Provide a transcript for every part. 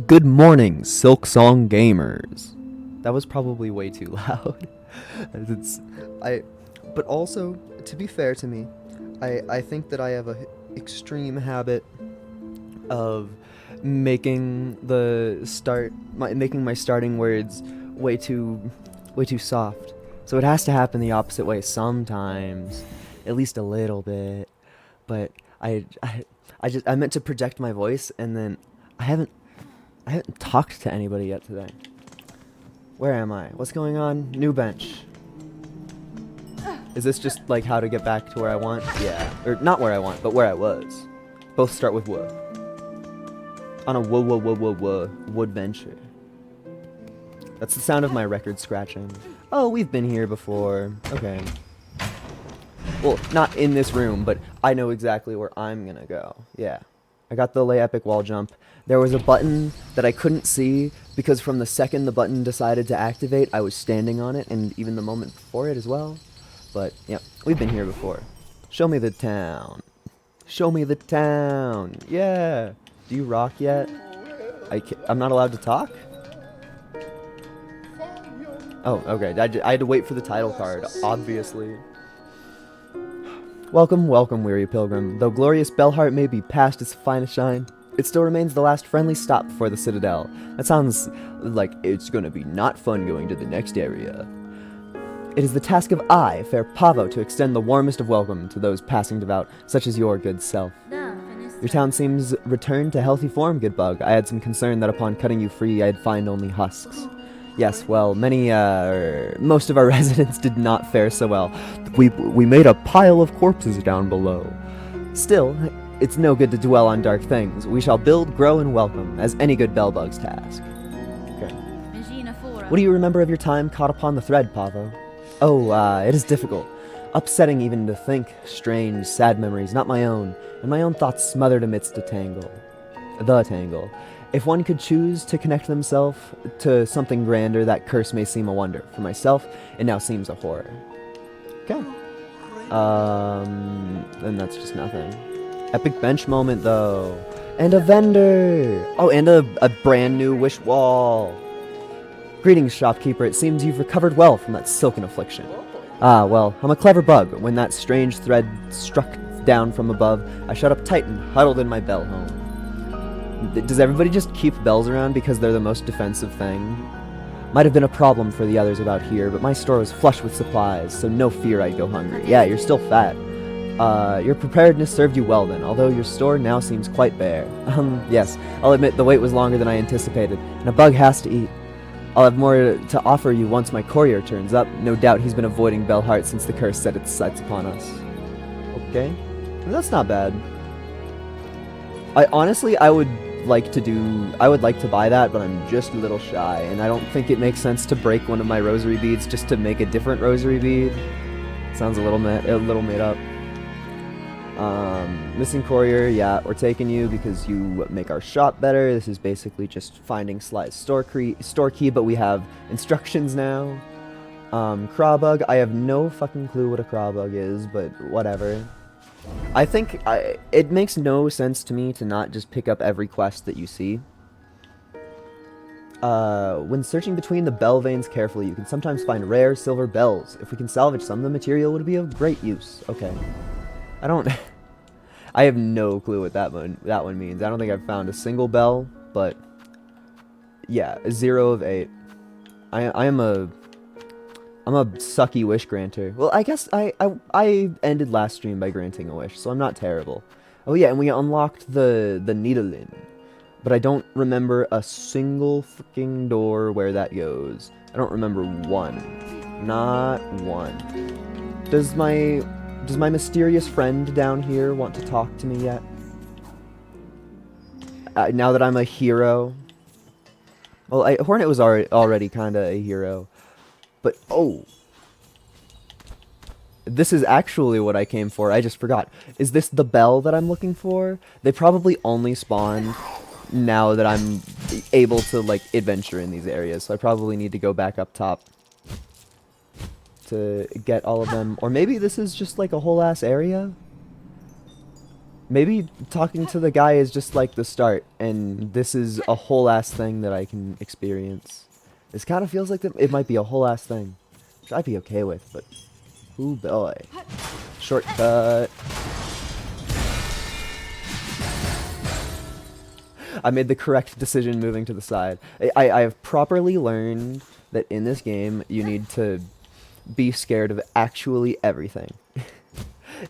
Good morning, SilkSong gamers. That was probably way too loud. it's, I, but also, to be fair to me, I think that I have a extreme habit of making making my starting words way too, way too soft. So it has to happen the opposite way sometimes, at least a little bit. But I meant to project my voice, and then I haven't I haven't talked to anybody yet today. Where am I? What's going on? New bench. Is this just like how to get back to where I want? Yeah. Or not where I want, but where I was. Both start with wood. On a wood venture. That's the sound of my record scratching. Oh, we've been here before. Okay. Well, not in this room, but I know exactly where I'm gonna go. Yeah. I got the lay epic wall jump. There was a button that I couldn't see because from the second the button decided to activate, I was standing on it, and even the moment before it as well. But, yeah, we've been here before. Show me the town. Show me the town. Yeah. Do you rock yet? I'm not allowed to talk? Oh, okay. I had to wait for the title card, obviously. Welcome, welcome, weary pilgrim. Though glorious Bellheart may be past its finest shine, it still remains the last friendly stop before the Citadel. That sounds like it's gonna be not fun going to the next area. It is the task of I, fair Pavo, to extend the warmest of welcome to those passing devout, such as your good self. Your town seems returned to healthy form, good bug. I had some concern that upon cutting you free, I'd find only husks. Yes, well, most of our residents did not fare so well. We made a pile of corpses down below. Still, it's no good to dwell on dark things. We shall build, grow, and welcome, as any good bellbug's task. Okay. What do you remember of your time caught upon the thread, Pavo? Oh, it is difficult. Upsetting even to think. Strange, sad memories, not my own, and my own thoughts smothered amidst a tangle. The tangle. If one could choose to connect themselves to something grander, that curse may seem a wonder. For myself, it now seems a horror. Okay. And that's just nothing. Epic bench moment, though. And a vendor! Oh, and a brand new wish wall. Greetings, shopkeeper. It seems you've recovered well from that silken affliction. Ah, well, I'm a clever bug. When that strange thread struck down from above, I shut up tight and huddled in my bell home. Does everybody just keep bells around because they're the most defensive thing? Might have been a problem for the others about here, but my store was flush with supplies, so no fear I'd go hungry. Yeah, you're still fat. Your preparedness served you well then, although your store now seems quite bare. Yes, I'll admit the wait was longer than I anticipated, and a bug has to eat. I'll have more to offer you once my courier turns up. No doubt he's been avoiding Bellheart since the curse set its sights upon us. Okay. Well, that's not bad. I would like to buy that, but I'm just a little shy, and I don't think it makes sense to break one of my rosary beads just to make a different rosary bead. Sounds a little made up. Missing courier, yeah, we're taking you because you make our shop better. This is basically just finding Sly's store key, but we have instructions now. Crawbug, I have no fucking clue what a crawbug is, but whatever. I think it makes no sense to me to not just pick up every quest that you see. When searching between the bell veins carefully, you can sometimes find rare silver bells. If we can salvage some, the material would be of great use. Okay. I have no clue what that one means. I don't think I've found a single bell, but yeah, 0 of 8. I'm a sucky wish granter. Well, I guess I ended last stream by granting a wish, so I'm not terrible. Oh yeah, and we unlocked the needlein, but I don't remember a single freaking door where that goes. I don't remember one. Not one. Does my mysterious friend down here want to talk to me yet? Now that I'm a hero. Well, Hornet was already kind of a hero. But, oh. This is actually what I came for. I just forgot. Is this the bell that I'm looking for? They probably only spawn now that I'm able to, like, adventure in these areas. So I probably need to go back up top to get all of them. Or maybe this is just, like, a whole ass area? Maybe talking to the guy is just like the start, and this is a whole ass thing that I can experience. This kind of feels like it might be a whole ass thing, which I'd be okay with, but ooh boy. Shortcut. I made the correct decision moving to the side. I have properly learned that in this game you need to be scared of actually everything.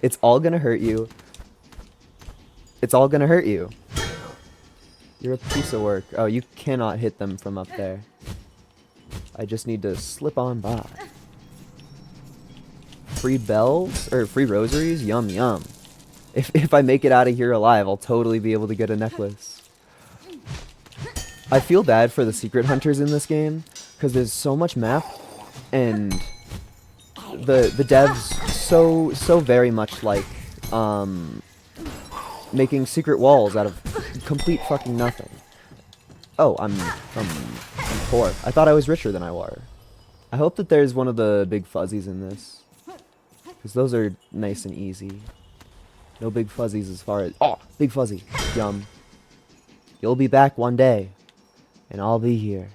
It's all gonna hurt you. It's all gonna hurt you. You're a piece of work. Oh, you cannot hit them from up there. I just need to slip on by. Free bells? Or free rosaries? Yum yum. If I make it out of here alive, I'll totally be able to get a necklace. I feel bad for the secret hunters in this game, because there's so much map, and the devs so very much like making secret walls out of complete fucking nothing. Oh, I'm poor. I thought I was richer than I were. I hope that there's one of the big fuzzies in this, because those are nice and easy. No big fuzzies as far as... Oh, big fuzzy. Yum. You'll be back one day, and I'll be here.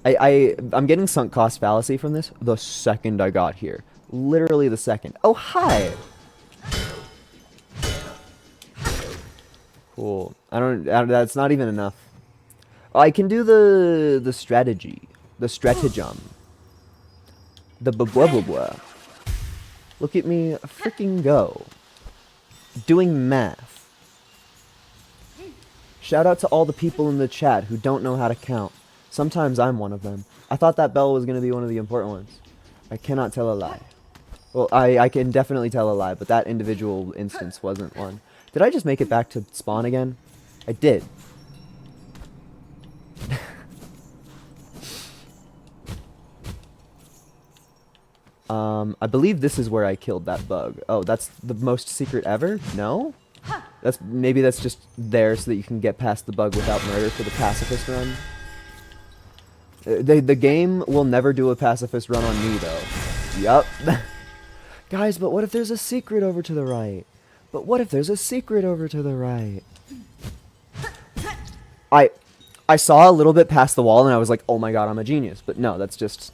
I'm getting sunk cost fallacy from this the second I got here. Literally the second. Oh, hi! Cool. That's not even enough. Oh, I can do the strategy. The stratagem. The blah blah blah. Look at me freaking go. Doing math. Shout out to all the people in the chat who don't know how to count. Sometimes I'm one of them. I thought that bell was going to be one of the important ones. I cannot tell a lie. Well, I can definitely tell a lie, but that individual instance wasn't one. Did I just make it back to spawn again? I did. I believe this is where I killed that bug. Oh, that's the most secret ever? No? Maybe that's just there so that you can get past the bug without murder for the pacifist run. The game will never do a pacifist run on me, though. Yup. Guys, but what if there's a secret over to the right? But what if there's a secret over to the right? I saw a little bit past the wall and I was like, oh my god, I'm a genius. But no, that's just...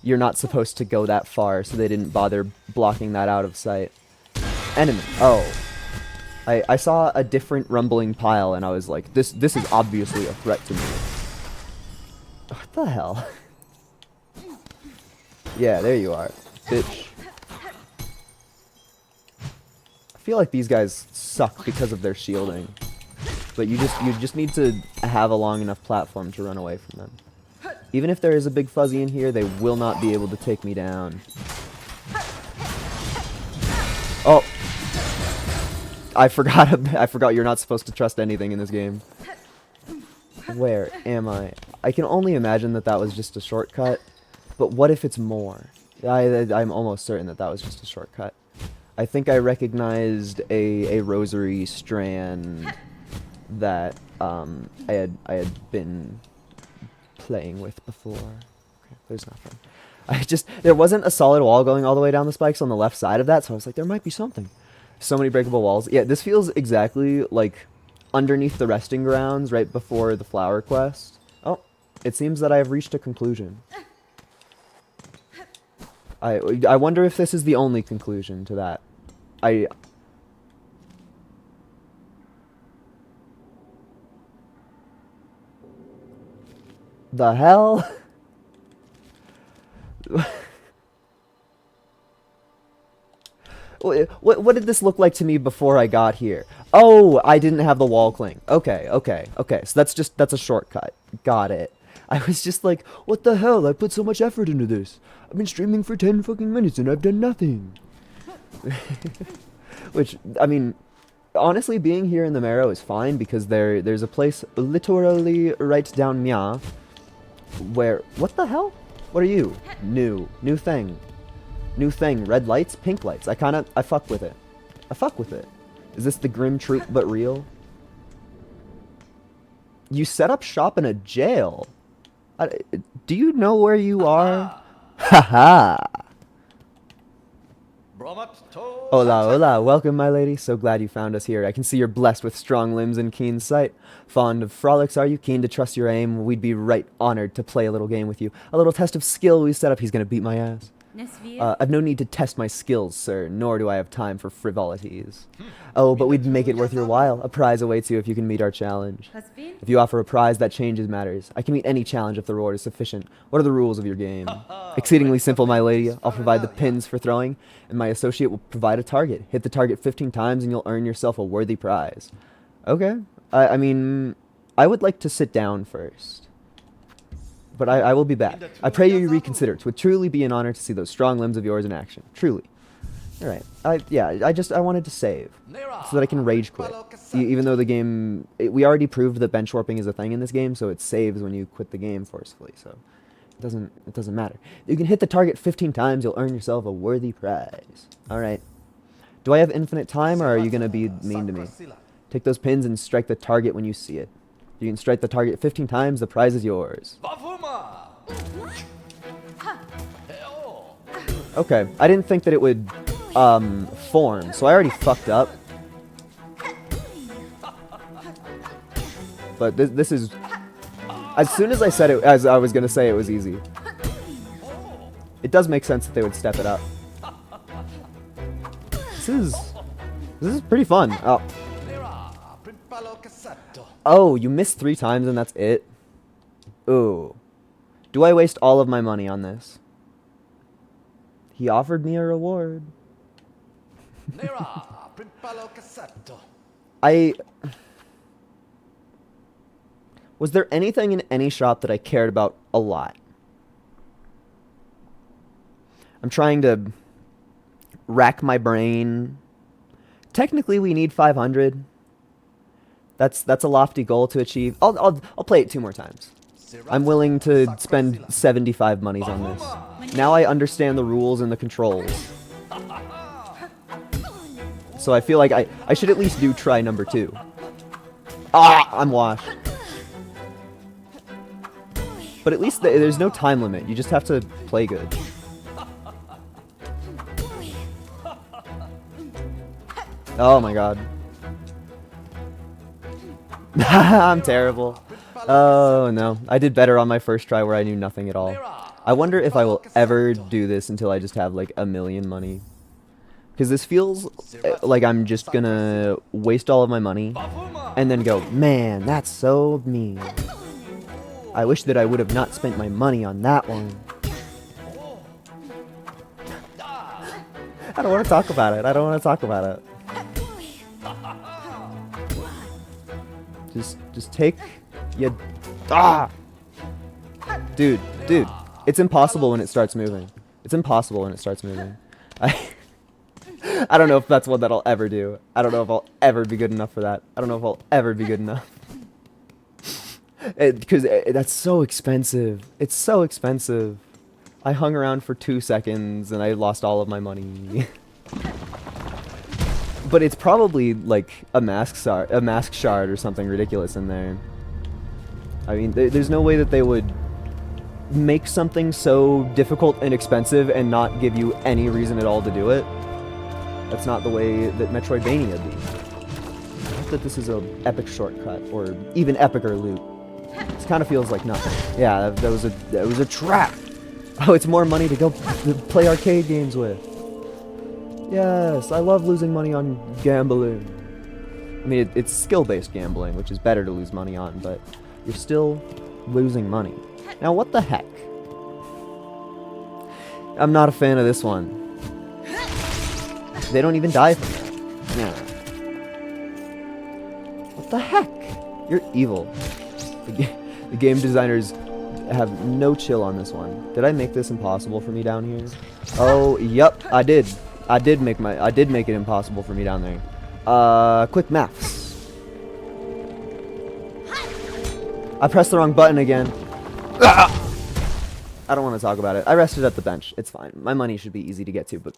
You're not supposed to go that far, so they didn't bother blocking that out of sight. Enemy. Oh. I saw a different rumbling pile and I was like, this is obviously a threat to me. What the hell? Yeah, there you are, bitch. I feel like these guys suck because of their shielding. But you just need to have a long enough platform to run away from them. Even if there is a big fuzzy in here, they will not be able to take me down. Oh. I forgot you're not supposed to trust anything in this game. Where am I? I can only imagine that that was just a shortcut. But what if it's more? I'm almost certain that that was just a shortcut. I think I recognized a rosary strand that I had been playing with before. Okay, there's nothing. There wasn't a solid wall going all the way down the spikes on the left side of that, so I was like, there might be something. So many breakable walls. Yeah, this feels exactly like underneath the resting grounds right before the flower quest. Oh, it seems that I have reached a conclusion. I wonder if this is the only conclusion to that. The hell? What did this look like to me before I got here? Oh, I didn't have the wall cling. Okay. So that's a shortcut. Got it. I was just like, what the hell? I put so much effort into this. I've been streaming for 10 fucking minutes and I've done nothing. Which, I mean, honestly, being here in the Marrow is fine because there's a place literally right down Mia where... What the hell? What are you? New thing. New thing. Red lights, pink lights. I fuck with it. Is this the grim truth but real? You set up shop in a jail. Do you know where you are? Haha. Hola, hola, welcome my lady, so glad you found us here. I can see you're blessed with strong limbs and keen sight. Fond of frolics, are you? Keen to trust your aim? We'd be right honored to play a little game with you. A little test of skill we set up. He's gonna beat my ass. I've no need to test my skills, sir, nor do I have time for frivolities. Oh, but we'd make it worth your while. A prize awaits you if you can meet our challenge. If you offer a prize, that changes matters. I can meet any challenge if the reward is sufficient. What are the rules of your game? Exceedingly simple, my lady. I'll provide the pins for throwing, and my associate will provide a target. Hit the target 15 times, and you'll earn yourself a worthy prize. Okay. I mean, I would like to sit down first. But I will be back. I pray you reconsider. It would truly be an honor to see those strong limbs of yours in action. Truly. Alright. I wanted to save. So that I can rage quit. Even though the game... we already proved that bench warping is a thing in this game, so it saves when you quit the game forcefully, so... It doesn't matter. You can hit the target 15 times, you'll earn yourself a worthy prize. Alright. Do I have infinite time, or are you gonna be mean to me? Take those pins and strike the target when you see it. You can strike the target 15 times, the prize is yours. Okay, I didn't think that it would, form, so I already fucked up. But this is... as soon as I said it, as I was gonna say, it was easy. It does make sense that they would step it up. This is pretty fun. Oh. Oh, you missed 3 times and that's it? Ooh. Do I waste all of my money on this? He offered me a reward. Was there anything in any shop that I cared about a lot? I'm trying to rack my brain. Technically, we need 500. That's a lofty goal to achieve. I'll play it 2 more times. I'm willing to spend 75 monies on this. Now I understand the rules and the controls. So I feel like I should at least do try number 2. Ah, I'm washed. But at least there's no time limit. You just have to play good. Oh my god. I'm terrible. Oh no. I did better on my first try where I knew nothing at all. I wonder if I will ever do this until I just have like a million money. Because this feels like I'm just gonna waste all of my money and then go, man, that's so mean. I wish that I would have not spent my money on that one. I don't want to talk about it. I don't want to talk about it. Just take your... Ah! Dude. It's impossible when it starts moving. It's impossible when it starts moving. I don't know if that's one that I'll ever do. I don't know if I'll ever be good enough for that. I don't know if I'll ever be good enough. Because that's so expensive. It's so expensive. I hung around for 2 seconds and I lost all of my money. But it's probably like a mask shard or something ridiculous in there. I mean, there's no way that they would make something so difficult and expensive and not give you any reason at all to do it. That's not the way that Metroidvania be. Not that this is an epic shortcut or even epicer loot. This kind of feels like nothing. Yeah, that was a trap. Oh, it's more money to go play arcade games with. Yes, I love losing money on gambling. I mean, it's skill-based gambling, which is better to lose money on, but you're still losing money. Now, what the heck? I'm not a fan of this one. They don't even die from that. Yeah. What the heck? You're evil. The game designers have no chill on this one. Did I make this impossible for me down here? Oh, yep, I did. I did make it impossible for me down there. Quick maths. I pressed the wrong button again. Ah! I don't want to talk about it. I rested at the bench. It's fine. My money should be easy to get to, but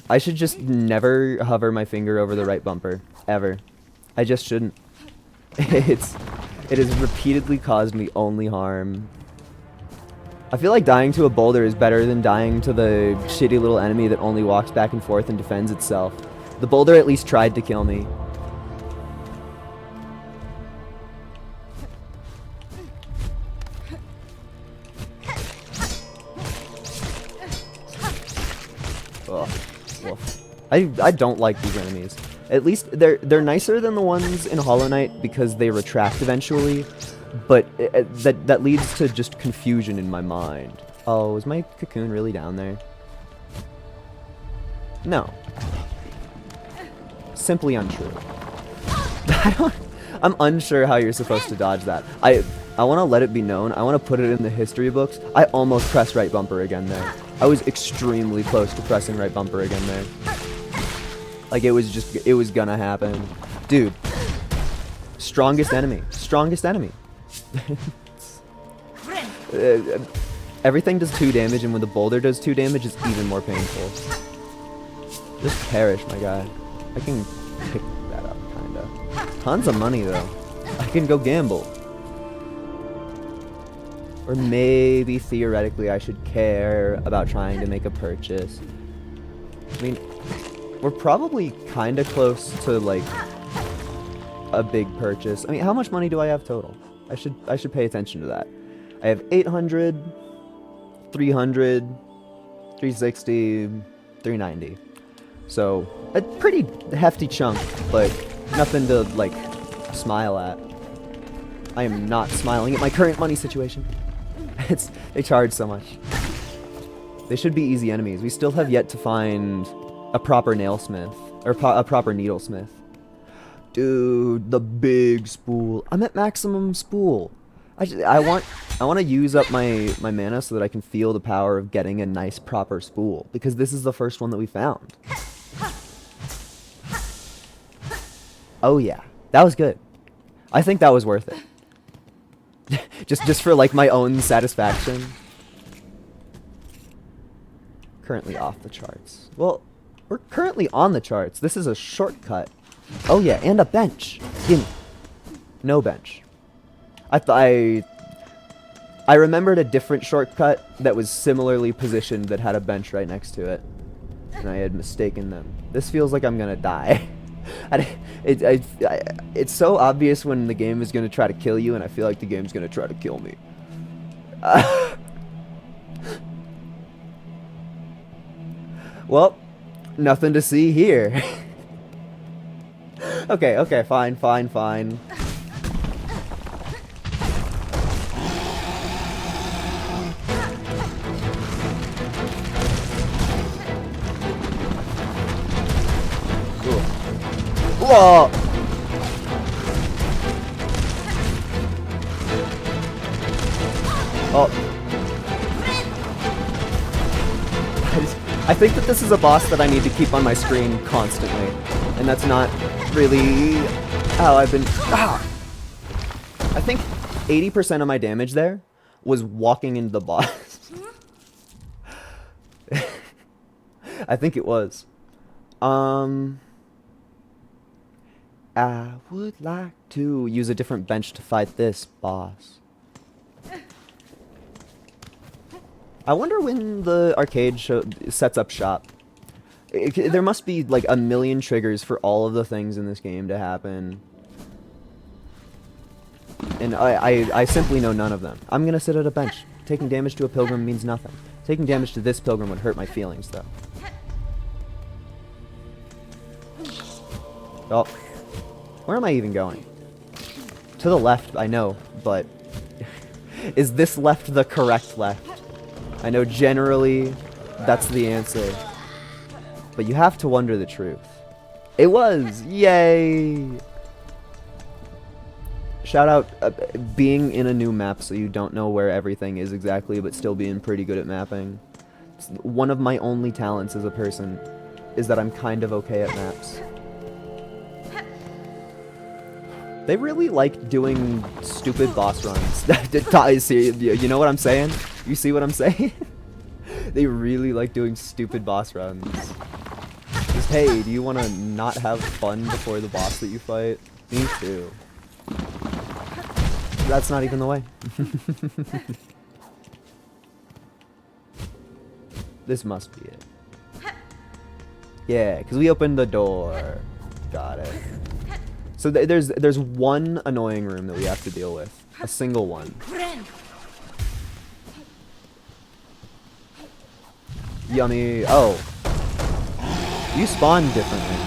I should just never hover my finger over the right bumper. Ever. I just shouldn't. It has repeatedly caused me only harm. I feel like dying to a boulder is better than dying to the shitty little enemy that only walks back and forth and defends itself. The boulder at least tried to kill me. Ugh. Woof. I don't like these enemies. At least they're nicer than the ones in Hollow Knight because they retract eventually, but that leads to just confusion in my mind. Oh, is my cocoon really down there? No. Simply untrue. I'm unsure how you're supposed to dodge that. I want to let it be known. I want to put it in the history books. I almost pressed right bumper again there. I was extremely close to pressing right bumper again there. Like, it was gonna happen. Dude. Strongest enemy. Strongest enemy. Everything does 2 damage, and when the boulder does 2 damage, it's even more painful. Just perish, my guy. I can pick that up, kinda. Tons of money, though. I can go gamble. Or maybe, theoretically, I should care about trying to make a purchase. I mean, we're probably kinda close to, like, a big purchase. I mean, how much money do I have total? I should pay attention to that. I have 800, 300, 360, 390. So, a pretty hefty chunk, but nothing to, like, smile at. I am not smiling at my current money situation. They charge so much. They should be easy enemies. We still have yet to find a proper nailsmith, or a proper needlesmith. Dude, the big spool. I'm at maximum spool. I want to use up my mana so that I can feel the power of getting a nice proper spool, because this is the first one that we found. Oh yeah, that was good. I think that was worth it. just for like my own satisfaction. Currently off the charts. Well, we're currently on the charts. This is a shortcut. Oh yeah, and a bench. Gimme. No bench. I remembered a different shortcut that was similarly positioned that had a bench right next to it, and I had mistaken them. This feels like I'm gonna die. It's so obvious when the game is gonna try to kill you, and I feel like the game's gonna try to kill me. Well, nothing to see here. Okay, fine. Whoa! Oh. I think that this is a boss that I need to keep on my screen constantly, and that's not really how I've been... Ah! I think 80% of my damage there was walking into the boss. I think it was. I would like to use a different bench to fight this boss. I wonder when the arcade sets up shop. There must be like a million triggers for all of the things in this game to happen. And I simply know none of them. I'm gonna sit at a bench. Taking damage to a pilgrim means nothing. Taking damage to this pilgrim would hurt my feelings, though. Oh. Where am I even going? To the left, I know, but... is this left the correct left? I know generally that's the answer. But you have to wonder the truth. It was! Yay! Shout out being in a new map so you don't know where everything is exactly, but still being pretty good at mapping. It's one of my only talents as a person is that I'm kind of okay at maps. They really like doing stupid boss runs. You know what I'm saying? You see what I'm saying? They really like doing stupid boss runs. Just, hey, do you want to not have fun before the boss that you fight? Me too. That's not even the way. This must be it. Yeah, because we opened the door. Got it. So there's one annoying room that we have to deal with. A single one. Yummy. Oh. You spawn differently.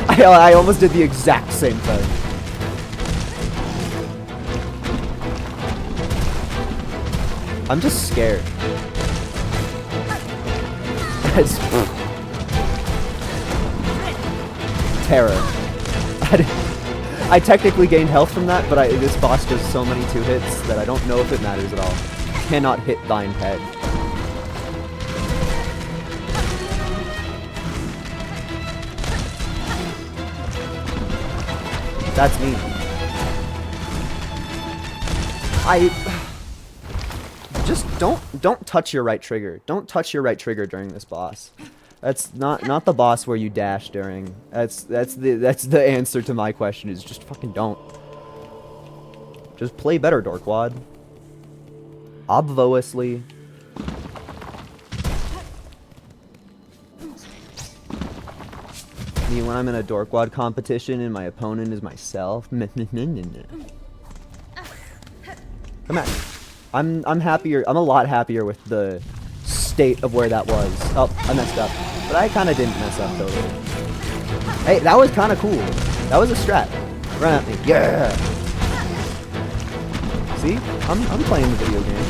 I almost did the exact same thing. I'm just scared. Terror. I technically gained health from that, but this boss does so many 2-hits that I don't know if it matters at all. Cannot hit thine head. That's me. Just don't touch your right trigger. Don't touch your right trigger during this boss. That's not the boss where you dash during. That's the answer to my question is just fucking don't. Just play better, Dorkwad. Obviously. Me when I'm in a Dorkwad competition and my opponent is myself. Come at me. I'm happier. I'm a lot happier with the state of where that was. Oh, I messed up. But I kind of didn't mess up totally. Hey, that was kind of cool. That was a strat. Run at me. Yeah. See? I'm playing the video game.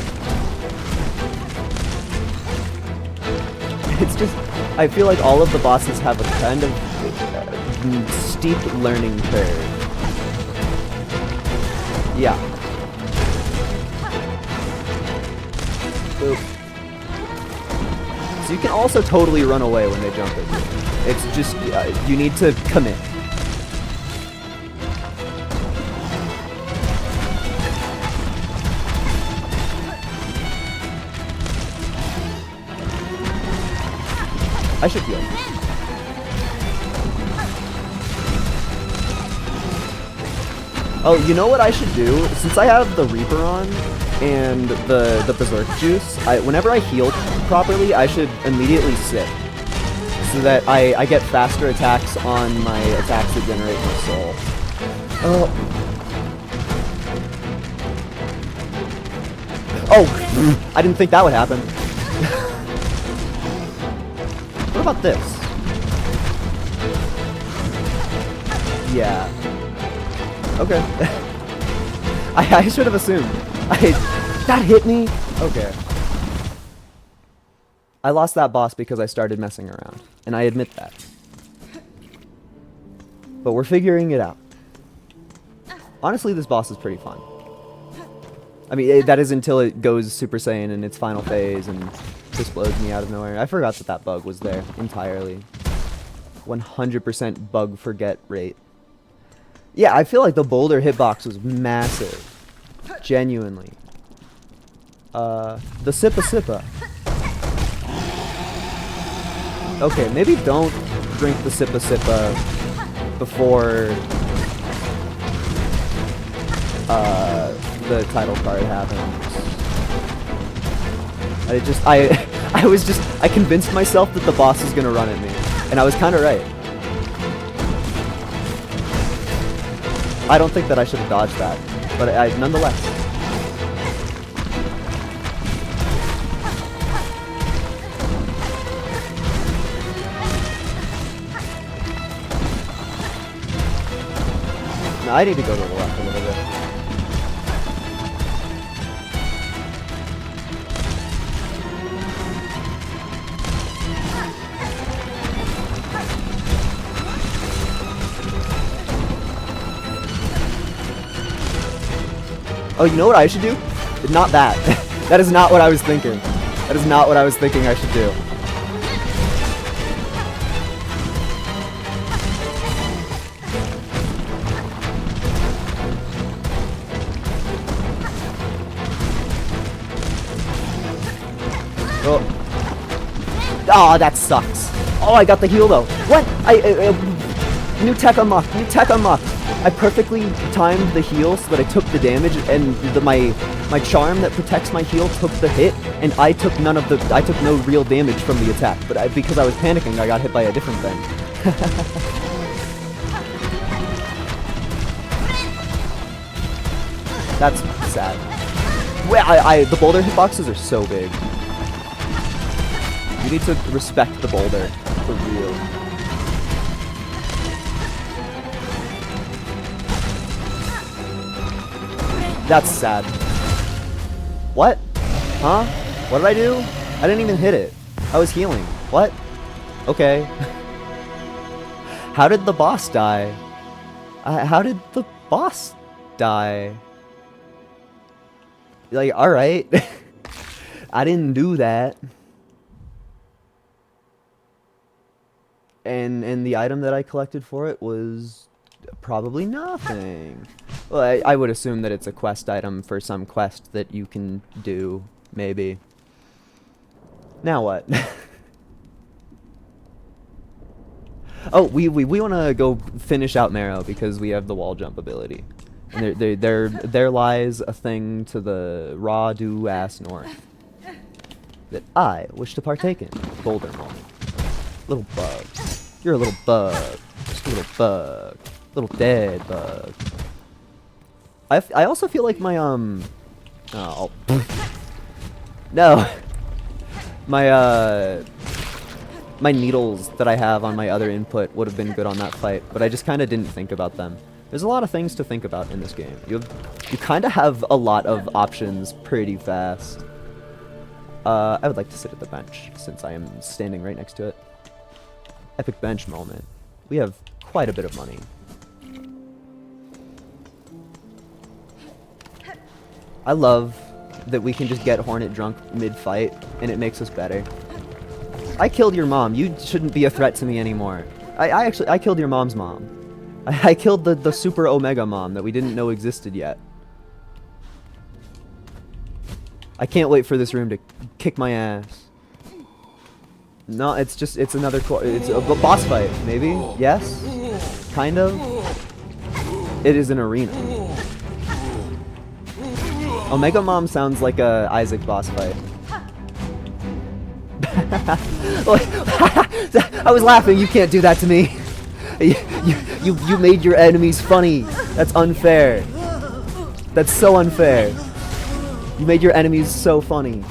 It's just I feel like all of the bosses have a kind of steep learning curve. Yeah. Boop. So you can also totally run away when they jump at you. It's just, you need to commit. I should heal. Oh, you know what I should do? Since I have the Reaper on, and the Berserk Juice, whenever I heal properly, I should immediately sit. So that I get faster attacks on my attacks that generate my soul. Oh, I didn't think that would happen. What about this? Yeah. Okay. I should have assumed. That hit me? Okay. I lost that boss because I started messing around. And I admit that. But we're figuring it out. Honestly, this boss is pretty fun. I mean, that is until it goes Super Saiyan in its final phase and explodes me out of nowhere. I forgot that bug was there entirely. 100% bug forget rate. Yeah, I feel like the boulder hitbox was massive. Genuinely. The Sippa Sippa. Okay, maybe don't drink the Sippa Sippa before the title card happens. I convinced myself that the boss is gonna run at me, and I was kind of right. I don't think that I should have dodged that, but nonetheless. No, I need to go to the left a little bit. Oh, you know what I should do? Not that. That is not what I was thinking. That is not what I was thinking I should do. Oh. Oh, that sucks. Oh, I got the heal though. What? New tech unlocked. New tech unlocked. I perfectly timed the heal so that I took the damage, and my charm that protects my heal took the hit, and I took no real damage from the attack. But because I was panicking, I got hit by a different thing. That's sad. Wait, the boulder hitboxes are so big. You need to respect the boulder for real. That's sad. What? Huh? What did I do? I didn't even hit it. I was healing. What? Okay. How did the boss die? How did the boss die? Like, alright. I didn't do that. And the item that I collected for it was probably nothing. Well, I would assume that it's a quest item for some quest that you can do, maybe. Now what? Oh, we want to go finish out Marrow because we have the wall jump ability. And there lies a thing to the raw due ass north that I wish to partake in. Boulder moment. Little bug. You're a little bug. Just a little bug. Little dead bug. I also feel like my oh no, my my needles that I have on my other input would have been good on that fight, but I just kind of didn't think about them. There's a lot of things to think about in this game. You kind of have a lot of options pretty fast. I would like to sit at the bench since I am standing right next to it. Epic bench moment. We have quite a bit of money. I love that we can just get Hornet drunk mid-fight, and it makes us better. I killed your mom. You shouldn't be a threat to me anymore. I killed your mom's mom. I killed the super Omega mom that we didn't know existed yet. I can't wait for this room to kick my ass. No, it's another it's a boss fight, maybe? Yes? Kind of? It is an arena. Omega Mom sounds like a Isaac boss fight. I was laughing, you can't do that to me. You made your enemies funny. That's unfair. That's so unfair. You made your enemies so funny.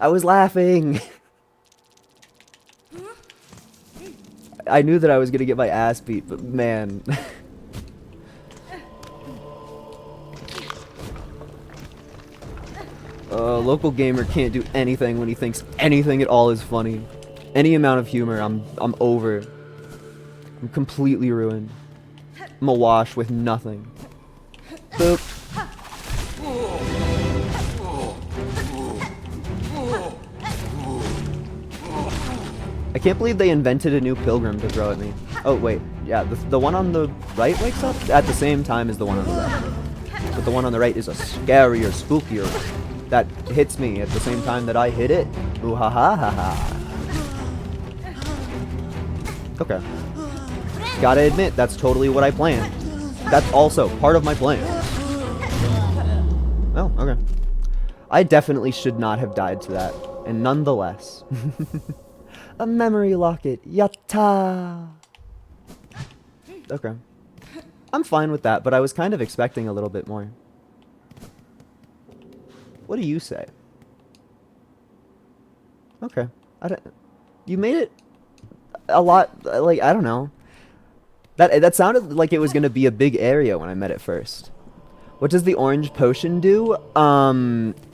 I was laughing. I knew that I was gonna get my ass beat, but man. Local gamer can't do anything when he thinks anything at all is funny. Any amount of humor, I'm over. I'm completely ruined. I'm awash with nothing. Boop. I can't believe they invented a new pilgrim to throw at me. Oh wait, yeah, the one on the right wakes up at the same time as the one on the left. But the one on the right is a scarier, spookier. That hits me at the same time that I hit it. Ooh ha ha ha ha. Okay. Gotta admit, that's totally what I planned. That's also part of my plan. Oh, okay. I definitely should not have died to that. And nonetheless. A memory locket. Yatta! Okay. I'm fine with that, but I was kind of expecting a little bit more. What do you say? Okay. You made it a lot, like, I don't know. That sounded like it was going to be a big area when I met it first. What does the orange potion do?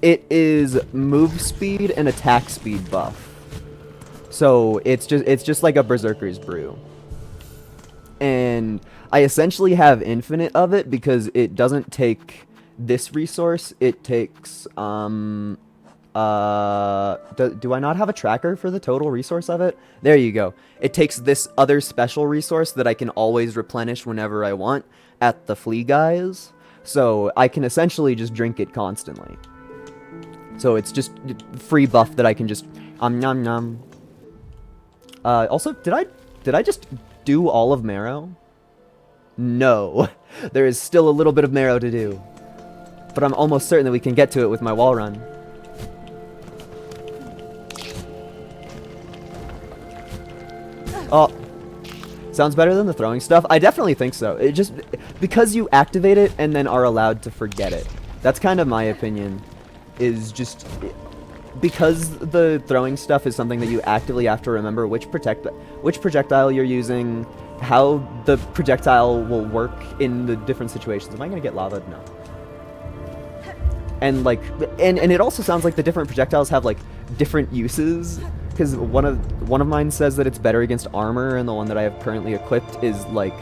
It is move speed and attack speed buff. So it's just like a Berserker's Brew. And I essentially have infinite of it because it doesn't take this resource. It takes do I not have a tracker for the total resource of it? There you go. It takes this other special resource that I can always replenish whenever I want at the flea guys. So I can essentially just drink it constantly. So it's just free buff that I can just nom nom. Also, did I Did I just do all of Marrow? No. There is still a little bit of Marrow to do. But I'm almost certain that we can get to it with my wall run. Oh. Sounds better than the throwing stuff? I definitely think so. It just... Because you activate it and then are allowed to forget it. That's kind of my opinion. Is just... Because the throwing stuff is something that you actively have to remember which projectile you're using, how the projectile will work in the different situations. Am I gonna get lava? No. And like, and it also sounds like the different projectiles have like different uses. Because one of mine says that it's better against armor, and the one that I have currently equipped is like,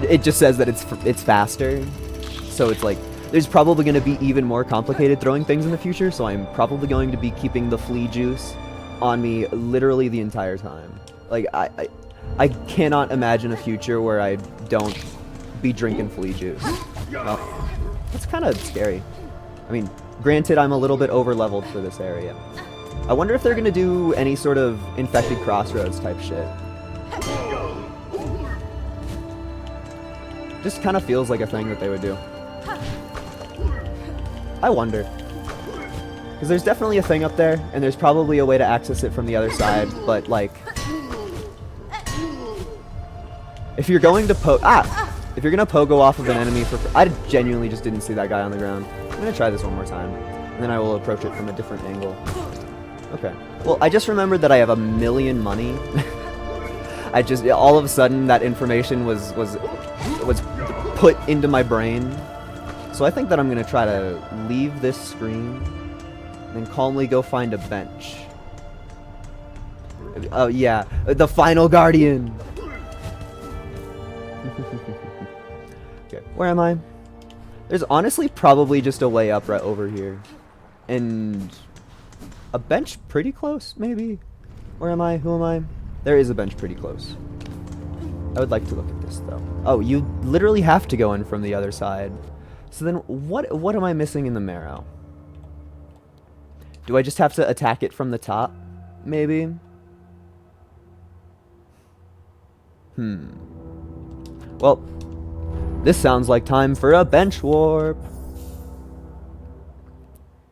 it just says that it's faster. So it's like, there's probably going to be even more complicated throwing things in the future, so I'm probably going to be keeping the flea juice on me literally the entire time. Like, I cannot imagine a future where I don't be drinking flea juice. Well, that's kind of scary. I mean, granted, I'm a little bit over-leveled for this area. I wonder if they're going to do any sort of infected crossroads type shit. Just kind of feels like a thing that they would do. I wonder. Because there's definitely a thing up there, and there's probably a way to access it from the other side, but like... If you're going to if you're going to pogo off of an enemy for... I genuinely just didn't see that guy on the ground. I'm going to try this one more time, and then I will approach it from a different angle. Okay. Well, I just remembered that I have 1 million money. I just... All of a sudden, that information was put into my brain. So I think that I'm going to try to leave this screen and calmly go find a bench. Oh yeah, the final guardian! Okay, where am I? There's honestly probably just a way up right over here. And a bench pretty close, maybe? Where am I? Who am I? There is a bench pretty close. I would like to look at this though. Oh, you literally have to go in from the other side. So then, what am I missing in the marrow? Do I just have to attack it from the top? Maybe? Well, this sounds like time for a bench warp.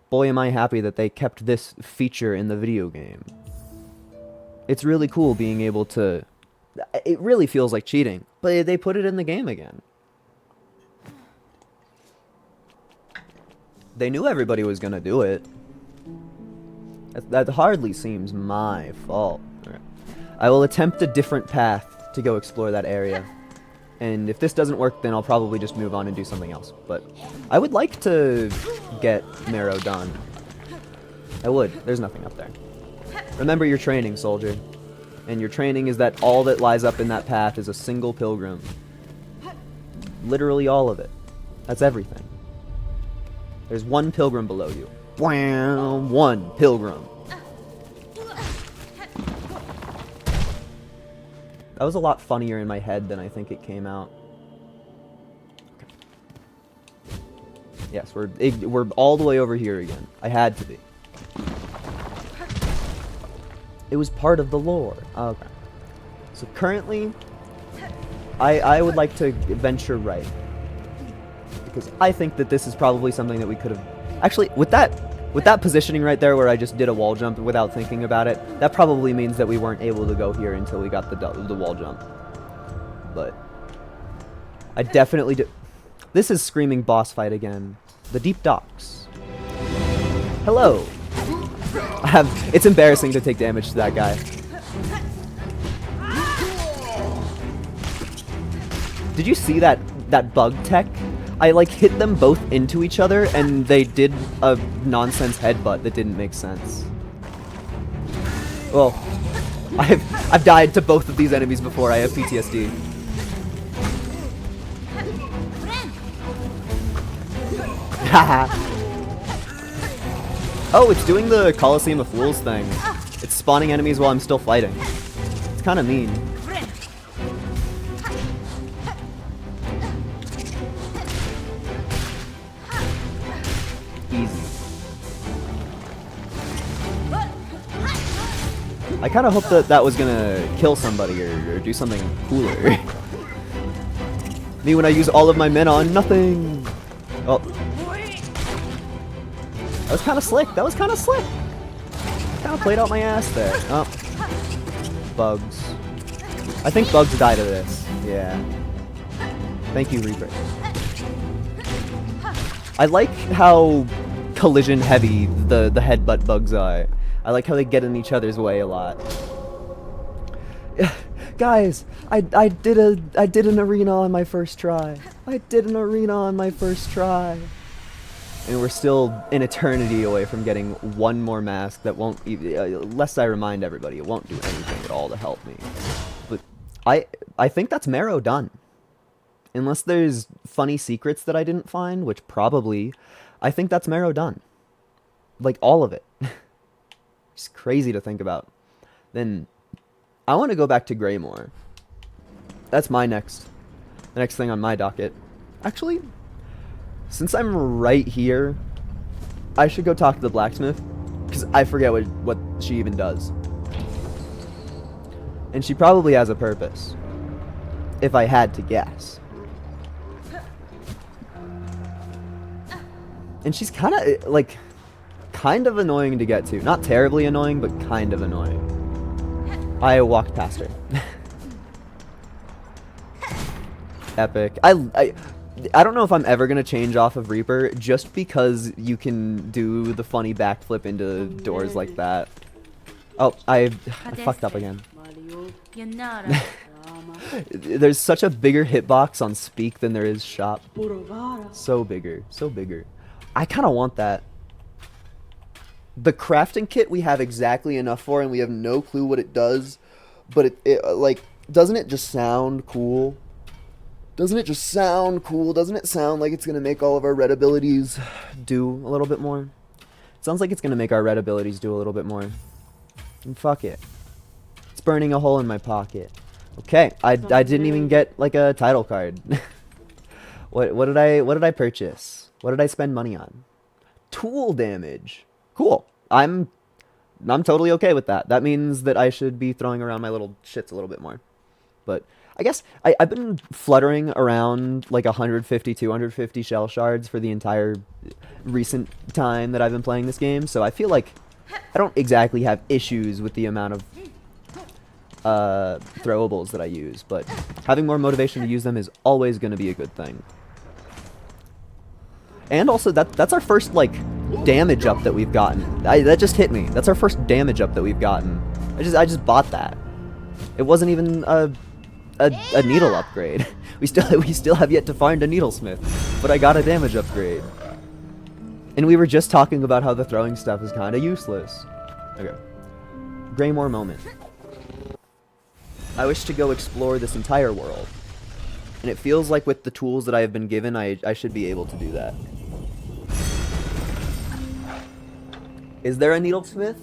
Boy, am I happy that they kept this feature in the video game. It's really cool being able to... It really feels like cheating, but they put it in the game again. They knew everybody was gonna do it. That hardly seems my fault. Right. I will attempt a different path to go explore that area. And if this doesn't work, then I'll probably just move on and do something else. But I would like to get Marrow done. I would. There's nothing up there. Remember your training, soldier. And your training is that all that lies up in that path is a single pilgrim. Literally all of it. That's everything. There's one pilgrim below you. Wham! One pilgrim. That was a lot funnier in my head than I think it came out. Okay. Yes, we're all the way over here again. I had to be. It was part of the lore. Okay. So currently, I would like to venture right. Because I think that this is probably something that we could have... Actually, with that positioning right there where I just did a wall jump without thinking about it, that probably means that we weren't able to go here until we got the wall jump. But I definitely do... This is screaming boss fight again. The deep docks. Hello. It's embarrassing to take damage to that guy. Did you see that bug tech? I like hit them both into each other and they did a nonsense headbutt that didn't make sense. Well, I've died to both of these enemies before. I have PTSD. Haha. Oh, it's doing the Coliseum of Fools thing. It's spawning enemies while I'm still fighting. It's kind of mean. Easy. I kind of hoped that that was gonna kill somebody or do something cooler. Me when I use all of my men on nothing. Oh. That was kind of slick. That was kind of slick. Kind of played out my ass there. Oh. Bugs. I think bugs die to this. Yeah. Thank you, Reaper. I like how collision heavy the headbutt bugs are. I like how they get in each other's way a lot. Guys, I did an arena on my first try. I did an arena on my first try. And we're still an eternity away from getting one more mask that won't even, lest I remind everybody, it won't do anything at all to help me. But I think that's Marrow done. Unless there's funny secrets that I didn't find, which probably, I think that's Marrow done. Like, all of it. It's crazy to think about. Then, I want to go back to Greymore. That's the next thing on my docket. Actually, since I'm right here, I should go talk to the blacksmith, because I forget what she even does. And she probably has a purpose, if I had to guess. And she's kind of annoying to get to. Not terribly annoying, but kind of annoying. I walked past her. Epic. I don't know if I'm ever gonna change off of Reaper, just because you can do the funny backflip into doors like that. Oh, I fucked up again. There's such a bigger hitbox on Speak than there is Shop. So bigger, so bigger. I kind of want that. The crafting kit we have exactly enough for, and we have no clue what it does. But it like, doesn't it just sound cool? Doesn't it just sound cool? Doesn't it sound like it's gonna make all of our red abilities do a little bit more? It sounds like it's gonna make our red abilities do a little bit more. And fuck it. It's burning a hole in my pocket. Okay, I didn't even get like a title card. What did I purchase? What did I spend money on? Tool damage. Cool. I'm totally okay with that. That means that I should be throwing around my little shits a little bit more. But I guess I've been fluttering around like 150, 250 shell shards for the entire recent time that I've been playing this game. So I feel like I don't exactly have issues with the amount of throwables that I use. But having more motivation to use them is always going to be a good thing. And also, that's our first, like, damage up that we've gotten. That just hit me. That's our first damage up that we've gotten. I just bought that. It wasn't even a needle upgrade. We still have yet to find a needlesmith, but I got a damage upgrade. And we were just talking about how the throwing stuff is kind of useless. Okay. Greymore moment. I wish to go explore this entire world. And it feels like with the tools that I have been given, I should be able to do that. Is there a needlesmith?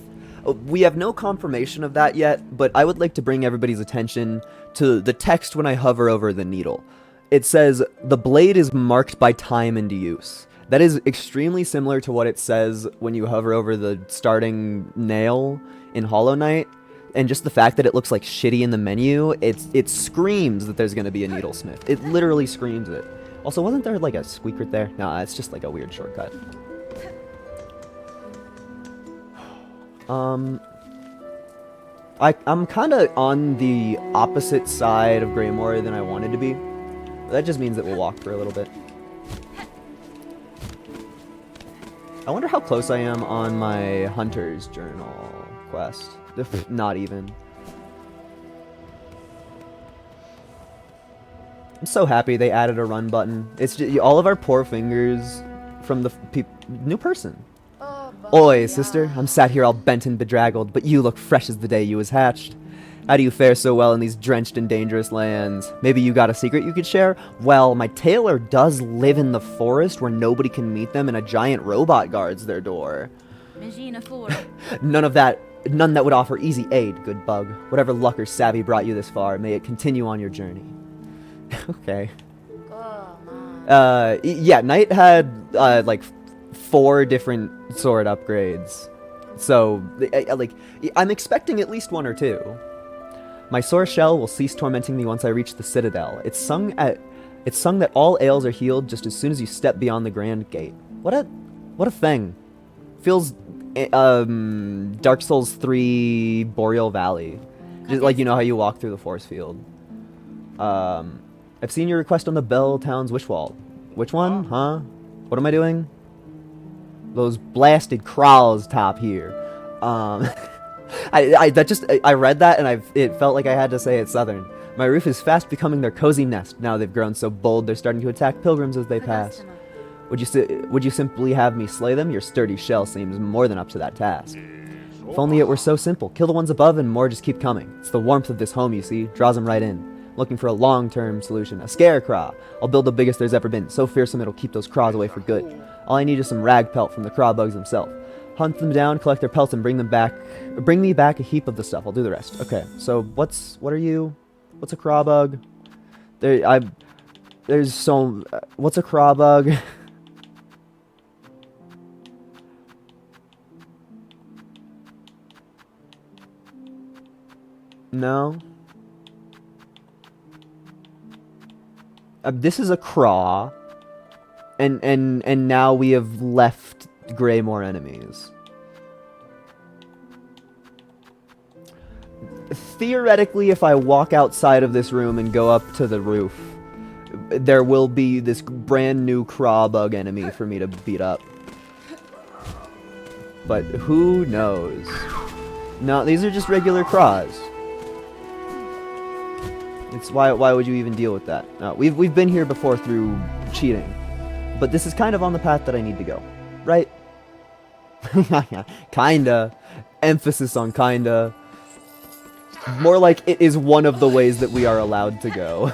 We have no confirmation of that yet, but I would like to bring everybody's attention to the text when I hover over the needle. It says, "The blade is marked by time and use." That is extremely similar to what it says when you hover over the starting nail in Hollow Knight. And just the fact that it looks like shitty in the menu, it screams that there's going to be a needlesmith. It literally screams it. Also, wasn't there like a squeaker there? No, it's just like a weird shortcut. I'm kind of on the opposite side of Greymore than I wanted to be. That just means that we'll walk for a little bit. I wonder how close I am on my Hunter's Journal quest. Not even. I'm so happy they added a run button. It's just, all of our poor fingers from the new person. Oi, sister, I'm sat here all bent and bedraggled, but you look fresh as the day you was hatched. How do you fare so well in these drenched and dangerous lands? Maybe you got a secret you could share? Well, my tailor does live in the forest where nobody can meet them and a giant robot guards their door. None that would offer easy aid, good bug. Whatever luck or savvy brought you this far, may it continue on your journey. Okay. Yeah, Knight had, like, 4 different sword upgrades. So, I'm expecting at least one or two. My sore shell will cease tormenting me once I reach the citadel. It's sung that all ails are healed just as soon as you step beyond the grand gate. What a thing. Feels Dark Souls 3 Boreal Valley. Just like, you know how you walk through the force field. I've seen your request on the Bell Town's wish wall. Which one? Huh? What am I doing? Those blasted crawls top here. I read that and it felt like I had to say it southern. My roof is fast becoming their cozy nest. Now they've grown so bold they're starting to attack pilgrims as they pass. Would you simply have me slay them? Your sturdy shell seems more than up to that task. If only it were so simple. Kill the ones above and more just keep coming. It's the warmth of this home, you see, draws them right in. Looking for a long-term solution. A scarecraw. I'll build the biggest there's ever been. So fearsome it'll keep those craws away for good. All I need is some rag pelt from the craw bugs themselves. Hunt them down, collect their pelts, and bring me back a heap of the stuff. I'll do the rest. Okay, so what are you? What's a craw bug? What's a craw bug? No. This is a craw, and now we have left Greymore enemies. Theoretically, if I walk outside of this room and go up to the roof, there will be this brand new craw bug enemy for me to beat up. But who knows? No, these are just regular craws. It's why would you even deal with that? No, we've been here before through cheating. But this is kind of on the path that I need to go. Right? Kinda. Emphasis on kinda. More like it is one of the ways that we are allowed to go.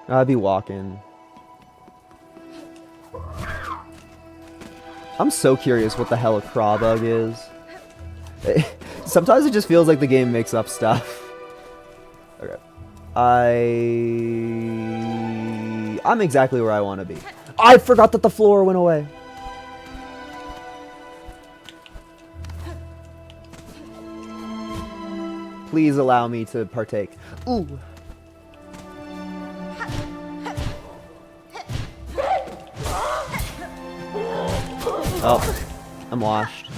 I'd be walking. I'm so curious what the hell a craw bug is. Sometimes it just feels like the game makes up stuff. Okay. I'm exactly where I want to be. I forgot that the floor went away. Please allow me to partake. Ooh. Oh, I'm washed.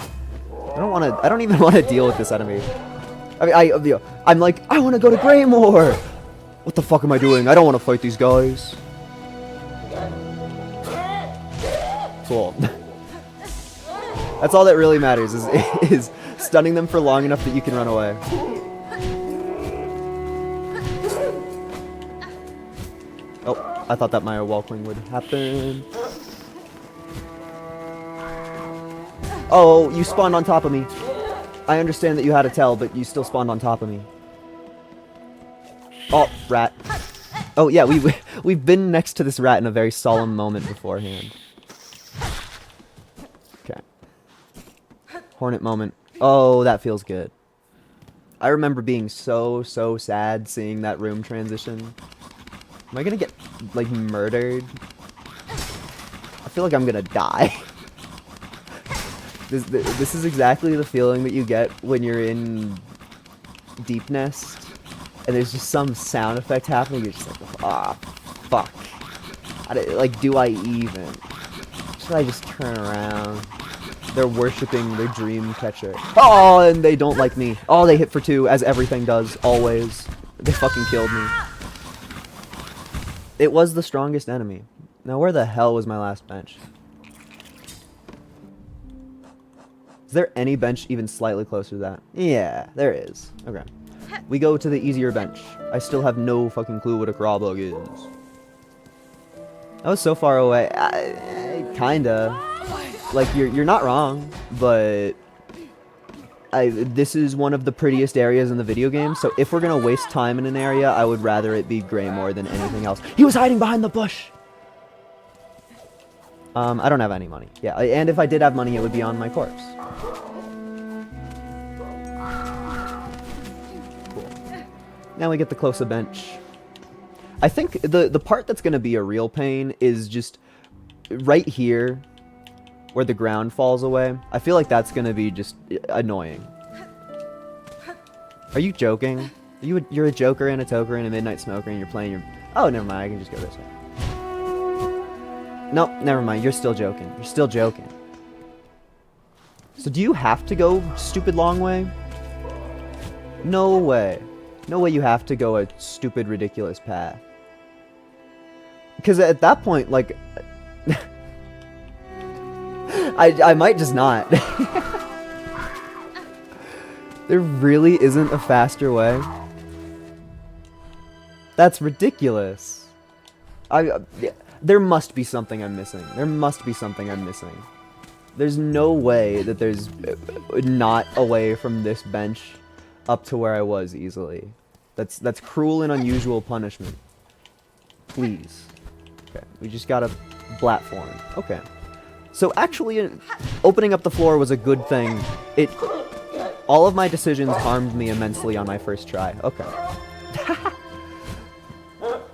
I don't even want to deal with this enemy. I mean, I'm like, I want to go to Greymore! What the fuck am I doing? I don't want to fight these guys. Cool. That's all that really matters, is stunning them for long enough that you can run away. Oh, I thought that my walking would happen. Oh, you spawned on top of me. I understand that you had a tell, but you still spawned on top of me. Oh, rat. Oh, yeah, we've been next to this rat in a very solemn moment beforehand. Okay. Hornet moment. Oh, that feels good. I remember being so sad seeing that room transition. Am I gonna get, like, murdered? I feel like I'm gonna die. This is exactly the feeling that you get when you're in Deep Nest, and there's just some sound effect happening, you're just like, ah, fuck. Do I even? Should I just turn around? They're worshipping their dream catcher. Oh, and they don't like me. Oh, they hit for 2, as everything does, always. They fucking killed me. It was the strongest enemy. Now, where the hell was my last bench? Is there any bench even slightly closer to that? Yeah, there is. Okay. We go to the easier bench. I still have no fucking clue what a craw bug is. I was so far away. Kinda. Like, you're not wrong, but this is one of the prettiest areas in the video game, so if we're gonna waste time in an area, I would rather it be Greymore than anything else. He was hiding behind the bush! I don't have any money. Yeah, and if I did have money, it would be on my corpse. Cool. Now we get the closer bench. I think the part that's going to be a real pain is just right here, where the ground falls away. I feel like that's gonna be just annoying. Are you joking? You're a joker and a toker and a midnight smoker and you're playing your... Oh, never mind. I can just go this way. Nope, never mind. You're still joking. You're still joking. So do you have to go stupid long way? No way. No way you have to go a stupid, ridiculous path. Because at that point, like... I might just not. There really isn't a faster way. That's ridiculous. There must be something I'm missing. There must be something I'm missing. There's no way that there's not a way from this bench up to where I was easily. That's cruel and unusual punishment. Please. Okay, we just got a platform. Okay. So actually, opening up the floor was a good thing. All of my decisions harmed me immensely on my first try. Okay.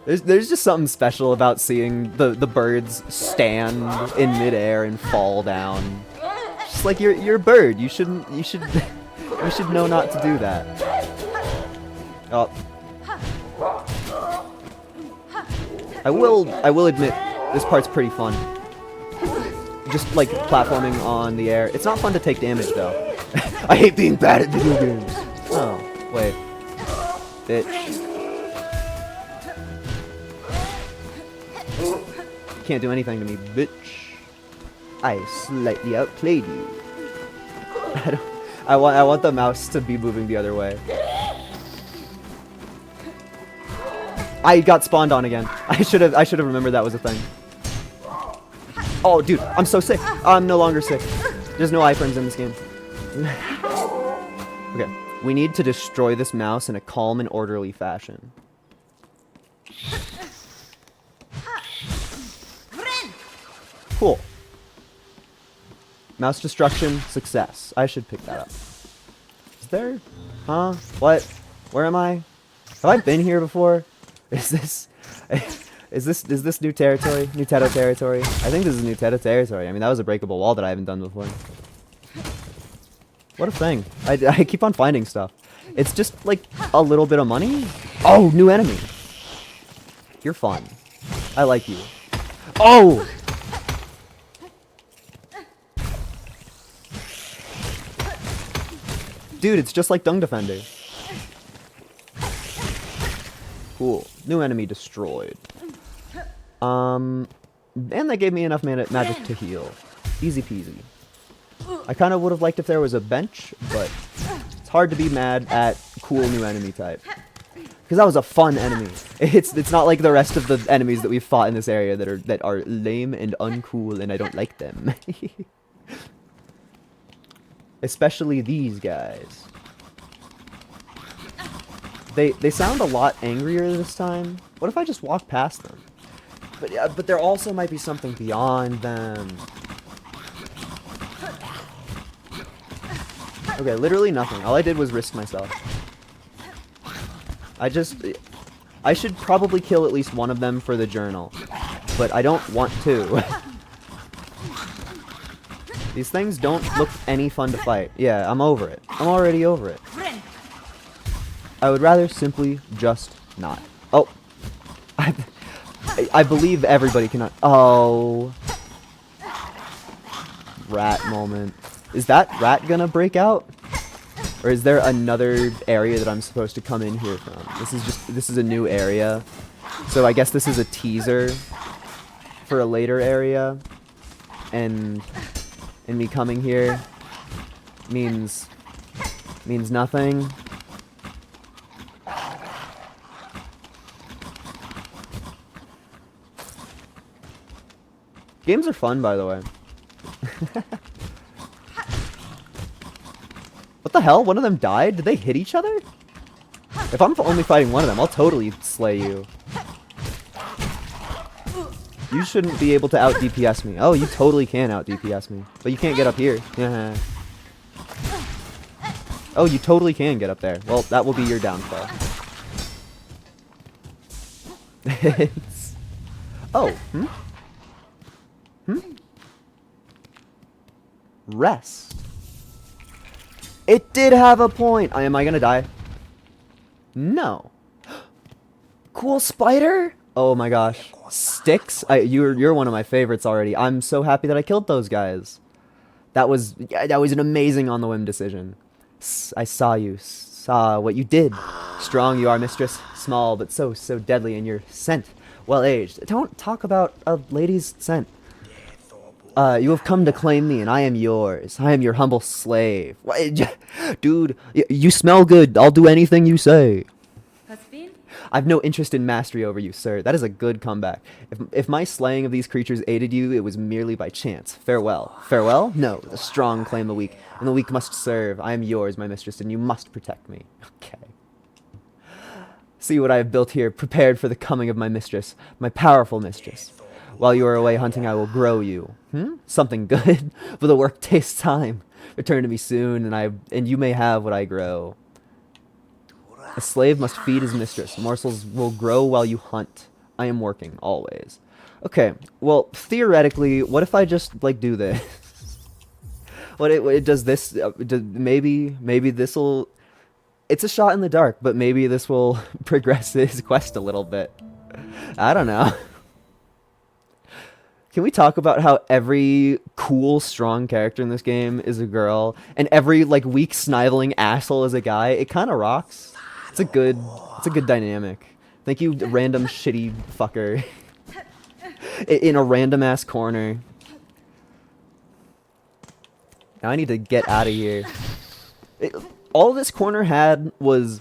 There's just something special about seeing the birds stand in midair and fall down. Just like you're a bird. You should know not to do that. Oh. I will admit this part's pretty fun. Just like platforming on the air. It's not fun to take damage though. I hate being bad at video games. Oh, wait. Bitch. Can't do anything to me, bitch. I slightly outplayed you. I want the mouse to be moving the other way. I got spawned on again. I should have remembered that was a thing. Oh, dude, I'm so sick. I'm no longer sick. There's no iframes in this game. Okay, we need to destroy this mouse in a calm and orderly fashion. Cool. Mouse destruction, success. I should pick that up. Is there? Huh? What? Where am I? Have I been here before? Is this new territory? New Teto territory? I think this is new Teto territory. I mean, that was a breakable wall that I haven't done before. What a thing. I keep on finding stuff. It's just like a little bit of money. Oh, new enemy. You're fun. I like you. Oh! Dude, it's just like Dung Defender. Cool. New enemy destroyed. And that gave me enough magic to heal. Easy peasy. I kind of would have liked if there was a bench, but it's hard to be mad at cool new enemy type. Because that was a fun enemy. It's not like the rest of the enemies that we've fought in this area that are lame and uncool, and I don't like them. Especially these guys. They sound a lot angrier this time. What if I just walk past them? But there also might be something beyond them. Okay, literally nothing. All I did was risk myself. I should probably kill at least one of them for the journal. But I don't want to. These things don't look any fun to fight. Yeah, I'm over it. I'm already over it. I would rather simply just not. Oh. I believe everybody cannot. Oh. Rat moment. Is that rat gonna break out? Or is there another area that I'm supposed to come in here from? This is a new area. So I guess this is a teaser for a later area. And me coming here means nothing. Games are fun, by the way. What the hell? One of them died? Did they hit each other? If I'm only fighting one of them, I'll totally slay you. You shouldn't be able to out DPS me. Oh, you totally can out DPS me. But you can't get up here. Oh, you totally can get up there. Well, that will be your downfall. Oh, Rest. It did have a point. Am I gonna die? No. Cool spider? Oh my gosh. Sticks? You're one of my favorites already. I'm so happy that I killed those guys. That was an amazing on the whim decision. I saw you. Saw what you did. Strong you are, mistress. Small, but so deadly in your scent. Well aged. Don't talk about a lady's scent. You have come to claim me, and I am yours. I am your humble slave. Dude, you smell good. I'll do anything you say. I've no interest in mastery over you, sir. That is a good comeback. If my slaying of these creatures aided you, it was merely by chance. Farewell. Farewell? No, the strong claim the weak, and the weak must serve. I am yours, my mistress, and you must protect me. Okay. See what I have built here, prepared for the coming of my mistress, my powerful mistress. While you are away hunting, I will grow you. Something good, but the work takes time. Return to me soon, and you may have what I grow. A slave must feed his mistress. Morsels will grow while you hunt. I am working, always. Okay, well, theoretically, what if I just, like, do this? It does this, maybe this'll... It's a shot in the dark, but maybe this will progress his quest a little bit. I don't know. Can we talk about how every cool, strong character in this game is a girl, and every, like, weak, sniveling asshole is a guy? It kind of rocks. It's a good dynamic. Thank you, random shitty fucker. In a random ass corner. Now I need to get out of here. All this corner had was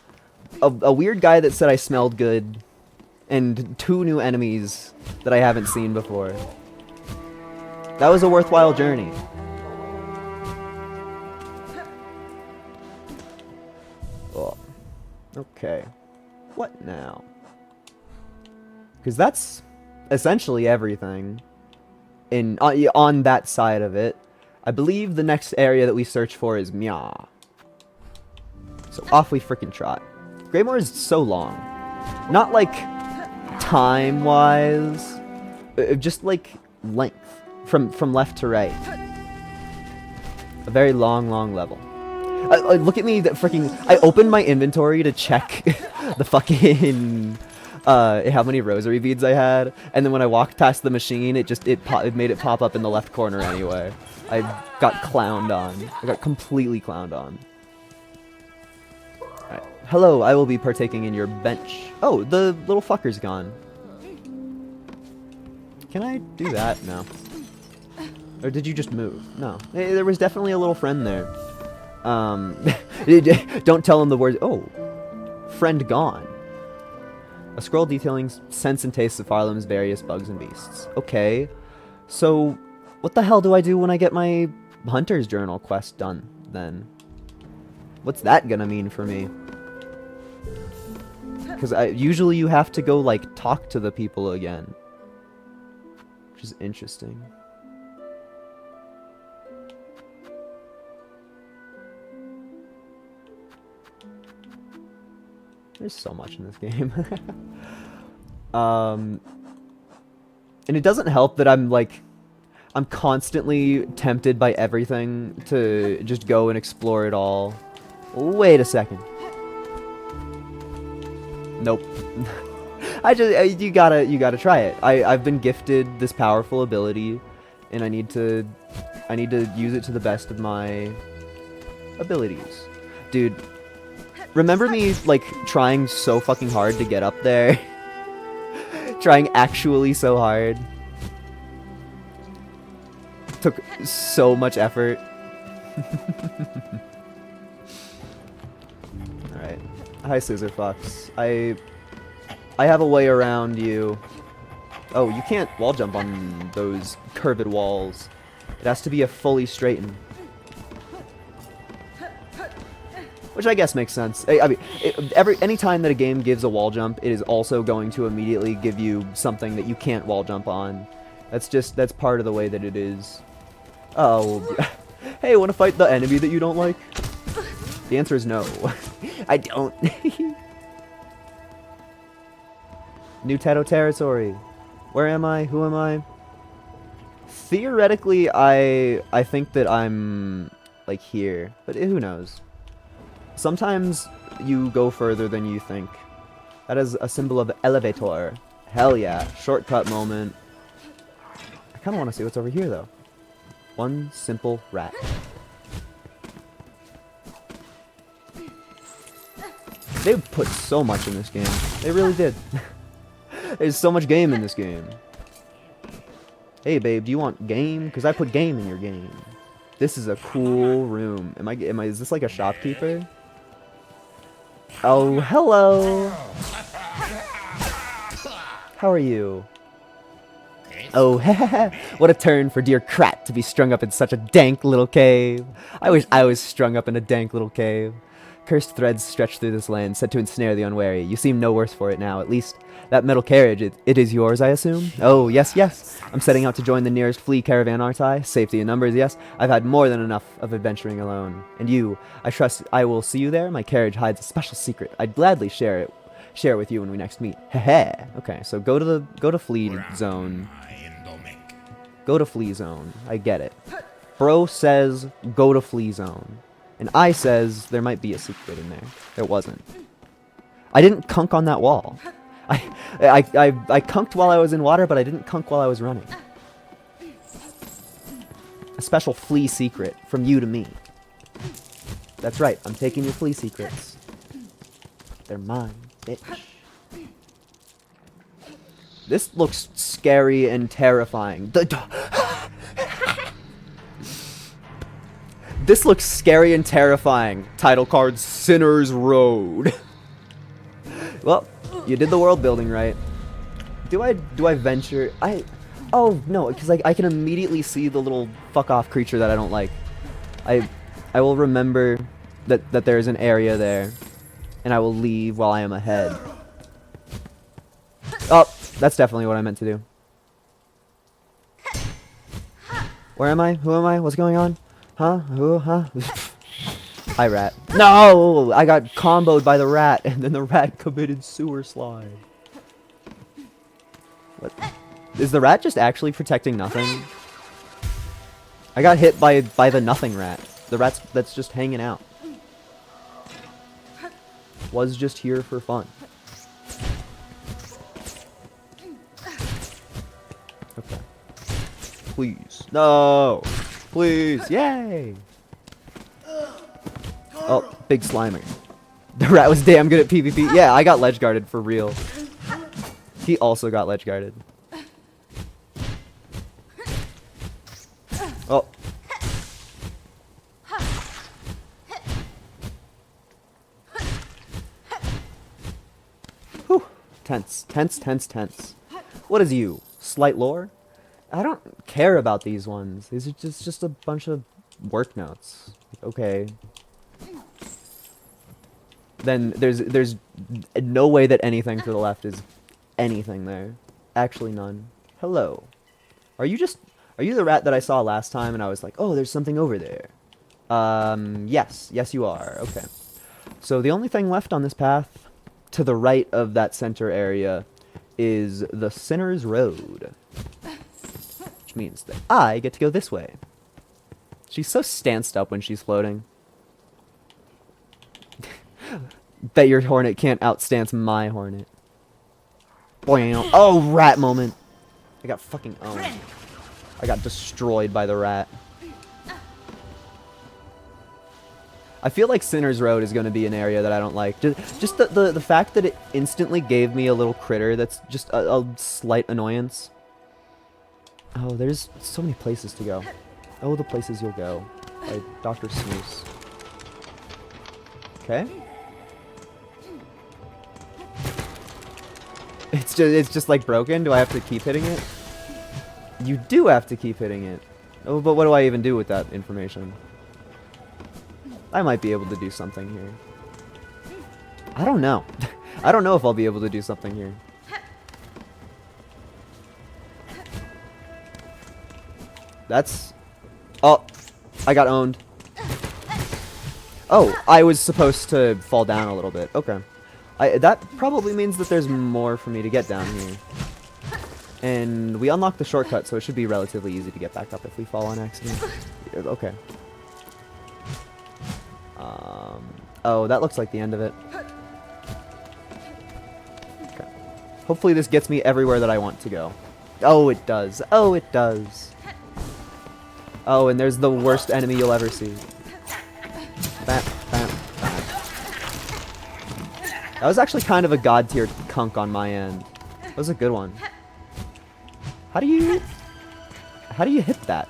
a weird guy that said I smelled good, and 2 new enemies that I haven't seen before. That was a worthwhile journey. Oh. Okay. What now? Because that's essentially everything on that side of it. I believe the next area that we search for is Mya. So off we freaking trot. Greymore is so long. Not like time-wise, just like length from left to right. A very long level. Look at me, that freaking... I opened my inventory to check the fucking... how many rosary beads I had, and then when I walked past the machine, it made it pop up in the left corner anyway. I got clowned on. I got completely clowned on. Alright. Hello, I will be partaking in your bench. Oh, the little fucker's gone. Can I do that? No. Or did you just move? No. There was definitely a little friend there. Don't tell him the words. Oh, friend gone. A scroll detailing scents and tastes of Farlam's various bugs and beasts. Okay, so what the hell do I do when I get my Hunter's Journal quest done, then? What's that gonna mean for me? Because usually you have to go, like, talk to the people again. Which is interesting. There's so much in this game. And it doesn't help that I'm constantly tempted by everything to just go and explore it all. Wait a second. Nope. You gotta try it. I've been gifted this powerful ability, and I need to use it to the best of my abilities. Dude, remember me, like, trying so fucking hard to get up there? Trying actually so hard. Took so much effort. Alright. Hi, Scissor Fox. I have a way around you. Oh, you can't wall jump on those curved walls. It has to be a fully straightened. Which I guess makes sense. I mean, any time that a game gives a wall jump, it is also going to immediately give you something that you can't wall jump on. That's part of the way that it is. Oh, hey, want to fight the enemy that you don't like? The answer is no. I don't. New Tato territory. Where am I? Who am I? Theoretically, I think that I'm like here, but who knows? Sometimes you go further than you think. That is a symbol of elevator. Hell yeah. Shortcut moment. I kind of want to see what's over here, though. One simple rat. They put so much in this game. They really did. There's so much game in this game. Hey, babe, do you want game? Because I put game in your game. This is a cool room. Is this like a shopkeeper? Oh, hello. How are you? Oh, what a turn for dear Krat to be strung up in such a dank little cave. I wish I was strung up in a dank little cave. Cursed threads stretch through this land, set to ensnare the unwary. You seem no worse for it now, at least. That metal carriage, it is yours, I assume? Oh, yes, yes. I'm setting out to join the nearest flea caravan, aren't I? Safety in numbers, yes. I've had more than enough of adventuring alone. And you, I trust I will see you there? My carriage hides a special secret. I'd gladly share it with you when we next meet. Heh. Okay, so go to flea zone. Go to flea zone. I get it. Bro says go to flea zone. And I says there might be a secret in there. There wasn't. I didn't kunk on that wall. I kunked while I was in water, but I didn't kunk while I was running. A special flea secret from you to me. That's right, I'm taking your flea secrets. They're mine, bitch. This looks scary and terrifying. This looks scary and terrifying. Title card, Sinner's Road. Well, you did the world building right. Do I venture? Oh no, because I can immediately see the little fuck off creature that I don't like. I will remember that there is an area there, and I will leave while I am ahead. Oh, that's definitely what I meant to do. Where am I? Who am I? What's going on? Huh? Who? Huh? Hi, rat. No! I got comboed by the rat, and then the rat committed sewer slide. What? Is the rat just actually protecting nothing? I got hit by the nothing rat. The rat that's just hanging out. Was just here for fun. Okay. Please. No! Please! Yay! Oh, big slimer. The rat was damn good at PvP. Yeah, I got ledge guarded for real. He also got ledge guarded. Oh. Whew. Tense. Tense, tense, tense. What is you? Slight lore? I don't care about these ones. These are just a bunch of work notes. Okay. Then there's no way that anything to the left is anything there. Actually none. Hello. Are you the rat that I saw last time and I was like, oh, there's something over there? Yes. Yes, you are. Okay. So the only thing left on this path to the right of that center area is the Sinner's Road. Which means that I get to go this way. She's so stanced up when she's floating. Bet your hornet can't outstance my hornet. Boing. Oh, rat moment. I got fucking owned. I got destroyed by the rat. I feel like Sinner's Road is going to be an area that I don't like. Just the fact that it instantly gave me a little critter that's just a slight annoyance. Oh, there's so many places to go. Oh, the places you'll go. By Dr. Snooze. Okay. It's just like broken? Do I have to keep hitting it? You do have to keep hitting it. Oh, but what do I even do with that information? I might be able to do something here. I don't know. I don't know if I'll be able to do something here. That's... Oh, I got owned. Oh, I was supposed to fall down a little bit. Okay. That probably means that there's more for me to get down here. And we unlocked the shortcut, so it should be relatively easy to get back up if we fall on accident. Okay. Oh, that looks like the end of it. Okay. Hopefully this gets me everywhere that I want to go. Oh, it does. Oh, it does. Oh, and there's the worst enemy you'll ever see. Bam, bam, bam. That was actually kind of a god tier kunk on my end. That was a good one. How do you hit that?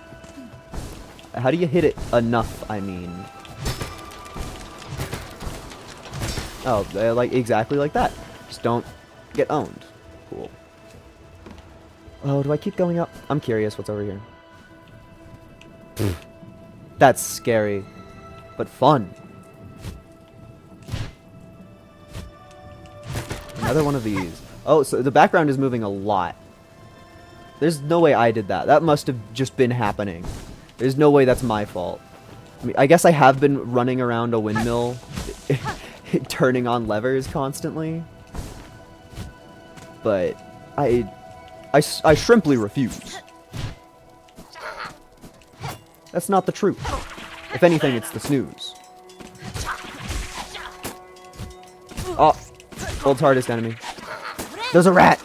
How do you hit it enough, I mean? Oh, like exactly like that. Just don't get owned. Cool. Oh, do I keep going up? I'm curious what's over here. That's scary, but fun. Another one of these. Oh, so the background is moving a lot. There's no way I did that. That must have just been happening. There's no way that's my fault. I mean, I guess I have been running around a windmill, turning on levers constantly. But I shrimply refuse. That's not the truth. If anything, it's the snooze. Oh, world's hardest enemy. There's a rat.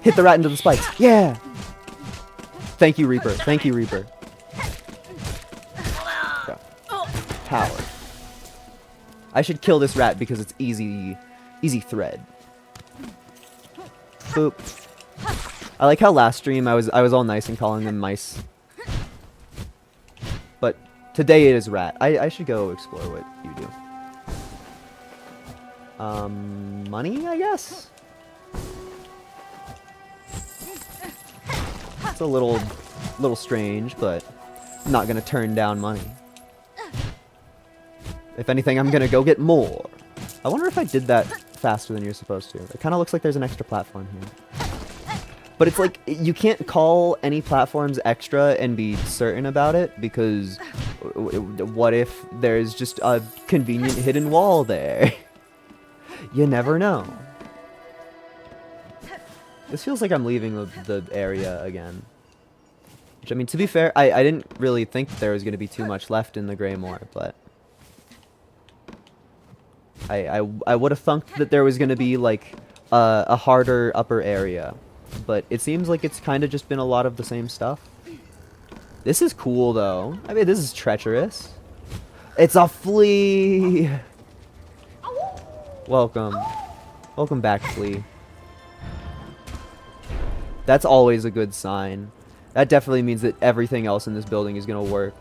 Hit the rat into the spikes. Yeah. Thank you, Reaper. Thank you, Reaper. Okay. Power. I should kill this rat because it's easy thread. Boop. I like how last stream I was all nice and calling them mice. But today it is rat. I should go explore what you do. Money, I guess? It's a little strange, but I'm not gonna turn down money. If anything, I'm gonna go get more. I wonder if I did that faster than you're supposed to. It kind of looks like there's an extra platform here. But it's like, you can't call any platforms extra and be certain about it, because what if there's just a convenient hidden wall there? You never know. This feels like I'm leaving the area again. Which, I mean, to be fair, I didn't really think there was going to be too much left in the Greymoor, but I would have thunk that there was going to be, like, a harder upper area. But it seems like it's kind of just been a lot of the same stuff. This is cool, though. I mean, this is treacherous. It's a flea! Welcome. Welcome back, flea. That's always a good sign. That definitely means that everything else in this building is gonna work.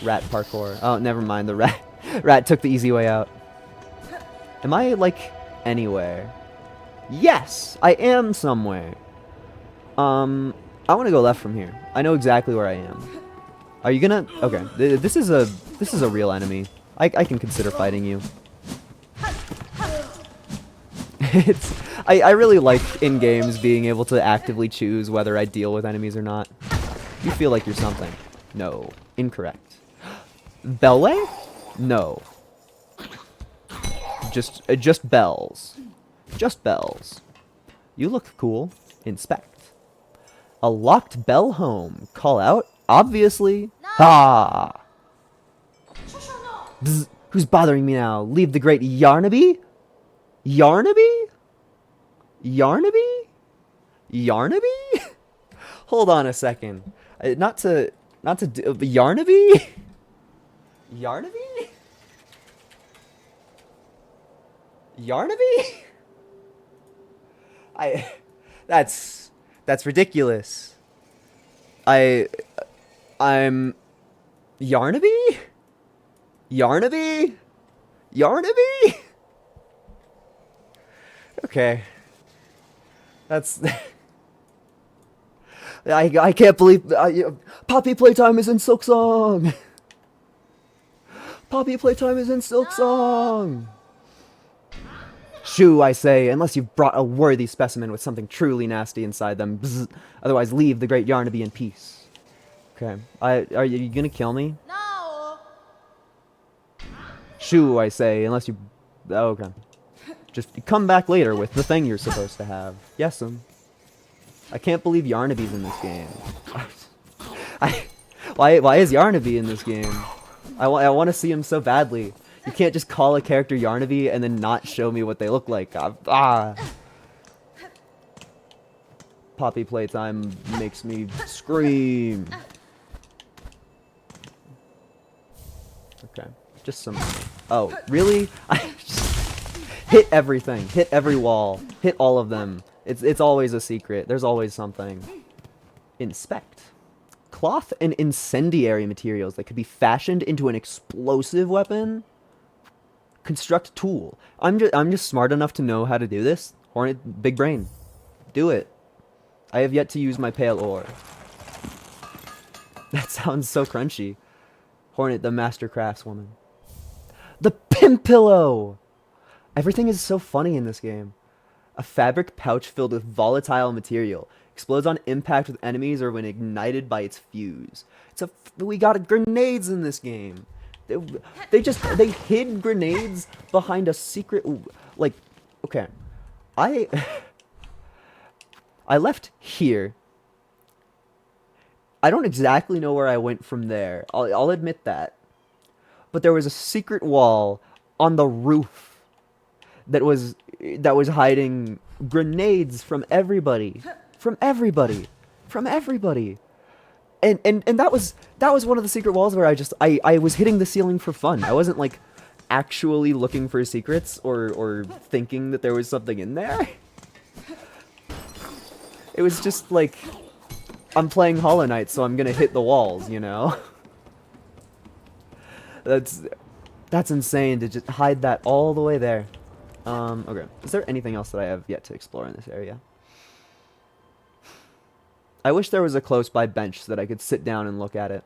Rat parkour. Oh, never mind. The rat took the easy way out. Am I, like, anywhere? Yes! I am somewhere. I want to go left from here. I know exactly where I am. Are you gonna... Okay. This is a real enemy. I can consider fighting you. I really like in games being able to actively choose whether I deal with enemies or not. You feel like you're something. No. Incorrect. Belway? No. Just bells. Just bells. You look cool. Inspect. A locked bell home. Call out. Obviously. Ha! Bzz. Who's bothering me now? Leave the great Yarnaby? Yarnaby? Yarnaby? Yarnaby? Hold on a second. Not to do Yarnaby? Yarnaby? Yarnaby? That's ridiculous. I'm Yarnaby? Yarnaby? Yarnaby? Okay. That's... I can't believe... Poppy Playtime is in SilkSong! Poppy Playtime is in SilkSong! Shoo, I say, unless you've brought a worthy specimen with something truly nasty inside them. Bzz. Otherwise, leave the great Yarnaby in peace. Okay. Are you gonna kill me? No! Shoo, I say, unless you... Oh, okay. Just come back later with the thing you're supposed to have. Yes'm. I can't believe Yarnaby's in this game. Why is Yarnaby in this game? I want to see him so badly. You can't just call a character Yarnaby and then not show me what they look like. Poppy playtime makes me scream. Okay, just some... Oh, really? I just hit everything. Hit every wall. Hit all of them. It's always a secret. There's always something. Inspect. Cloth and incendiary materials that could be fashioned into an explosive weapon. Construct tool. I'm just smart enough to know how to do this. Hornet, big brain. Do it. I have yet to use my pale ore. That sounds so crunchy. Hornet, the master craftswoman. The pimp pillow! Everything is so funny in this game. A fabric pouch filled with volatile material. Explodes on impact with enemies or when ignited by its fuse. We got grenades in this game. They hid grenades behind a secret, like, okay. I left here. I don't exactly know where I went from there. I'll admit that. But there was a secret wall on the roof that was hiding grenades from everybody. From everybody. And that was one of the secret walls where I was hitting the ceiling for fun. I wasn't like actually looking for secrets or thinking that there was something in there. It was just like, I'm playing Hollow Knight, so I'm gonna hit the walls, you know? That's insane to just hide that all the way there. Okay. Is there anything else that I have yet to explore in this area? I wish there was a close-by bench so that I could sit down and look at it.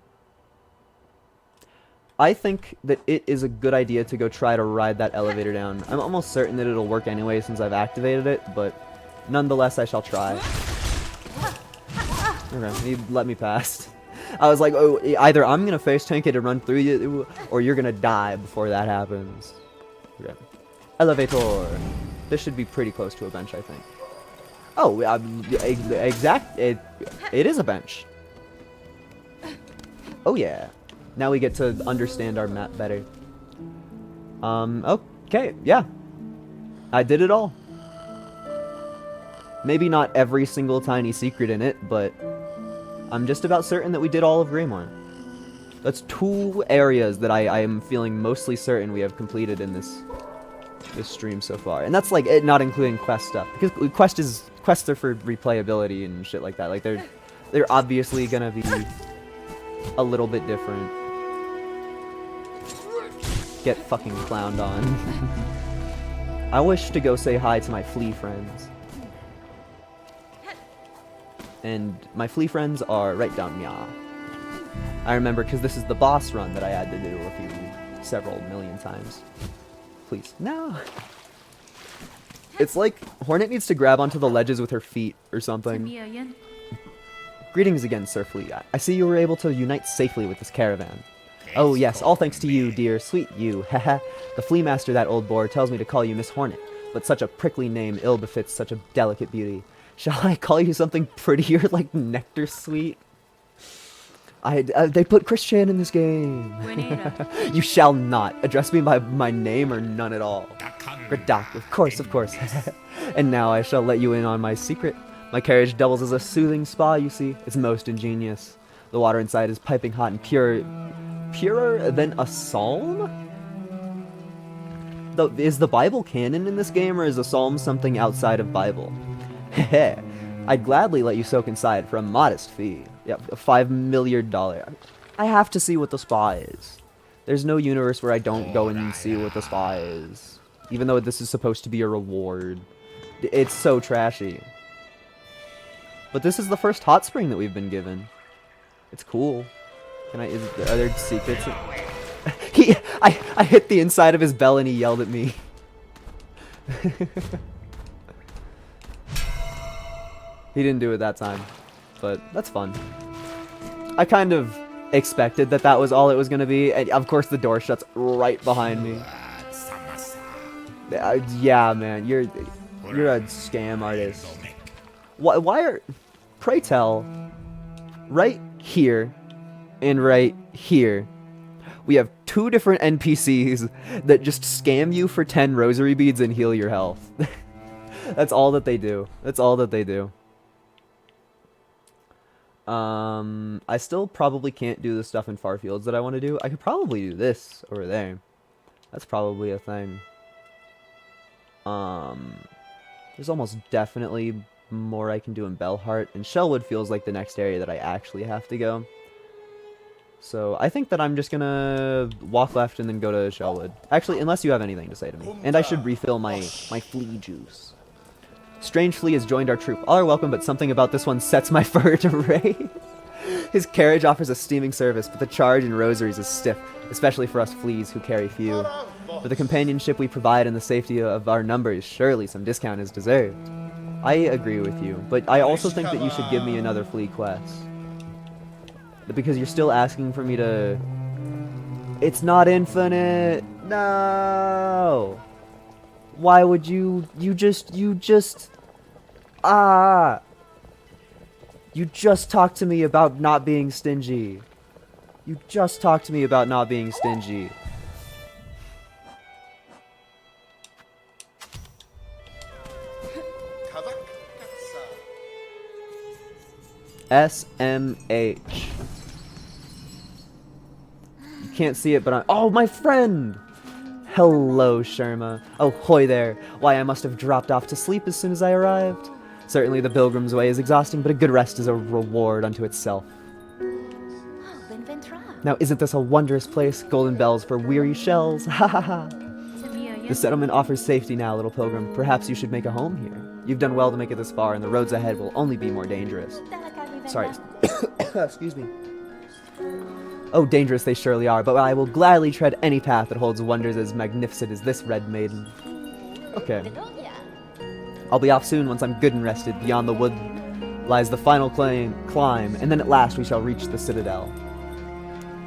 I think that it is a good idea to go try to ride that elevator down. I'm almost certain that it'll work anyway since I've activated it, but nonetheless I shall try. Okay, you let me pass. I was like, oh, either I'm gonna face tank it and run through you, or you're gonna die before that happens. Okay. Elevator. This should be pretty close to a bench, I think. Oh, it is a bench. Oh yeah. Now we get to understand our map better. Okay, yeah. I did it all. Maybe not every single tiny secret in it, but I'm just about certain that we did all of Greymoor. That's 2 areas that I am feeling mostly certain we have completed in this stream so far. And that's like it not including quest stuff. Because quests are for replayability and shit like that. Like they're obviously gonna be a little bit different. Get fucking clowned on. I wish to go say hi to my flea friends. And my flea friends are right down here. I remember because this is the boss run that I had to do several million times. Please. No. It's like Hornet needs to grab onto the ledges with her feet or something. Greetings again, Sir Flea. I see you were able to unite safely with this caravan. Oh yes, all thanks to you, dear sweet you. Haha. The flea master, that old boar, tells me to call you Miss Hornet, but such a prickly name ill befits such a delicate beauty. Shall I call you something prettier like Nectar Sweet? They put Chris Chan in this game. You shall not address me by my name or none at all. Gradak, of course. And now I shall let you in on my secret. My carriage doubles as a soothing spa, you see. It's most ingenious. The water inside is piping hot and purer than a psalm? Is the Bible canon in this game, or is a psalm something outside of Bible? Heh. I'd gladly let you soak inside for a modest fee. Yep, $5 million. I have to see what the spa is. There's no universe where I don't go and see what the spa is. Even though this is supposed to be a reward. It's so trashy. But this is the first hot spring that we've been given. It's cool. Are there secrets? I hit the inside of his bell and he yelled at me. He didn't do it that time, but that's fun. I kind of expected that was all it was going to be, and of course the door shuts right behind me. Yeah, man, you're a scam artist. Why are... Pray tell, right here and right here, we have two different NPCs that just scam you for 10 rosary beads and heal your health. That's all that they do. That's all that they do. I still probably can't do the stuff in far fields that I want to do. I could probably do this over there. That's probably a thing. There's almost definitely more I can do in Bellheart, and Shellwood feels like the next area that I actually have to go. So I think that I'm just gonna walk left and then go to Shellwood. Actually, unless you have anything to say to me. And I should refill my flea juice. Strange flea has joined our troop. All are welcome, but something about this one sets my fur to rage. His carriage offers a steaming service, but the charge in rosaries is stiff, especially for us fleas who carry few. For the companionship we provide and the safety of our numbers, surely some discount is deserved. I agree with you, but I also think that you should give me another flea quest. Because you're still asking for me to... It's not infinite! No! Why would you... You just... Ah! You just talked to me about not being stingy. You just talked to me about not being stingy. SMH. You can't see it, but I'm... Oh, my friend! Hello, Sherma. Oh, hoy there. Why, I must have dropped off to sleep as soon as I arrived. Certainly the pilgrim's way is exhausting, but a good rest is a reward unto itself. Now, isn't this a wondrous place? Golden bells for weary shells. Ha ha ha. The settlement offers safety now, little pilgrim. Perhaps you should make a home here. You've done well to make it this far, and the roads ahead will only be more dangerous. Sorry. Excuse me. Oh, dangerous they surely are, but I will gladly tread any path that holds wonders as magnificent as this red maiden. Okay. I'll be off soon once I'm good and rested. Beyond the wood lies the final climb, and then at last we shall reach the citadel.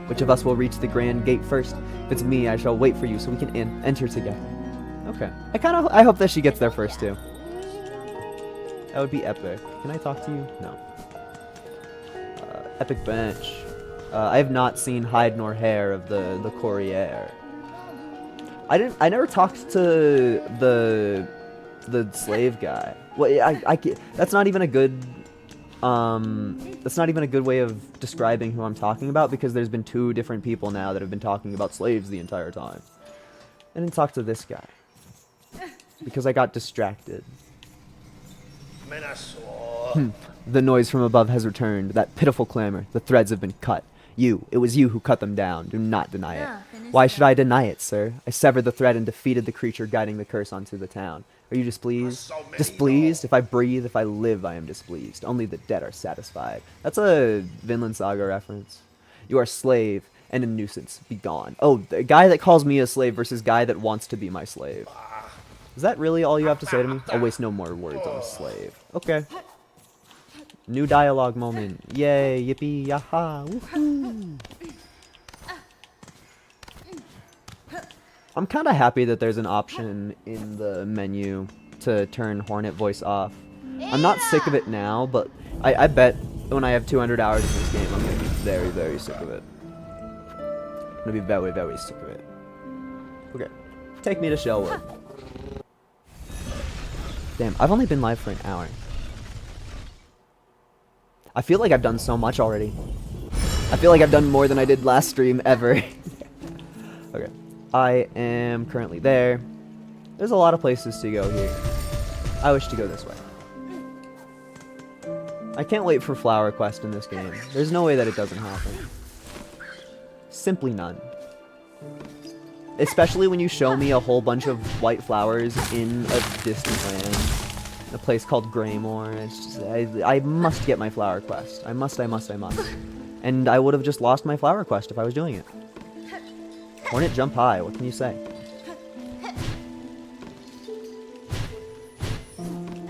Which of us will reach the grand gate first? If it's me, I shall wait for you so we can enter together. Okay. I hope that she gets there first, too. That would be epic. Can I talk to you? No. Epic bench. I have not seen hide nor hair of the courier. I never talked to the slave guy. Well, that's not even a good way of describing who I'm talking about, because there's been two different people now that have been talking about slaves the entire time. I didn't talk to this guy because I got distracted. The noise from above has returned. That pitiful clamor. The threads have been cut. It was you who cut them down. Do not deny it. Why should I deny it, sir? I severed the thread and defeated the creature guiding the curse onto the town. Are you displeased? Displeased? If I breathe, if I live, I am displeased. Only the dead are satisfied. That's a Vinland Saga reference. You are a slave and a nuisance. Be gone. Oh, the guy that calls me a slave versus guy that wants to be my slave. Is that really all you have to say to me? I'll waste no more words on a slave. Okay. New dialogue moment. Yay, yippee, yaha, woohoo. I'm kind of happy that there's an option in the menu to turn Hornet voice off. I'm not sick of it now, but I bet when I have 200 hours in this game, I'm going to be very, very sick of it. I'm going to be very, very sick of it. Okay. Take me to Shellwood. Damn, I've only been live for an hour. I feel like I've done so much already. I feel like I've done more than I did last stream ever. Okay. I am currently there. There's a lot of places to go here. I wish to go this way. I can't wait for Flower Quest in this game. There's no way that it doesn't happen. Simply none. Especially when you show me a whole bunch of white flowers in a distant land. A place called Greymore. It's just, I must get my Flower Quest. I must. And I would have just lost my Flower Quest if I was doing it. Hornet jump high, what can you say?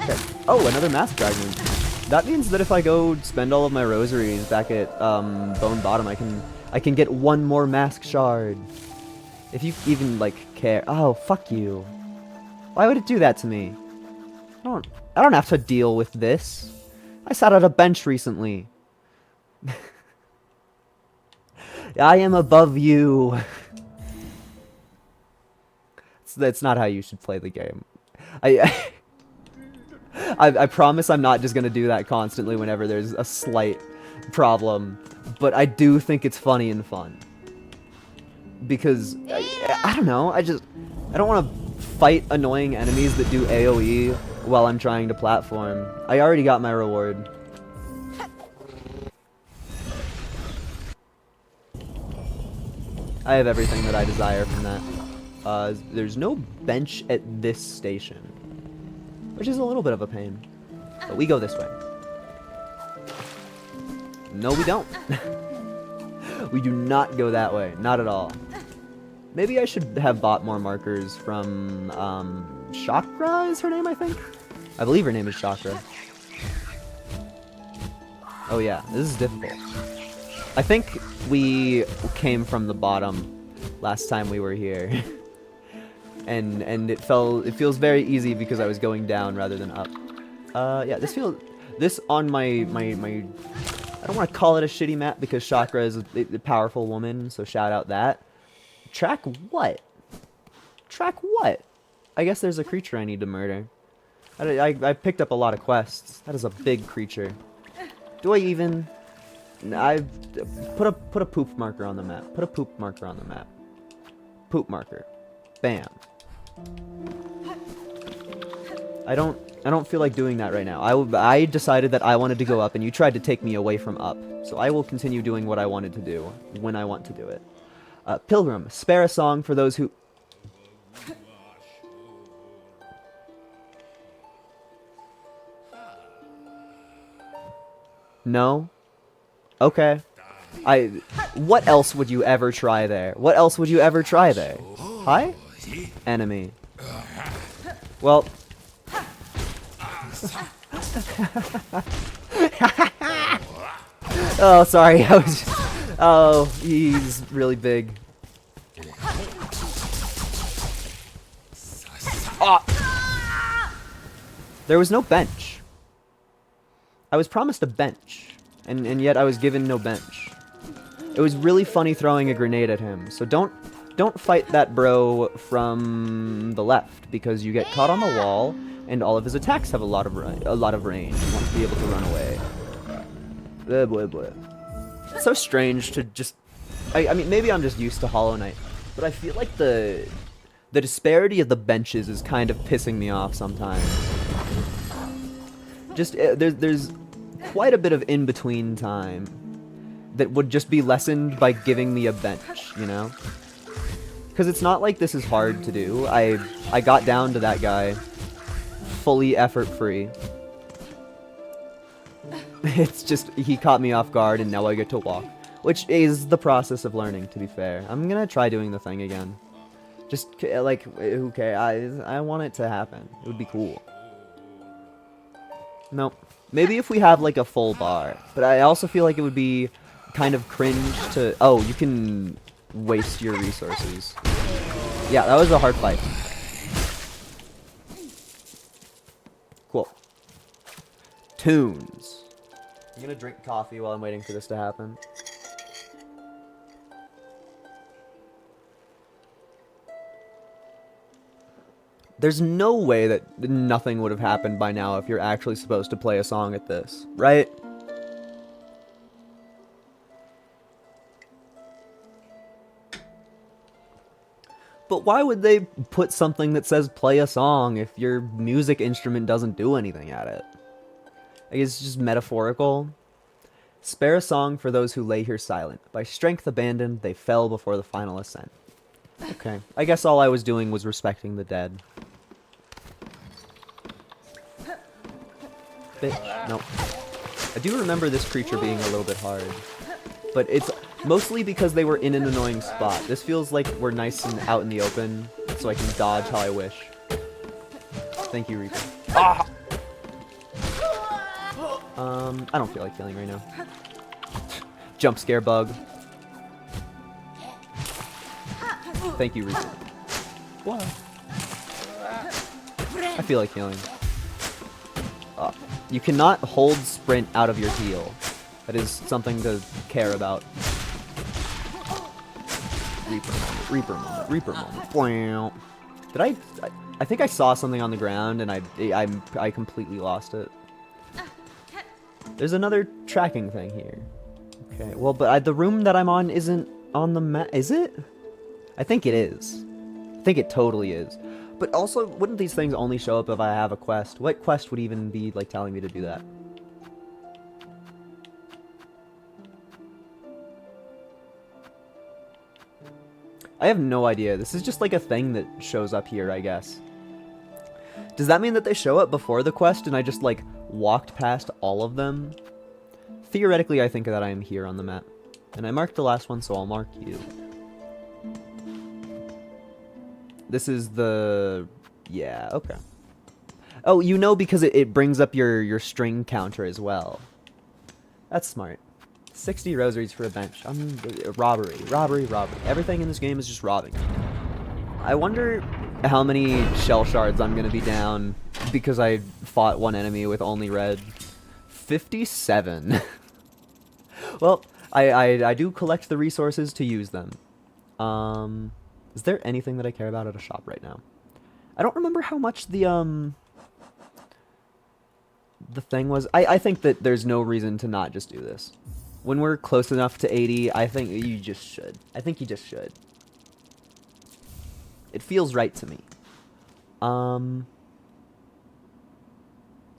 Okay. Oh, another mask fragment. That means that if I go spend all of my rosaries back at Bone Bottom, I can get one more mask shard. If you even like care. Oh, fuck you. Why would it do that to me? I don't have to deal with this. I sat at a bench recently. I am above you. That's not how you should play the game. I promise I'm not just gonna do that constantly whenever there's a slight problem, but I do think it's funny and fun. Because, I don't know, I don't want to fight annoying enemies that do AoE while I'm trying to platform. I already got my reward. I have everything that I desire from that. There's no bench at this station, which is a little bit of a pain. But we go this way. No, we don't. We do not go that way. Not at all. Maybe I should have bought more markers from, Chakra is her name, I think? I believe her name is Chakra. Oh yeah, this is difficult. I think we came from the bottom last time we were here. and it feels very easy because I was going down rather than up. Yeah, this on my I don't want to call it a shitty map because Chakra is a powerful woman, so shout out that. Track what? Track what? I guess there's a creature I need to murder. I picked up a lot of quests. That is a big creature. Do I even... I put a poop marker on the map. Put a poop marker on the map. Poop marker. Bam. I don't feel like doing that right now. I decided that I wanted to go up, and you tried to take me away from up. So I will continue doing what I wanted to do when I want to do it. Pilgrim, spare a song for those who... No? Okay. What else would you ever try there? What else would you ever try there? Hi? Enemy. Well... Oh, sorry. I was... Oh, he's really big. Ah! There was no bench. I was promised a bench, and yet I was given no bench. It was really funny throwing a grenade at him, so don't fight that bro from the left, because you get caught on the wall, and all of his attacks have a lot of range. You want to be able to run away. Boy. It's so strange to just... I mean, maybe I'm just used to Hollow Knight, but I feel like the disparity of the benches is kind of pissing me off sometimes. Just, there's quite a bit of in-between time that would just be lessened by giving me a bench, you know? Because it's not like this is hard to do. I got down to that guy fully effort-free. It's just, he caught me off guard and now I get to walk. Which is the process of learning, to be fair. I'm gonna try doing the thing again. Just, like, who cares? I want it to happen. It would be cool. Nope. Maybe if we have, like, a full bar. But I also feel like it would be kind of cringe to... Oh, you can waste your resources. Yeah, that was a hard fight. Cool. Tunes. I'm gonna drink coffee while I'm waiting for this to happen. There's no way that nothing would have happened by now if you're actually supposed to play a song at this, right? But why would they put something that says play a song if your music instrument doesn't do anything at it? I guess it's just metaphorical. Spare a song for those who lay here silent. By strength abandoned, they fell before the final ascent. Okay, I guess all I was doing was respecting the dead. Bitch, nope. I do remember this creature being a little bit hard. But it's mostly because they were in an annoying spot. This feels like we're nice and out in the open, so I can dodge how I wish. Thank you, Reaper. Ah! I don't feel like healing right now. Jump scare bug. Thank you, Reaper. What? I feel like healing. You cannot hold sprint out of your heal. That is something to care about. Reaper moment, Reaper moment, Reaper moment. Did I think I saw something on the ground and I completely lost it. There's another tracking thing here. Okay, well, but the room that I'm on isn't on the map, is it? I think it is. I think it totally is. But also, wouldn't these things only show up if I have a quest? What quest would even be, like, telling me to do that? I have no idea. This is just, like, a thing that shows up here, I guess. Does that mean that they show up before the quest and I just, like, walked past all of them? Theoretically, I think that I am here on the map. And I marked the last one, so I'll mark you. This is the... yeah, okay. Oh, you know, because it brings up your string counter as well. That's smart. 60 rosaries for a bench. Robbery. Everything in this game is just robbing. I wonder how many shell shards I'm gonna be down because I fought one enemy with only red. 57. Well, I do collect the resources to use them. Is there anything that I care about at a shop right now? I don't remember how much the thing was. I think that there's no reason to not just do this. When we're close enough to 80, I think you just should. I think you just should. It feels right to me.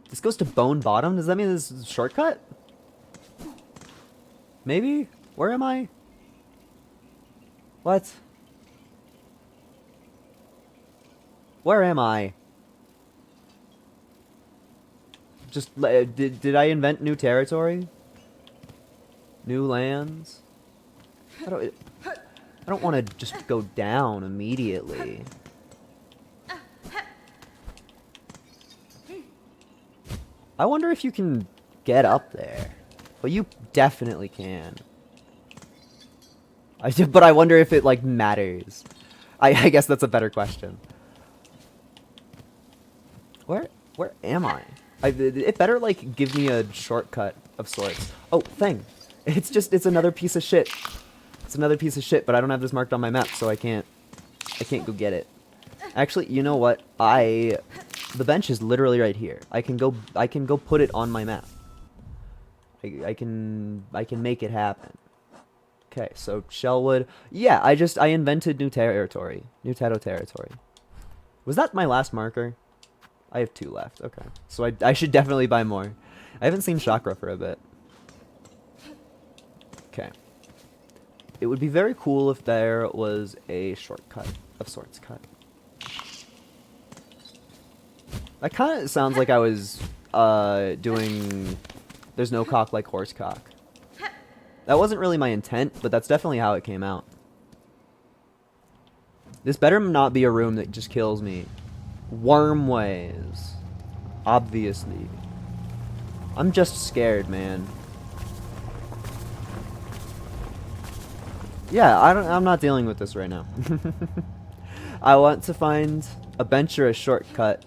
This goes to Bone Bottom? Does that mean this is a shortcut? Maybe? Where am I? What? Where am I? Just, did I invent new territory? New lands? I don't want to just go down immediately. I wonder if you can get up there. But you definitely can. But I wonder if it, like, matters. I guess that's a better question. Where am I? It better, like, give me a shortcut of sorts. Oh, thing. It's another piece of shit. It's another piece of shit, but I don't have this marked on my map, so I can't go get it. Actually, you know what? The bench is literally right here. I can go put it on my map. I can make it happen. Okay, so Shellwood. Yeah, I invented new territory. New Tato territory. Was that my last marker? I have 2 left. Okay. So I should definitely buy more. I haven't seen Chakra for a bit. Okay. It would be very cool if there was a shortcut of sorts cut. That kind of sounds like I was doing There's No Cock Like Horse Cock. That wasn't really my intent, but that's definitely how it came out. This better not be a room that just kills me. Wormways. Obviously. I'm just scared, man. Yeah, I'm not dealing with this right now. I want to find a bench or a shortcut.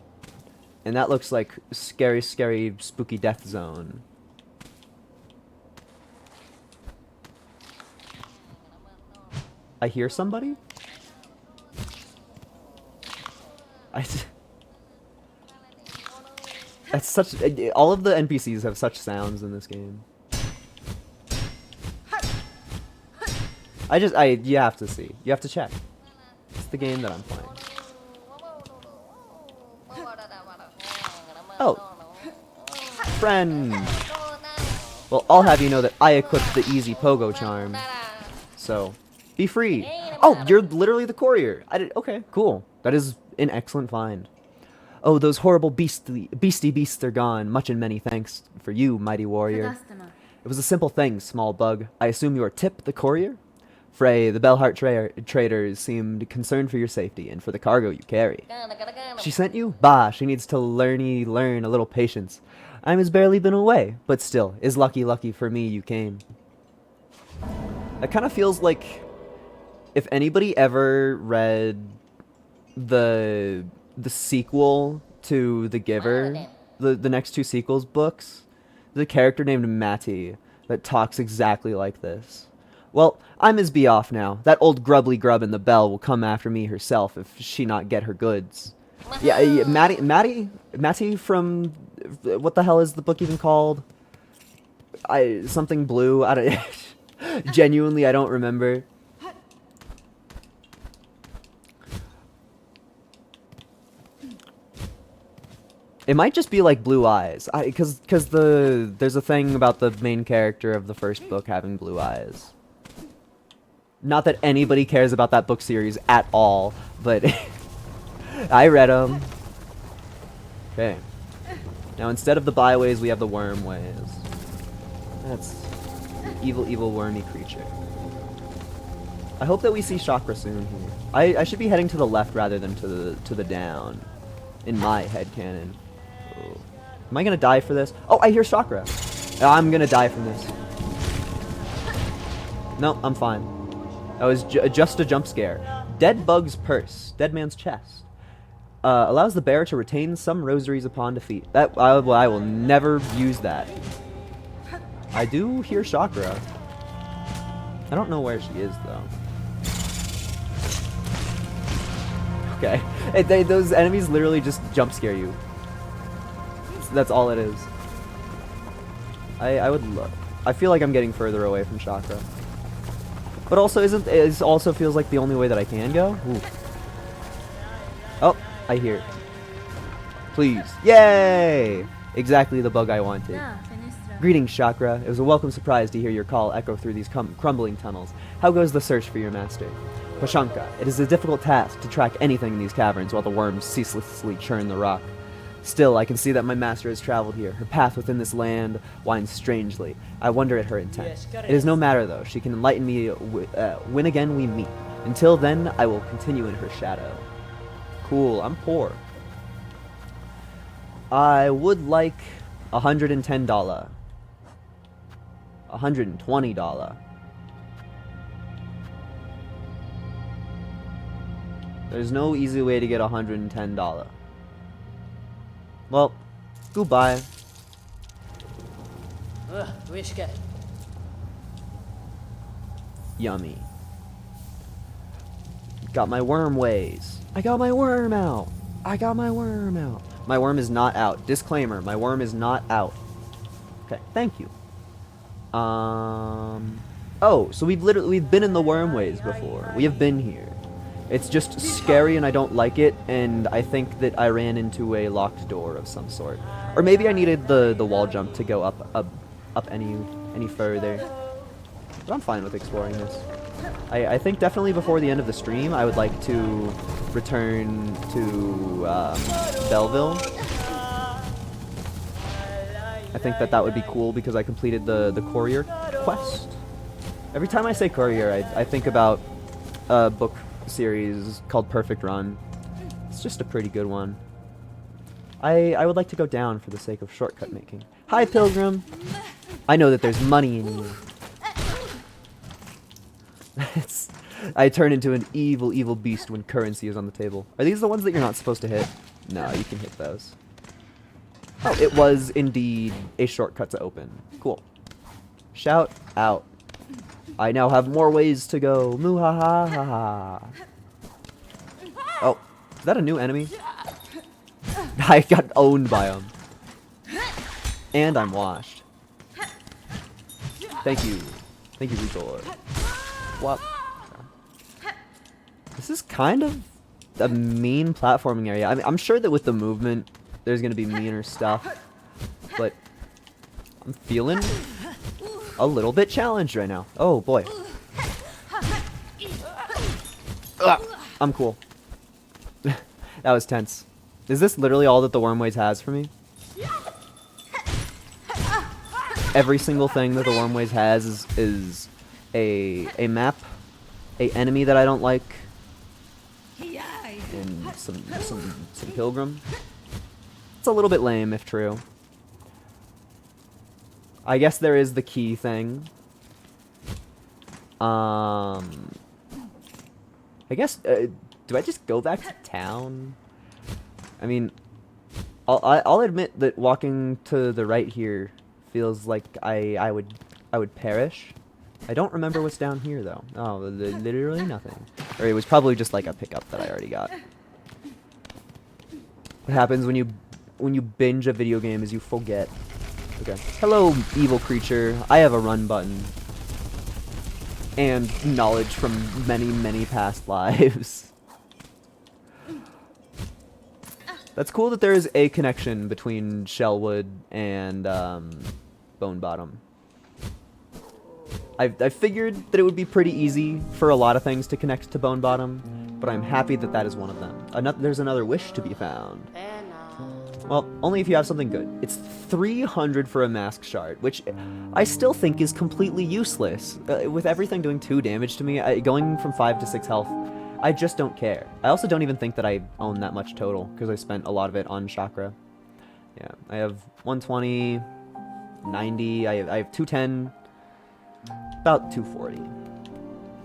And that looks like scary, scary, spooky death zone. I hear somebody? That's such... all of the NPCs have such sounds in this game. You have to see. You have to check. It's the game that I'm playing. Oh. Friend. Well, I'll have you know that I equipped the easy pogo charm. So, be free. Oh, you're literally the courier. Okay, cool. That is an excellent find. Oh, those horrible beastie beasts are gone. Much and many thanks for you, mighty warrior. It was a simple thing, small bug. I assume you are Tip, the courier? Frey, the Bellheart traders seemed concerned for your safety and for the cargo you carry. She sent you? Bah, she needs to learn a little patience. I'm has barely been away, but still, is lucky for me you came. That kind of feels like if anybody ever read the sequel to The Giver, the next two sequels books, there's a character named Matty that talks exactly like this. Well, I'm his be off now. That old grubbly grub in the bell will come after me herself if she not get her goods. Yeah, Matty from what the hell is the book even called? Something blue. I don't. Genuinely, I don't remember. It might just be like blue eyes, because there's a thing about the main character of the first book having blue eyes. Not that anybody cares about that book series at all, but I read them. Okay. Now instead of the byways, we have the worm ways. That's an evil, evil wormy creature. I hope that we see Chakra soon here. I should be heading to the left rather than to the down, in my headcanon. Oh. Am I gonna die for this? Oh, I hear Chakra. I'm gonna die from this. No, I'm fine. That was just a jump scare. Dead Bug's Purse. Dead Man's Chest. Allows the bearer to retain some rosaries upon defeat. That I will never use that. I do hear Chakra. I don't know where she is, though. Okay. Those enemies literally just jump scare you. That's all it is. I would look. I feel like I'm getting further away from Chakra. But also, it also feels like the only way that I can go? Ooh. Oh, I hear it. Please. Yay! Exactly the bug I wanted. Greetings, Chakra. It was a welcome surprise to hear your call echo through these crumbling tunnels. How goes the search for your master? Pashanka, it is a difficult task to track anything in these caverns while the worms ceaselessly churn the rock. Still, I can see that my master has traveled here. Her path within this land winds strangely. I wonder at her intent. It is no matter, though. She can enlighten me when again we meet. Until then, I will continue in her shadow. Cool, I'm poor. I would like $110. $120. There's no easy way to get $110. Well, goodbye. Yummy. Got my worm ways. I got my worm out. I got my worm out. My worm is not out. Disclaimer, my worm is not out. Okay, thank you. Oh, so we've been in the worm ways before. We have been here. It's just scary and I don't like it, and I think that I ran into a locked door of some sort. Or maybe I needed the wall jump to go up any further. But I'm fine with exploring this. I think definitely before the end of the stream, I would like to return to Belleville. I think that would be cool because I completed the courier quest. Every time I say courier, I think about a book series called Perfect Run. It's just a pretty good one. I would like to go down for the sake of shortcut making. Hi, Pilgrim! I know that there's money in you. I turn into an evil, evil beast when currency is on the table. Are these the ones that you're not supposed to hit? No, you can hit those. Oh, it was indeed a shortcut to open. Cool. Shout out. I now have more ways to go. Moo-ha-ha-ha-ha. Oh, is that a new enemy? I got owned by him. And I'm washed. Thank you. Thank you, Ritor. What? This is kind of a mean platforming area. I mean, I'm sure that with the movement, there's going to be meaner stuff. But I'm feeling a little bit challenged right now. Oh, boy. Ugh, I'm cool. That was tense. Is this literally all that the Wormways has for me? Every single thing that the Wormways has is a map, a enemy that I don't like, and some pilgrim. It's a little bit lame, if true. I guess there is the key thing. I guess, do I just go back to town? I mean, I'll admit that walking to the right here feels like I would perish. I don't remember what's down here though. Oh, literally nothing. Or it was probably just like a pickup that I already got. What happens when you binge a video game is you forget. Okay. Hello, evil creature. I have a run button. And knowledge from many, many past lives. That's cool that there is a connection between Shellwood and Bone Bottom. I figured that it would be pretty easy for a lot of things to connect to Bone Bottom, but I'm happy that that is one of them. There's another wish to be found. Well, only if you have something good. It's 300 for a mask shard, which I still think is completely useless. With everything doing 2 damage to me, going from 5 to 6 health, I just don't care. I also don't even think that I own that much total, because I spent a lot of it on chakra. Yeah, I have 120, 90, I have 210, about 240,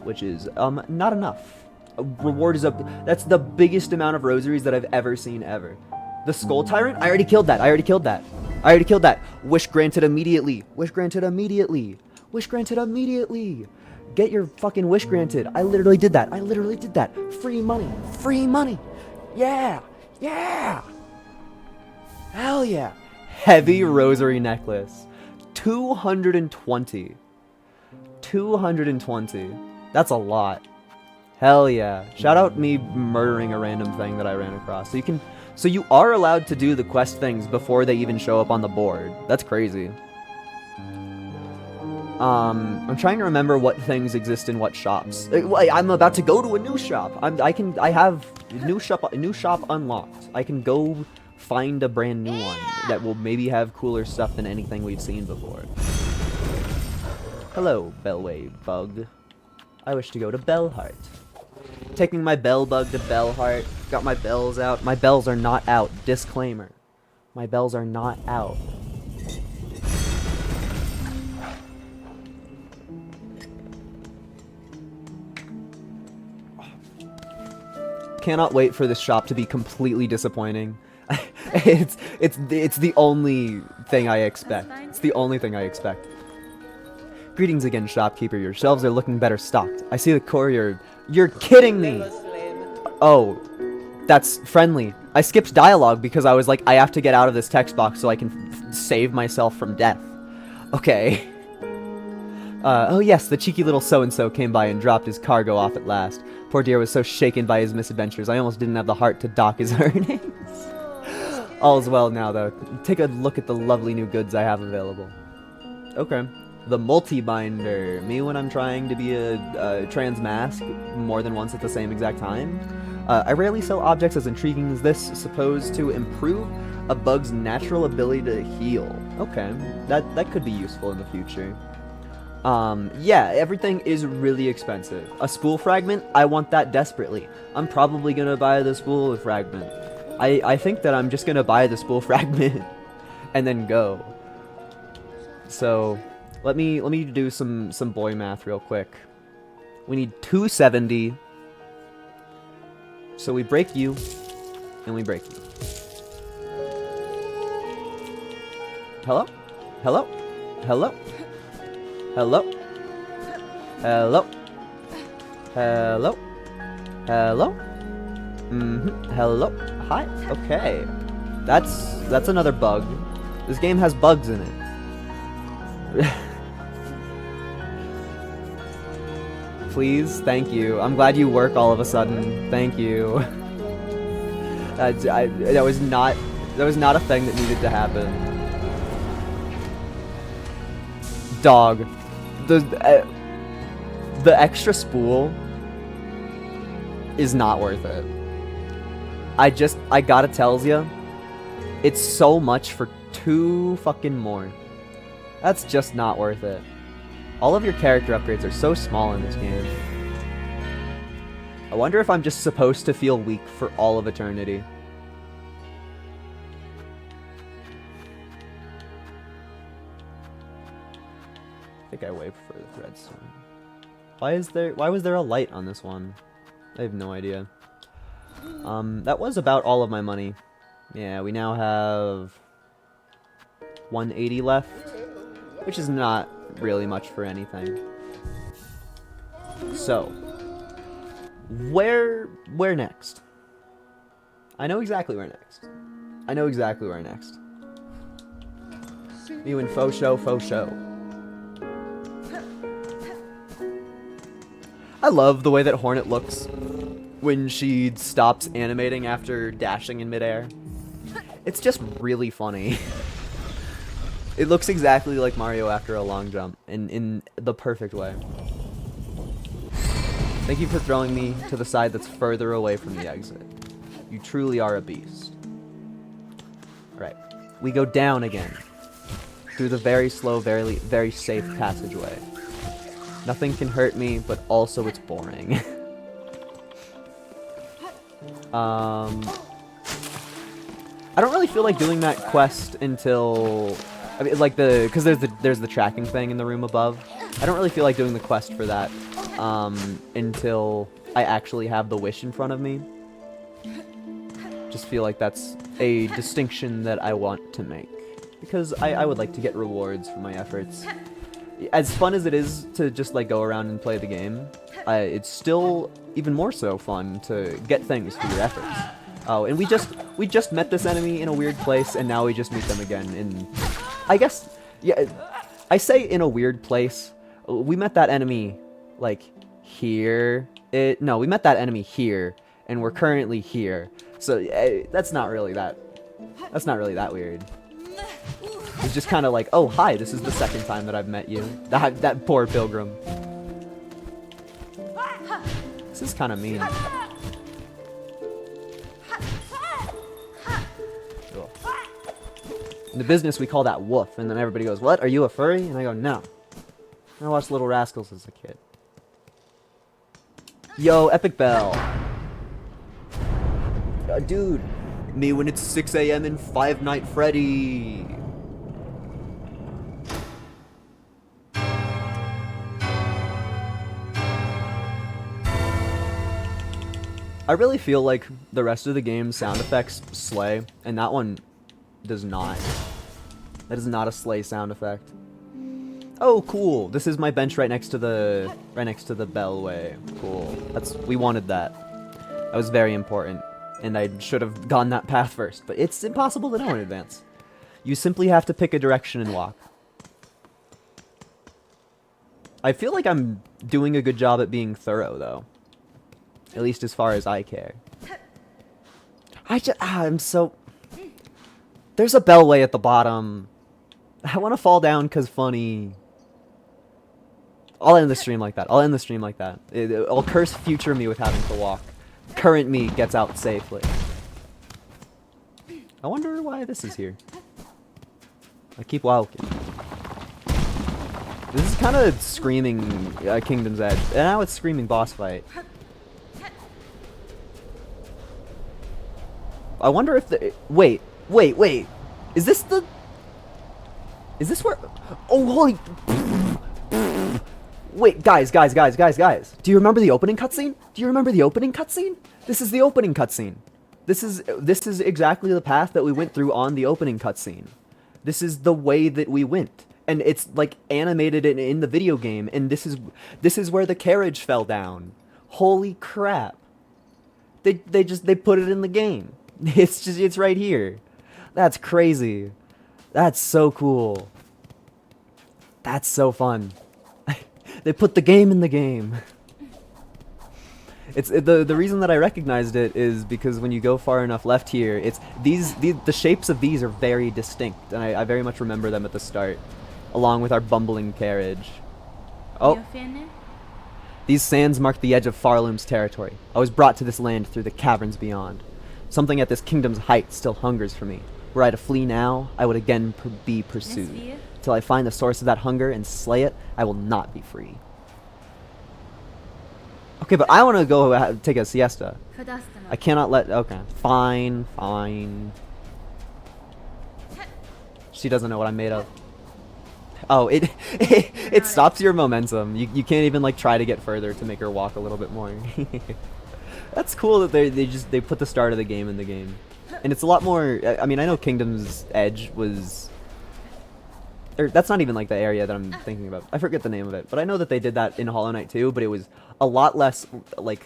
which is not enough. Reward is up. That's the biggest amount of rosaries that I've ever seen ever. The Skull Tyrant? I already killed that. I already killed that. I already killed that. Wish granted immediately. Wish granted immediately. Wish granted immediately. Get your fucking wish granted. I literally did that. I literally did that. Free money. Free money. Yeah. Yeah. Hell yeah. Heavy rosary necklace. 220. 220. That's a lot. Hell yeah. Shout out me murdering a random thing that I ran across. So you are allowed to do the quest things before they even show up on the board. That's crazy. I'm trying to remember what things exist in what shops. I'm about to go to a new shop. I have new shop unlocked. I can go find a brand new one that will maybe have cooler stuff than anything we've seen before. Hello, Bellway Bug. I wish to go to Bellheart. Taking my bell bug to Bellheart. Got my bells out. My bells are not out. Disclaimer. My bells are not out. Cannot wait for this shop to be completely disappointing. It's the only thing I expect. It's the only thing I expect. Greetings again, shopkeeper. Your shelves are looking better stocked. I see the courier. You're kidding me! Oh, that's friendly. I skipped dialogue because I was like, I have to get out of this text box so I can save myself from death. Okay. Oh yes, the cheeky little so-and-so came by and dropped his cargo off at last. Poor dear was so shaken by his misadventures, I almost didn't have the heart to dock his earnings. All's well now, though. Take a look at the lovely new goods I have available. Okay. The multi-binder. Me when I'm trying to be a trans mask more than once at the same exact time. I rarely sell objects as intriguing as this, supposed to improve a bug's natural ability to heal. Okay, that could be useful in the future. Yeah, everything is really expensive. A spool fragment? I want that desperately. I'm probably gonna buy the spool fragment. I think that I'm just gonna buy the spool fragment and then go. So let me do some boy math real quick. We need 270. So we break you, and we break you. Hello? Hello? Hello? Hello? Hello? Hello? Hello? Hello? Hi? Okay. That's another bug. This game has bugs in it. Please? Thank you. I'm glad you work all of a sudden. Thank you. That was not a thing that needed to happen. Dog. The extra spool is not worth it. I gotta tells ya, it's so much for 2 fucking more. That's just not worth it. All of your character upgrades are so small in this game. I wonder if I'm just supposed to feel weak for all of eternity. I think I waved for the redstone. Why was there a light on this one? I have no idea. That was about all of my money. Yeah, we now have 180 left, which is not really much for anything. So, where next? I know exactly where next. I know exactly where next. You and faux show, faux show. I love the way that Hornet looks when she stops animating after dashing in midair. It's just really funny. It looks exactly like Mario after a long jump, in the perfect way. Thank you for throwing me to the side that's further away from the exit. You truly are a beast. Alright, we go down again. Through the very slow, very safe passageway. Nothing can hurt me, but also it's boring. I don't really feel like doing that quest until... I mean, like because there's the tracking thing in the room above. I don't really feel like doing the quest for that until I actually have the wish in front of me. Just feel like that's a distinction that I want to make. Because I would like to get rewards for my efforts. As fun as it is to just like go around and play the game, it's still even more so fun to get things for your efforts. Oh, and we just met this enemy in a weird place, and now we just meet them again in... I guess, yeah, I say in a weird place. We met that enemy, like, here. No, we met that enemy here, and we're currently here. So, that's not really that weird. It's just kind of like, oh, hi, this is the second time that I've met you. That poor pilgrim. This is kind of mean. In the business, we call that woof, and then everybody goes, what, are you a furry? And I go, no. I watched Little Rascals as a kid. Yo, Epic Bell. Dude, me when it's 6 a.m. in Five Nights Freddy. I really feel like the rest of the game's sound effects slay, and that one does not. That is not a slay sound effect. Oh, cool. This is my bench right next to the bellway. Cool. We wanted that. That was very important, and I should have gone that path first, but it's impossible to know in advance. You simply have to pick a direction and walk. I feel like I'm doing a good job at being thorough, though. At least as far as I care. I'm so... There's a bellway at the bottom. I want to fall down because funny. I'll end the stream like that. I'll curse future me with having to walk. Current me gets out safely. I wonder why this is here. I keep walking. This is kind of screaming Kingdom's Edge. And now it's screaming boss fight. I wonder if the... Wait. Is this where... Oh, holy... Wait, guys. Do you remember the opening cutscene? This is the opening cutscene. This is exactly the path that we went through on the opening cutscene. This is the way that we went. And it's, like, animated in the video game, and this is where the carriage fell down. Holy crap. They put it in the game. It's right here. That's crazy. That's so cool. That's so fun. They put the game in the game. It's the reason that I recognized it is because when you go far enough left here, it's the shapes of these are very distinct, and I very much remember them at the start, along with our bumbling carriage. Oh. These sands mark the edge of Farloom's territory. I was brought to this land through the caverns beyond. Something at this kingdom's height still hungers for me. Were I to flee now, I would again be pursued. Till I find the source of that hunger and slay it, I will not be free. Okay, but I want to go take a siesta. I cannot let... Okay, fine. She doesn't know what I'm made of. Oh, it stops your momentum. You can't even like try to get further to make her walk a little bit more. That's cool that they put the start of the game in the game. And it's a lot more, I mean, I know Kingdom's Edge was, or that's not even like the area that I'm thinking about. I forget the name of it, but I know that they did that in Hollow Knight too, but it was a lot less, like,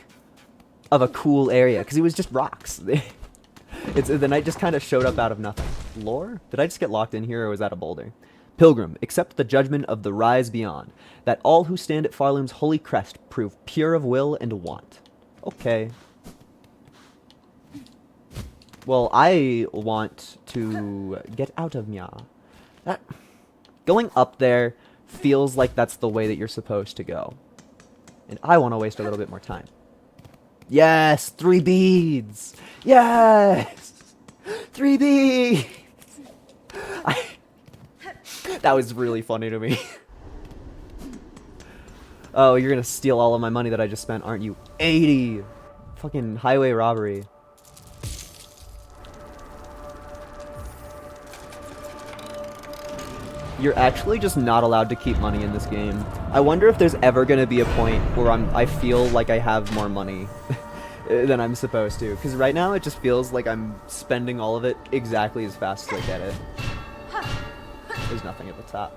of a cool area, because it was just rocks. The knight just kind of showed up out of nothing. Lore? Did I just get locked in here, or was that a boulder? Pilgrim, accept the judgment of the rise beyond, that all who stand at Farloom's holy crest prove pure of will and want. Okay. Well, I want to get out of Nya. Going up there feels like that's the way that you're supposed to go. And I want to waste a little bit more time. Yes! 3 beads! Yes! 3 beads! That was really funny to me. Oh, you're gonna steal all of my money that I just spent, aren't you? 80! Fucking highway robbery. You're actually just not allowed to keep money in this game. I wonder if there's ever gonna be a point where I feel like I have more money than I'm supposed to. Because right now it just feels like I'm spending all of it exactly as fast as I get it. There's nothing at the top.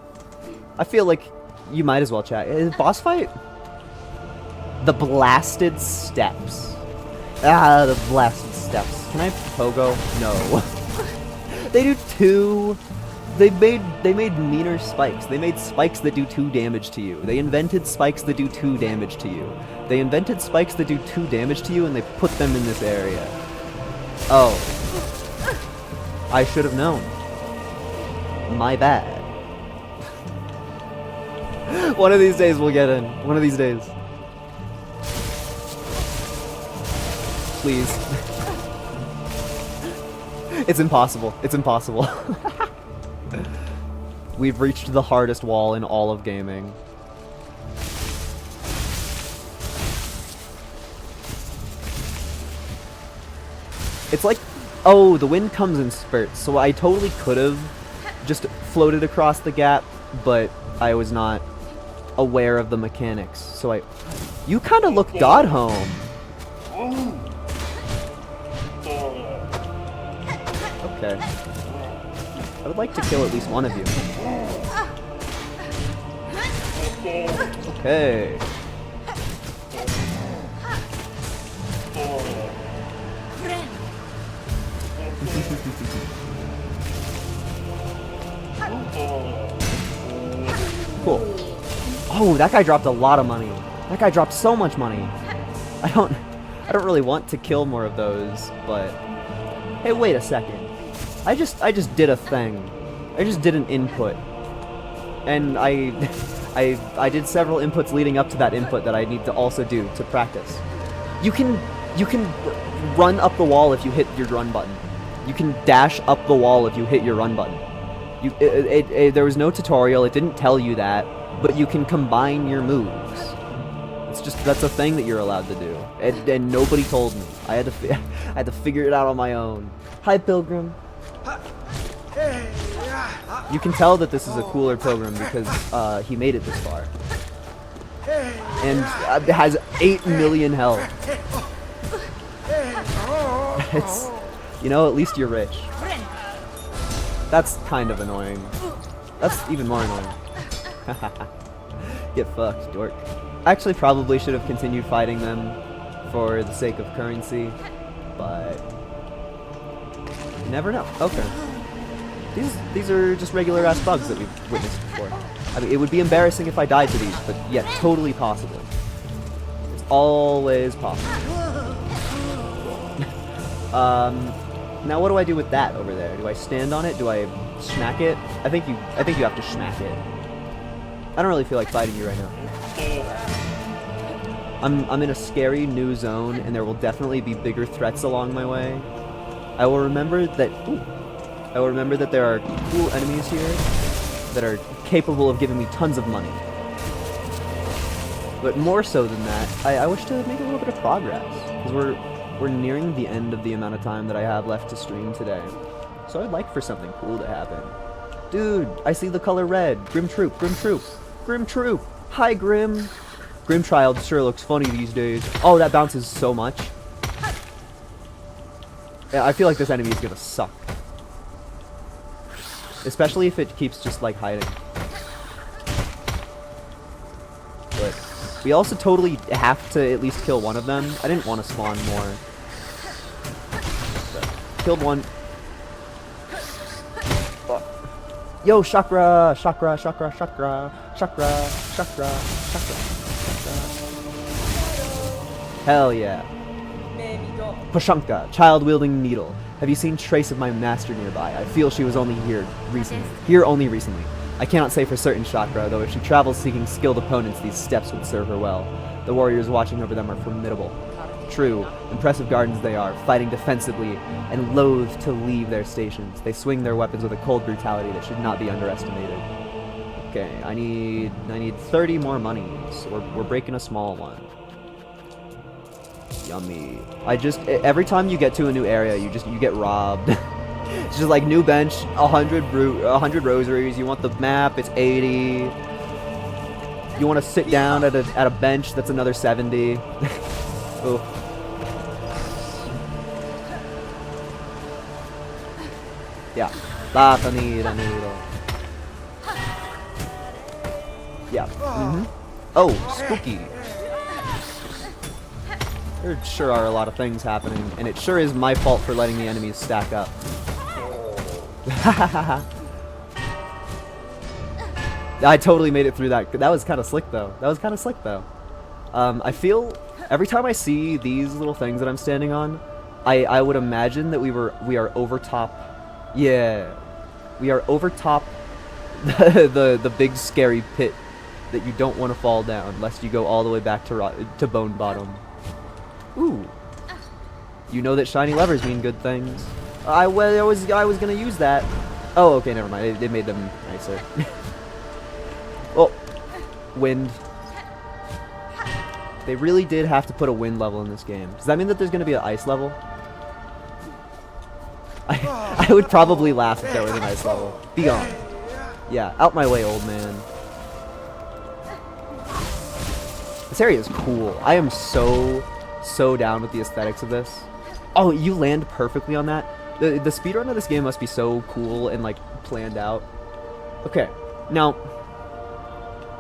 I feel like you might as well check. Boss fight? The Blasted Steps. Ah, the Blasted Steps. Can I pogo? No. They do 2... They made meaner spikes. They made spikes that do 2 damage to you. They invented spikes that do 2 damage to you. They invented spikes that do 2 damage to you, and they put them in this area. Oh. I should have known. My bad. One of these days we'll get in. One of these days. Please. It's impossible. It's impossible. We've reached the hardest wall in all of gaming. It's like, oh, the wind comes in spurts, so I totally could have just floated across the gap, but I was not aware of the mechanics, so you kind of look God home. Okay. I would like to kill at least one of you. Okay. Cool. Oh, that guy dropped a lot of money. That guy dropped so much money. I don't really want to kill more of those, but hey, wait a second. I just did a thing. I just did an input. And I did several inputs leading up to that input that I need to also do to practice. You can run up the wall if you hit your run button. You can dash up the wall if you hit your run button. There was no tutorial, it didn't tell you that, but you can combine your moves. That's a thing that you're allowed to do. And nobody told me. I had to figure it out on my own. Hi, Pilgrim. You can tell that this is a cooler Pilgrim because he made it this far. And it has 8 million health. It's, you know, at least you're rich. That's kind of annoying. That's even more annoying. Get fucked, dork. Actually, probably should have continued fighting them for the sake of currency, but you never know. Okay. These are just regular ass bugs that we've witnessed before. I mean, it would be embarrassing if I died to these, but yeah, totally possible. It's always possible. Now what do I do with that over there? Do I stand on it? Do I smack it? I think you have to smack it. I don't really feel like fighting you right now. I'm in a scary new zone, and there will definitely be bigger threats along my way. I will remember that there are cool enemies here that are capable of giving me tons of money. But more so than that, I wish to make a little bit of progress, because we're nearing the end of the amount of time that I have left to stream today. So I'd like for something cool to happen. Dude, I see the color red. Grim Troop, Grim Troop, Grim Troop. Hi, Grim. Grim Child sure looks funny these days. Oh, that bounces so much. Yeah, I feel like this enemy is gonna suck. Especially if it keeps just, like, hiding. But we also totally have to at least kill one of them. I didn't want to spawn more. But killed one. Oh. Yo, chakra! Chakra, chakra, chakra, chakra, chakra, chakra, chakra. Hell yeah. Pashanka, child-wielding needle. Have you seen trace of my master nearby? I feel she was only here only recently. I cannot say for certain, Chakra, though if she travels seeking skilled opponents, these steps would serve her well. The warriors watching over them are formidable. True, impressive gardens they are, fighting defensively and loath to leave their stations. They swing their weapons with a cold brutality that should not be underestimated. Okay, I need 30 more monies. We're breaking a small one. Yummy. Every time you get to a new area, you get robbed. It's just like new bench, 100 rosaries. You want the map, it's 80. You want to sit down at a bench, that's another 70. Oh. Yeah. Yeah. Oh, spooky. There sure are a lot of things happening, and it sure is my fault for letting the enemies stack up. I totally made it through that. That was kind of slick, though. I feel every time I see these little things that I'm standing on, I would imagine that we are over top. Yeah, we are over top the big scary pit that you don't want to fall down, lest you go all the way back to bone bottom. Ooh. You know that shiny levers mean good things. I was gonna use that. Oh, okay, never mind. They made them nicer. Oh, wind. They really did have to put a wind level in this game. Does that mean that there's gonna be an ice level? I would probably laugh if there was an ice level. Be gone. Yeah, out my way, old man. This area is cool. I am so down with the aesthetics of this. Oh, you land perfectly on that. The speedrun of this game must be so cool and like planned out. Okay, now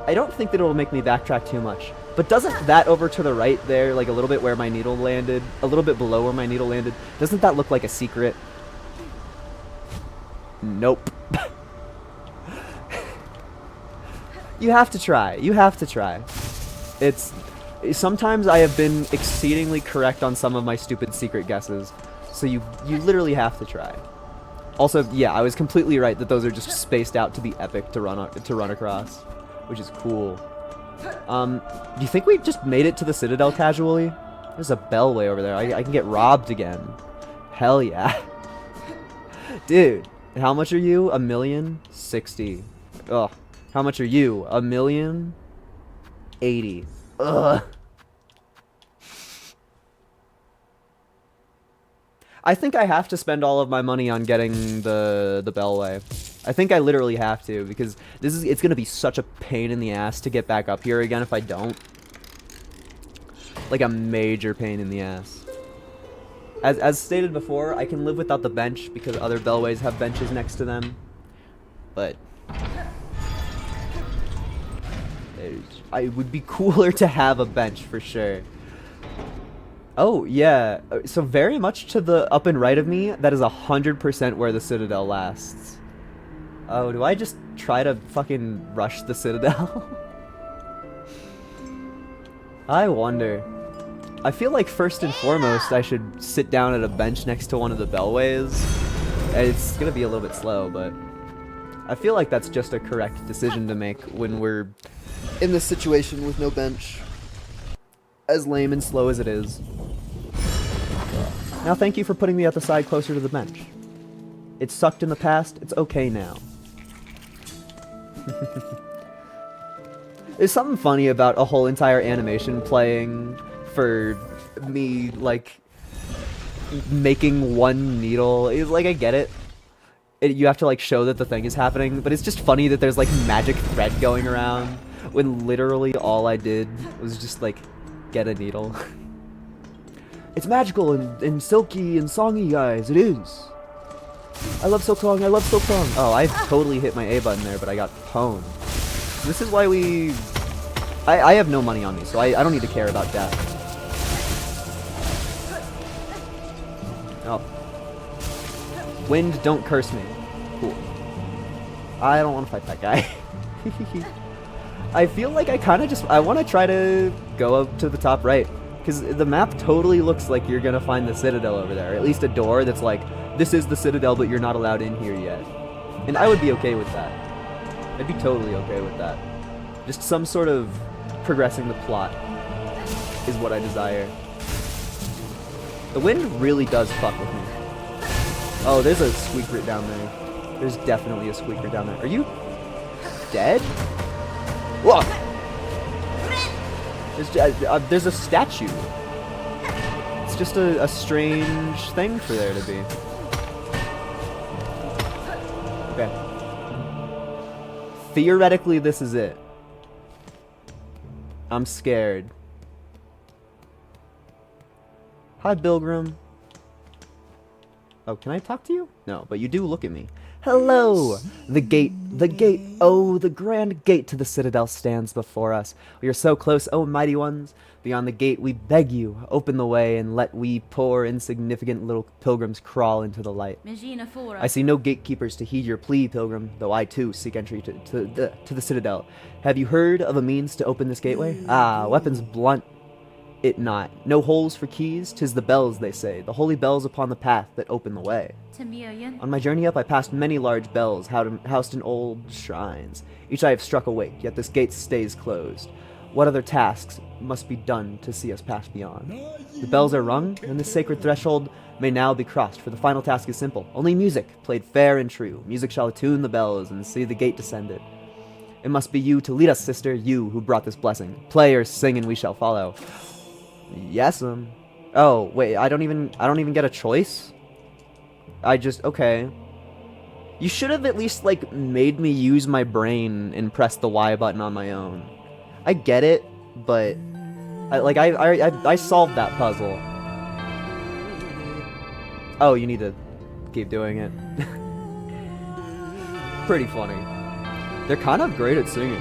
I don't think that it'll make me backtrack too much, but doesn't that over to the right there, like a little bit where my needle landed, a little bit below where my needle landed, doesn't that look like a secret? Nope. You have to try. Sometimes I have been exceedingly correct on some of my stupid secret guesses, so you literally have to try. Also, yeah, I was completely right that those are just spaced out to be epic to run across, which is cool. Do you think we just made it to the Citadel casually? There's a bell way over there. I can get robbed again. Hell yeah. Dude, how much are you? 1,060,000. Ugh. How much are you? 1,080,000. Ugh. I think I have to spend all of my money on getting the Bellway. I think I literally have to, because it's gonna be such a pain in the ass to get back up here again if I don't. Like a major pain in the ass. As stated before, I can live without the bench because other Bellways have benches next to them. But it would be cooler to have a bench for sure. Oh, yeah. So very much to the up and right of me, that is 100% where the Citadel lasts. Oh, do I just try to fucking rush the Citadel? I wonder. I feel like first and foremost, I should sit down at a bench next to one of the Bellways. It's gonna be a little bit slow, but I feel like that's just a correct decision to make when we're in this situation with no bench. As lame and slow as it is. Now thank you for putting me at the side closer to the bench. It sucked in the past, it's okay now. There's something funny about a whole entire animation playing for me, like, making one needle. It's like, I get it. You have to, like, show that the thing is happening, but it's just funny that there's, like, magic thread going around when literally all I did was just, like, get a needle. It's magical and silky and songy, guys. It is. I love SilkSong. I love SilkSong. Oh, I totally hit my A button there, but I got pwned. This is why we... I have no money on me, so I don't need to care about death. Oh. Wind, don't curse me. Cool. I don't want to fight that guy. I feel like I kind of just... I want to try to go up to the top right. Because the map totally looks like you're going to find the Citadel over there. Or at least a door that's like, this is the Citadel, but you're not allowed in here yet. And I would be okay with that. I'd be totally okay with that. Just some sort of progressing the plot is what I desire. The wind really does fuck with me. Oh, there's a squeaker down there. There's definitely a squeaker down there. Are you dead? Whoa! There's a statue. It's just a strange thing for there to be. Okay. Theoretically, this is it. I'm scared. Hi, Pilgrim. Oh, can I talk to you? No, but you do look at me. Hello! The gate, oh, the grand gate to the Citadel stands before us. We are so close, oh mighty ones. Beyond the gate, we beg you, open the way and let we poor insignificant little pilgrims crawl into the light. I see no gatekeepers to heed your plea, pilgrim, though I too seek entry to the Citadel. Have you heard of a means to open this gateway? Ah, weapons blunt it not. No holes for keys, 'tis the bells, they say, the holy bells upon the path that open the way. On my journey up, I passed many large bells, housed in old shrines. Each I have struck awake, yet this gate stays closed. What other tasks must be done to see us pass beyond? The bells are rung, and this sacred threshold may now be crossed, for the final task is simple. Only music, played fair and true. Music shall attune the bells and see the gate descended. It must be you to lead us, sister, you who brought this blessing. Play or sing and we shall follow. Yes, oh, wait, I don't even get a choice? Okay. You should have at least, like, made me use my brain and press the Y button on my own. I get it, but... I solved that puzzle. Oh, you need to keep doing it. Pretty funny. They're kind of great at singing.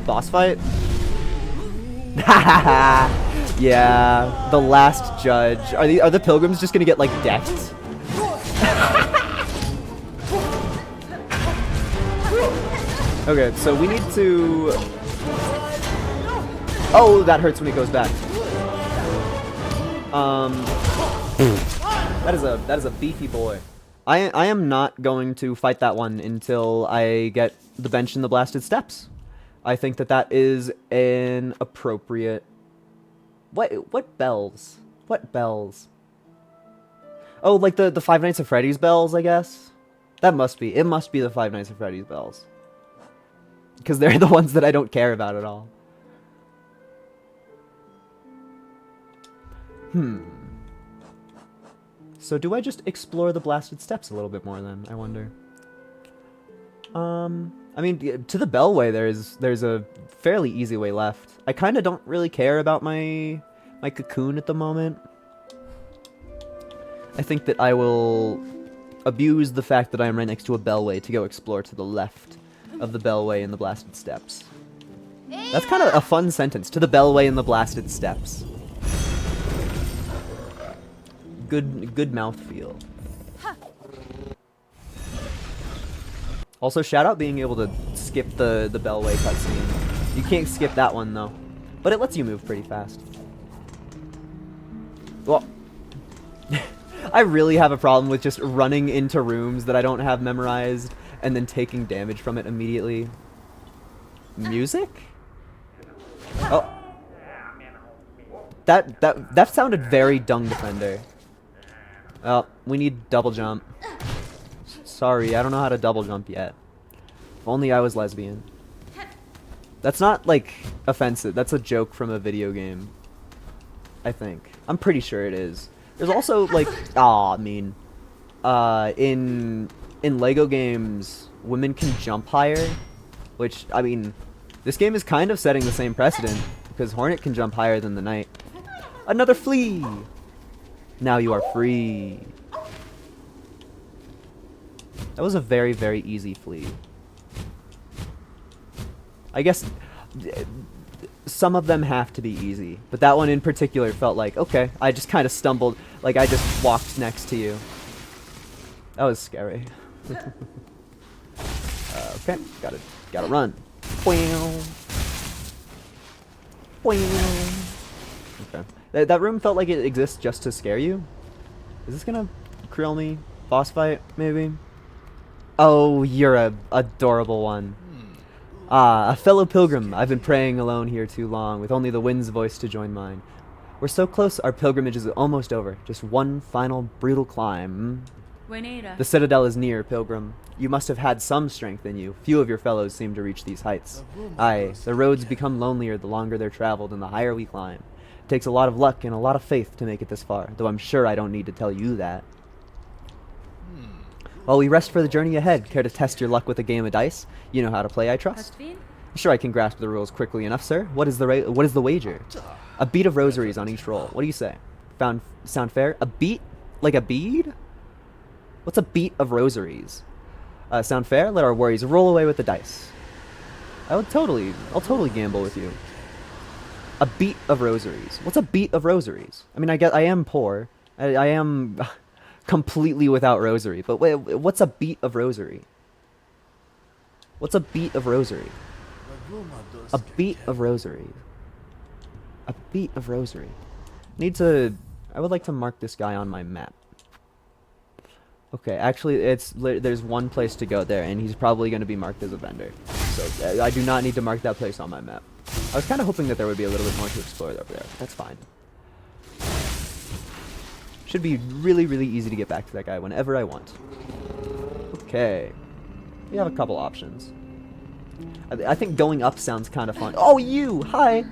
Boss fight? Yeah, the last judge. Are the pilgrims just gonna get like decked? Okay, so we need to. Oh, that hurts when he goes back. That is a beefy boy. I am not going to fight that one until I get the bench and the blasted steps. I think that is an appropriate... What bells? What bells? Oh, like the Five Nights at Freddy's bells, I guess? It must be the Five Nights at Freddy's bells. Because they're the ones that I don't care about at all. So do I just explore the blasted steps a little bit more then, I wonder? I mean, to the Bellway, there's a fairly easy way left. I kind of don't really care about my cocoon at the moment. I think that I will abuse the fact that I am right next to a Bellway to go explore to the left of the Bellway and the blasted steps. That's kind of a fun sentence. To the Bellway and the blasted steps. Good mouthfeel. Also, shout out being able to skip the Bellway cutscene. You can't skip that one, though. But it lets you move pretty fast. Well, I really have a problem with just running into rooms that I don't have memorized and then taking damage from it immediately. Music? Oh. That sounded very Dung Defender. Oh, we need double jump. Sorry, I don't know how to double jump yet. If only I was lesbian. That's not, like, offensive. That's a joke from a video game. I think. I'm pretty sure it is. There's also, like, in Lego games, women can jump higher, Which, I mean, this game is kind of setting the same precedent, because Hornet can jump higher than the Knight. Another flea! Now you are free. That was a very, very easy flea. I guess some of them have to be easy, but that one in particular felt like, okay, I just kind of stumbled, like I just walked next to you. That was scary. Okay, gotta run. Okay. That room felt like it exists just to scare you. Is this gonna krill me? Boss fight, maybe? Oh, you're a adorable one. Ah, a fellow pilgrim. I've been praying alone here too long, with only the wind's voice to join mine. We're so close, our pilgrimage is almost over. Just one final brutal climb. The citadel is near, pilgrim. You must have had some strength in you. Few of your fellows seem to reach these heights. Aye, the roads become lonelier the longer they're traveled and the higher we climb. It takes a lot of luck and a lot of faith to make it this far, though I'm sure I don't need to tell you that. While we rest for the journey ahead, care to test your luck with a game of dice? You know how to play, I trust. Sure, I can grasp the rules quickly enough, sir. What is the wager? A beat of rosaries on each roll. What do you say? Sound fair? A beat? Like a bead? What's a beat of rosaries? Sound fair? Let our worries roll away with the dice. I'll totally gamble with you. A beat of rosaries. What's a beat of rosaries? I mean, I guess I am poor. I am completely without rosary. But wait, what's a beat of rosary? What's a beat of rosary? A beat of rosary. A beat of rosary. I would like to mark this guy on my map. Okay, actually, there's one place to go there, and he's probably going to be marked as a vendor. So I do not need to mark that place on my map. I was kind of hoping that there would be a little bit more to explore over there. That's fine. Should be really, really easy to get back to that guy whenever I want. Okay. We have a couple options. I think going up sounds kind of fun. Oh, you! Hi!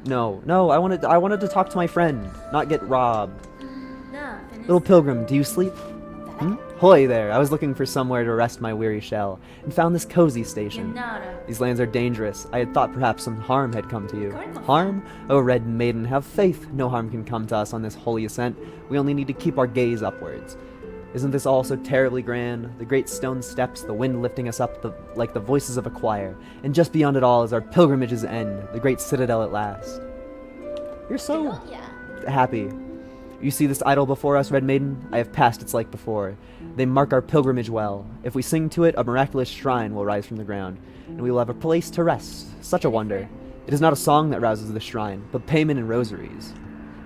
No, I wanted to talk to my friend, not get robbed. Little pilgrim, do you sleep? Hoy there, I was looking for somewhere to rest my weary shell, and found this cozy station. These lands are dangerous. I had thought perhaps some harm had come to you. Harm? Oh, Red Maiden, have faith. No harm can come to us on this holy ascent. We only need to keep our gaze upwards. Isn't this all so terribly grand? The great stone steps, the wind lifting us up like the voices of a choir, and just beyond it all is our pilgrimage's end, the great citadel at last. You're so happy. You see this idol before us, Red Maiden? I have passed its like before. They mark our pilgrimage well. If we sing to it, a miraculous shrine will rise from the ground, and we will have a place to rest. Such a wonder. It is not a song that rouses the shrine, but payment and rosaries.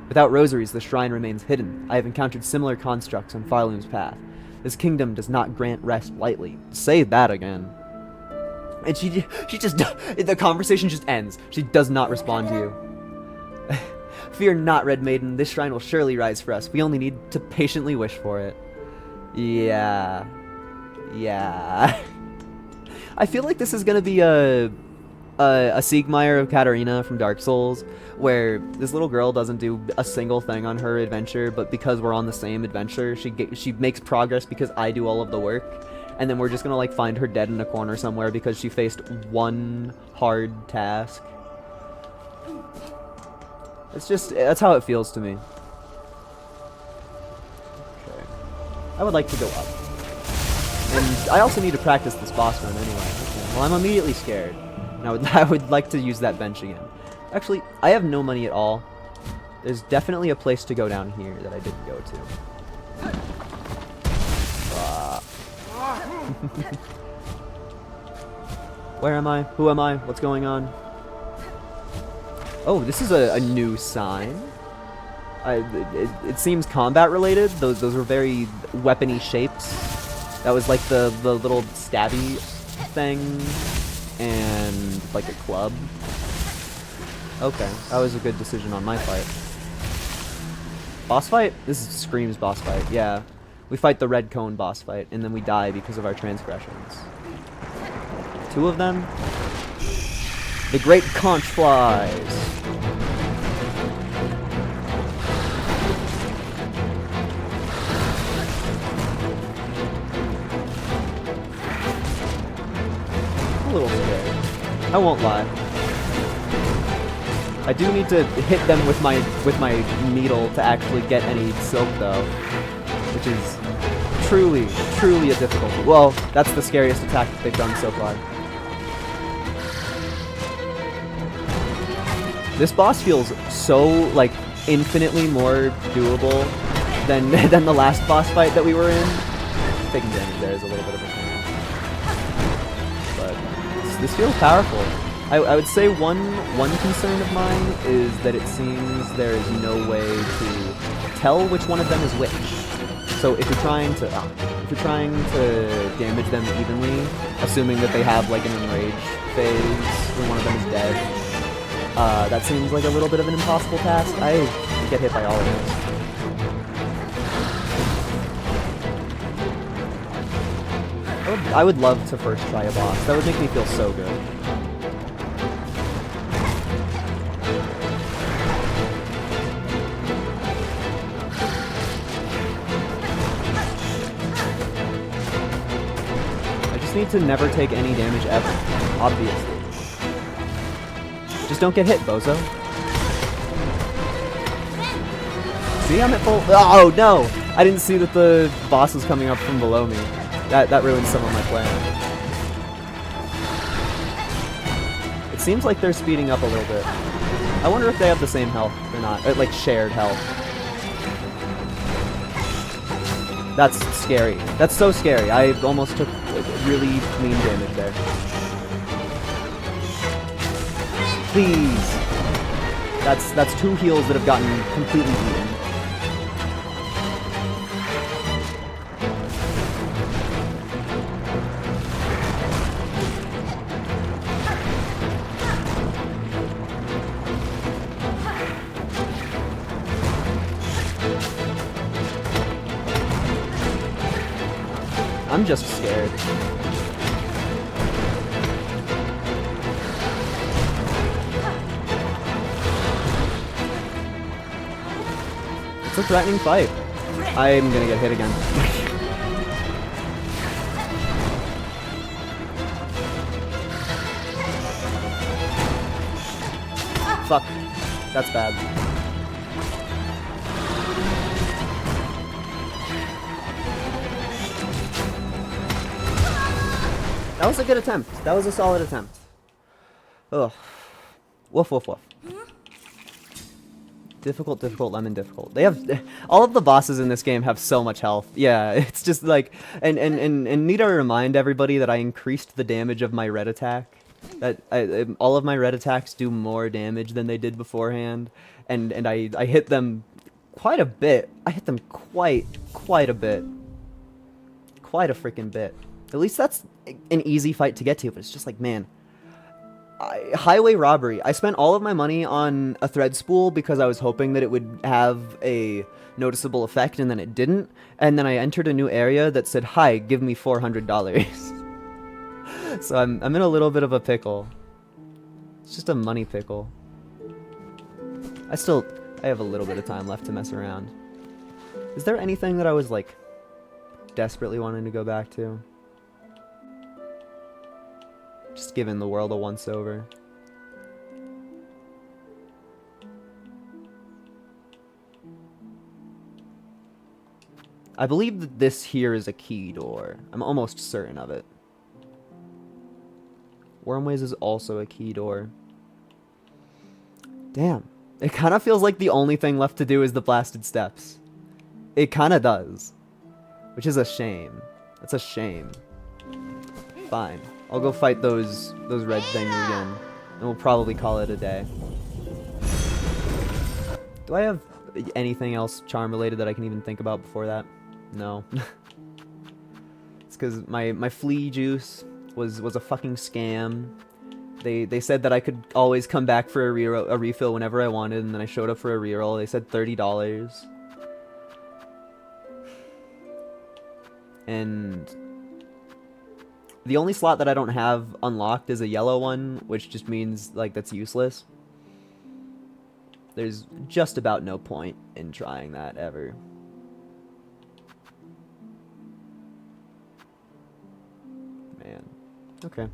Without rosaries, the shrine remains hidden. I have encountered similar constructs on Farloom's path. This kingdom does not grant rest lightly. Say that again. And she just, the conversation just ends. She does not respond to you. Fear not, Red Maiden. This shrine will surely rise for us. We only need to patiently wish for it. Yeah. I feel like this is gonna be a Siegmeyer of Katarina from Dark Souls, where this little girl doesn't do a single thing on her adventure, but because we're on the same adventure, she makes progress because I do all of the work, and then we're just gonna like find her dead in a corner somewhere because she faced one hard task. That's how it feels to me. Okay. I would like to go up. And I also need to practice this boss run anyway. Okay. Well, I'm immediately scared. And I would like to use that bench again. Actually, I have no money at all. There's definitely a place to go down here that I didn't go to. Where am I? Who am I? What's going on? Oh, this is a new sign. It seems combat related. Those were very weapony shapes. That was like the little stabby thing and like a club. Okay, that was a good decision on my fight. Boss fight? This screams boss fight. Yeah, we fight the red cone boss fight, and then we die because of our transgressions. 2 of them. The great conch flies. A little scared. I won't lie. I do need to hit them with my needle to actually get any silk though, which is truly a difficulty. Well, that's the scariest attack that they've done so far. This boss feels so like infinitely more doable than the last boss fight that we were in. Taking damage there is a little bit of a pain, but this feels powerful. I would say one concern of mine is that it seems there is no way to tell which one of them is which. So if you're trying to damage them evenly, assuming that they have like an enrage phase when one of them is dead, that seems like a little bit of an impossible task. I get hit by all of those. I would love to first try a boss. That would make me feel so good. I just need to never take any damage ever, obviously. Just don't get hit, bozo. See, I'm at full... Oh, no! I didn't see that the boss was coming up from below me. That ruined some of my plan. It seems like they're speeding up a little bit. I wonder if they have the same health or not. Or, like, shared health. That's scary. That's so scary. I almost took like, really mean damage there. Please! That's two heals that have gotten completely eaten. I'm just scared. It's a threatening fight. I'm gonna get hit again. Fuck. That's bad. That was a good attempt. That was a solid attempt. Ugh. Woof, woof, woof. Difficult, lemon, difficult. They have... All of the bosses in this game have so much health. Yeah, it's just like... And need to remind everybody that I increased the damage of my red attack. That all of my red attacks do more damage than they did beforehand. And I hit them quite a bit. I hit them quite a bit. Quite a freaking bit. At least that's an easy fight to get to, but it's just like, man. Highway robbery. I spent all of my money on a thread spool because I was hoping that it would have a noticeable effect, and then it didn't. And then I entered a new area that said, "Hi, give me $400." So I'm in a little bit of a pickle. It's just a money pickle. I have a little bit of time left to mess around. Is there anything that I was like desperately wanting to go back to? Just giving the world a once-over. I believe that this here is a key door. I'm almost certain of it. Wormways is also a key door. Damn. It kind of feels like the only thing left to do is the blasted steps. It kind of does. Which is a shame. That's a shame. Fine. I'll go fight those red things again, and we'll probably call it a day. Do I have anything else charm related that I can even think about before that? No. It's because my flea juice was a fucking scam. They said that I could always come back for a refill whenever I wanted, and then I showed up for a reroll. They said $30. And the only slot that I don't have unlocked is a yellow one, which just means, like, that's useless. There's just about no point in trying that, ever. Man. Okay.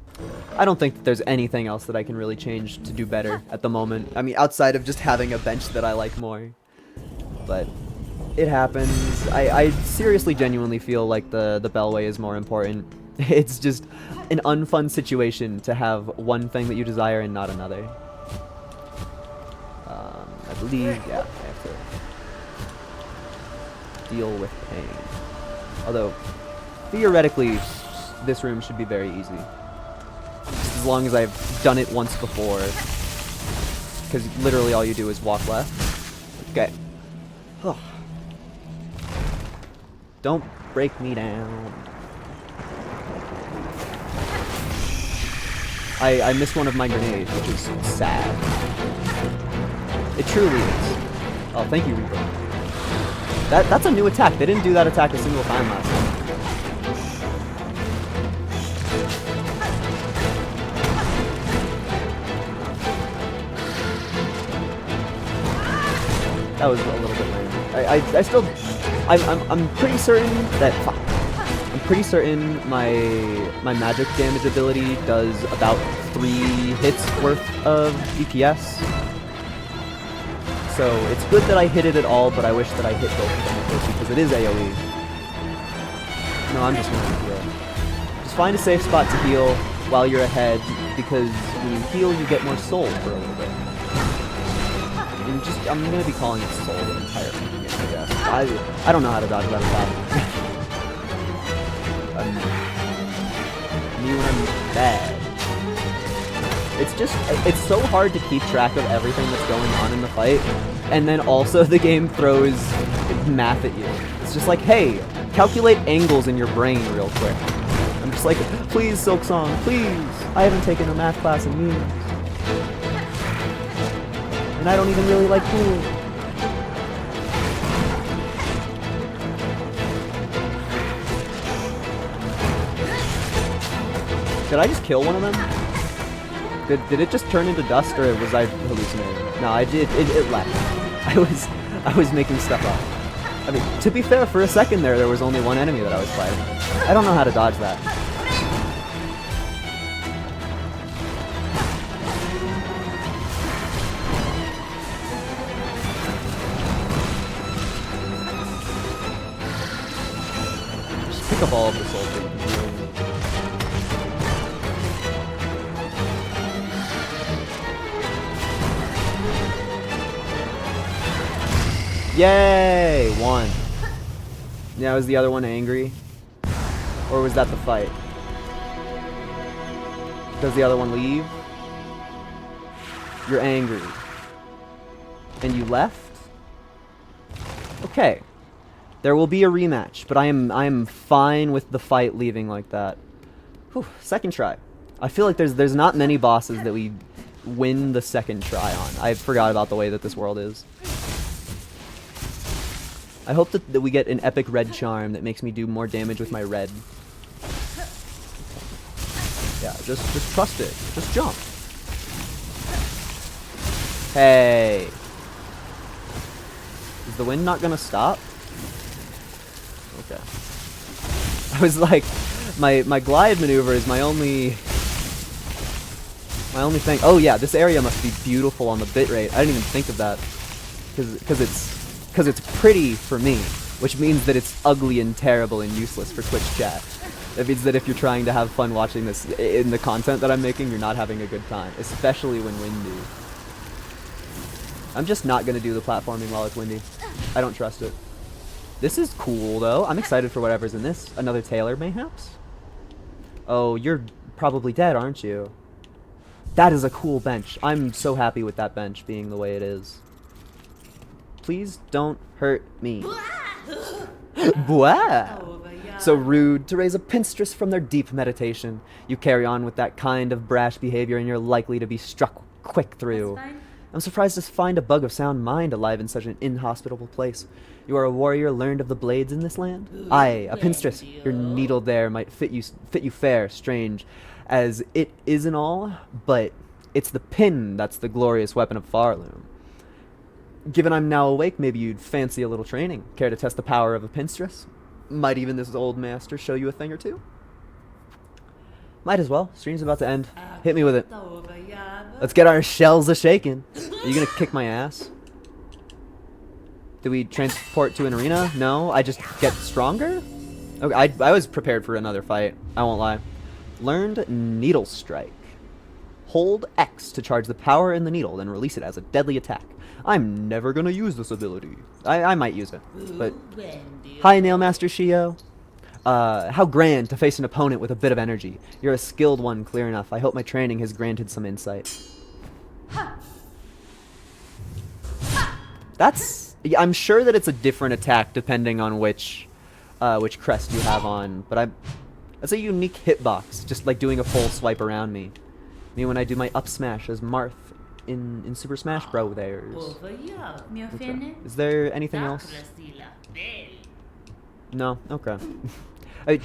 I don't think that there's anything else that I can really change to do better at the moment. I mean, outside of just having a bench that I like more. But it happens. I seriously, genuinely feel like the Bellway is more important. It's just an unfun situation to have one thing that you desire and not another. I believe, yeah, I have to deal with pain. Although, theoretically, this room should be very easy. Just as long as I've done it once before. Because literally all you do is walk left. Okay. Don't break me down. I missed one of my grenades, which is sad. It truly is. Oh, thank you, Reaper. That's a new attack. They didn't do that attack a single time last time. That was a little bit lame. I still, I'm pretty certain that, I'm pretty certain my magic damage ability does about 3 hits worth of DPS. So it's good that I hit it at all, but I wish that I hit both of them at first because it is AoE. No, I'm just gonna heal. Just find a safe spot to heal while you're ahead, because when you heal, you get more soul for a little bit. And just, I'm gonna be calling it soul the entire game, I guess. I don't know how to dodge that attack. Me when I'm bad. It's so hard to keep track of everything that's going on in the fight, and then also the game throws math at you. It's just like, hey, calculate angles in your brain real quick. I'm just like, please, SilkSong, please. I haven't taken a math class in years. And I don't even really like pool. Did I just kill one of them? Did it just turn into dust, or was I hallucinating? No, it left. I was making stuff up. I mean, to be fair, for a second there was only one enemy that I was fighting. I don't know how to dodge that. Just pick up all of the souls. Yay! One. Now, is the other one angry? Or was that the fight? Does the other one leave? You're angry. And you left? Okay. There will be a rematch, but I am fine with the fight leaving like that. Whew, second try. I feel like there's not many bosses that we win the second try on. I forgot about the way that this world is. I hope that we get an epic red charm that makes me do more damage with my red. Yeah, just trust it. Just jump. Hey. Is the wind not gonna stop? Okay. I was like, my glide maneuver is my only thing. Oh yeah, this area must be beautiful on the bitrate. I didn't even think of that. Because it's pretty for me, which means that it's ugly and terrible and useless for Twitch chat. That means that if you're trying to have fun watching this in the content that I'm making, you're not having a good time, especially when windy. I'm just not going to do the platforming while it's windy. I don't trust it. This is cool, though. I'm excited for whatever's in this. Another Taylor, mayhaps? Oh, you're probably dead, aren't you? That is a cool bench. I'm so happy with that bench being the way it is. Please don't hurt me. Bwah! So rude to raise a pinstress from their deep meditation. You carry on with that kind of brash behavior and you're likely to be struck quick through. I'm surprised to find a bug of sound mind alive in such an inhospitable place. You are a warrior learned of the blades in this land? Aye, a pinstress. Your needle there might fit you fair, strange, as it is and all, but it's the pin that's the glorious weapon of Farloom. Given I'm now awake, maybe you'd fancy a little training. Care to test the power of a pinstress? Might even this old master show you a thing or two? Might as well. Stream's about to end. Hit me with it. Let's get our shells a-shaking. Are you gonna kick my ass? Do we transport to an arena? No, I just get stronger? Okay, I was prepared for another fight. I won't lie. Learned Needle Strike. Hold X to charge the power in the needle, then release it as a deadly attack. I'm never gonna use this ability. I might use it, but... Hi, Nailmaster Shio. How grand to face an opponent with a bit of energy. You're a skilled one, clear enough. I hope my training has granted some insight. That's... Yeah, I'm sure that it's a different attack depending on which crest you have on, but that's a unique hitbox, just like doing a full swipe around me. Me when I do my up smash as Marth in Super Smash Bros. Okay. Is there anything else? No? Okay.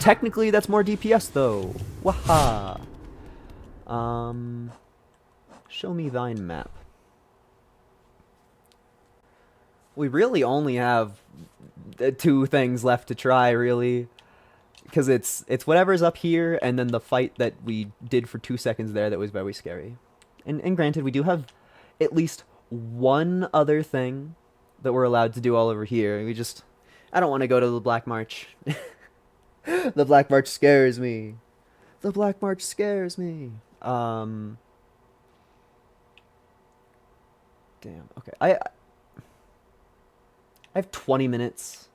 Technically, that's more DPS, though. Waha! Show me thine map. We really only have 2 things left to try, really. Because it's whatever's up here, and then the fight that we did for 2 seconds there that was very scary. And granted, we do have at least one other thing that we're allowed to do all over here. I don't want to go to the Black March. The Black March scares me. The Black March scares me. Damn, okay. I have 20 minutes.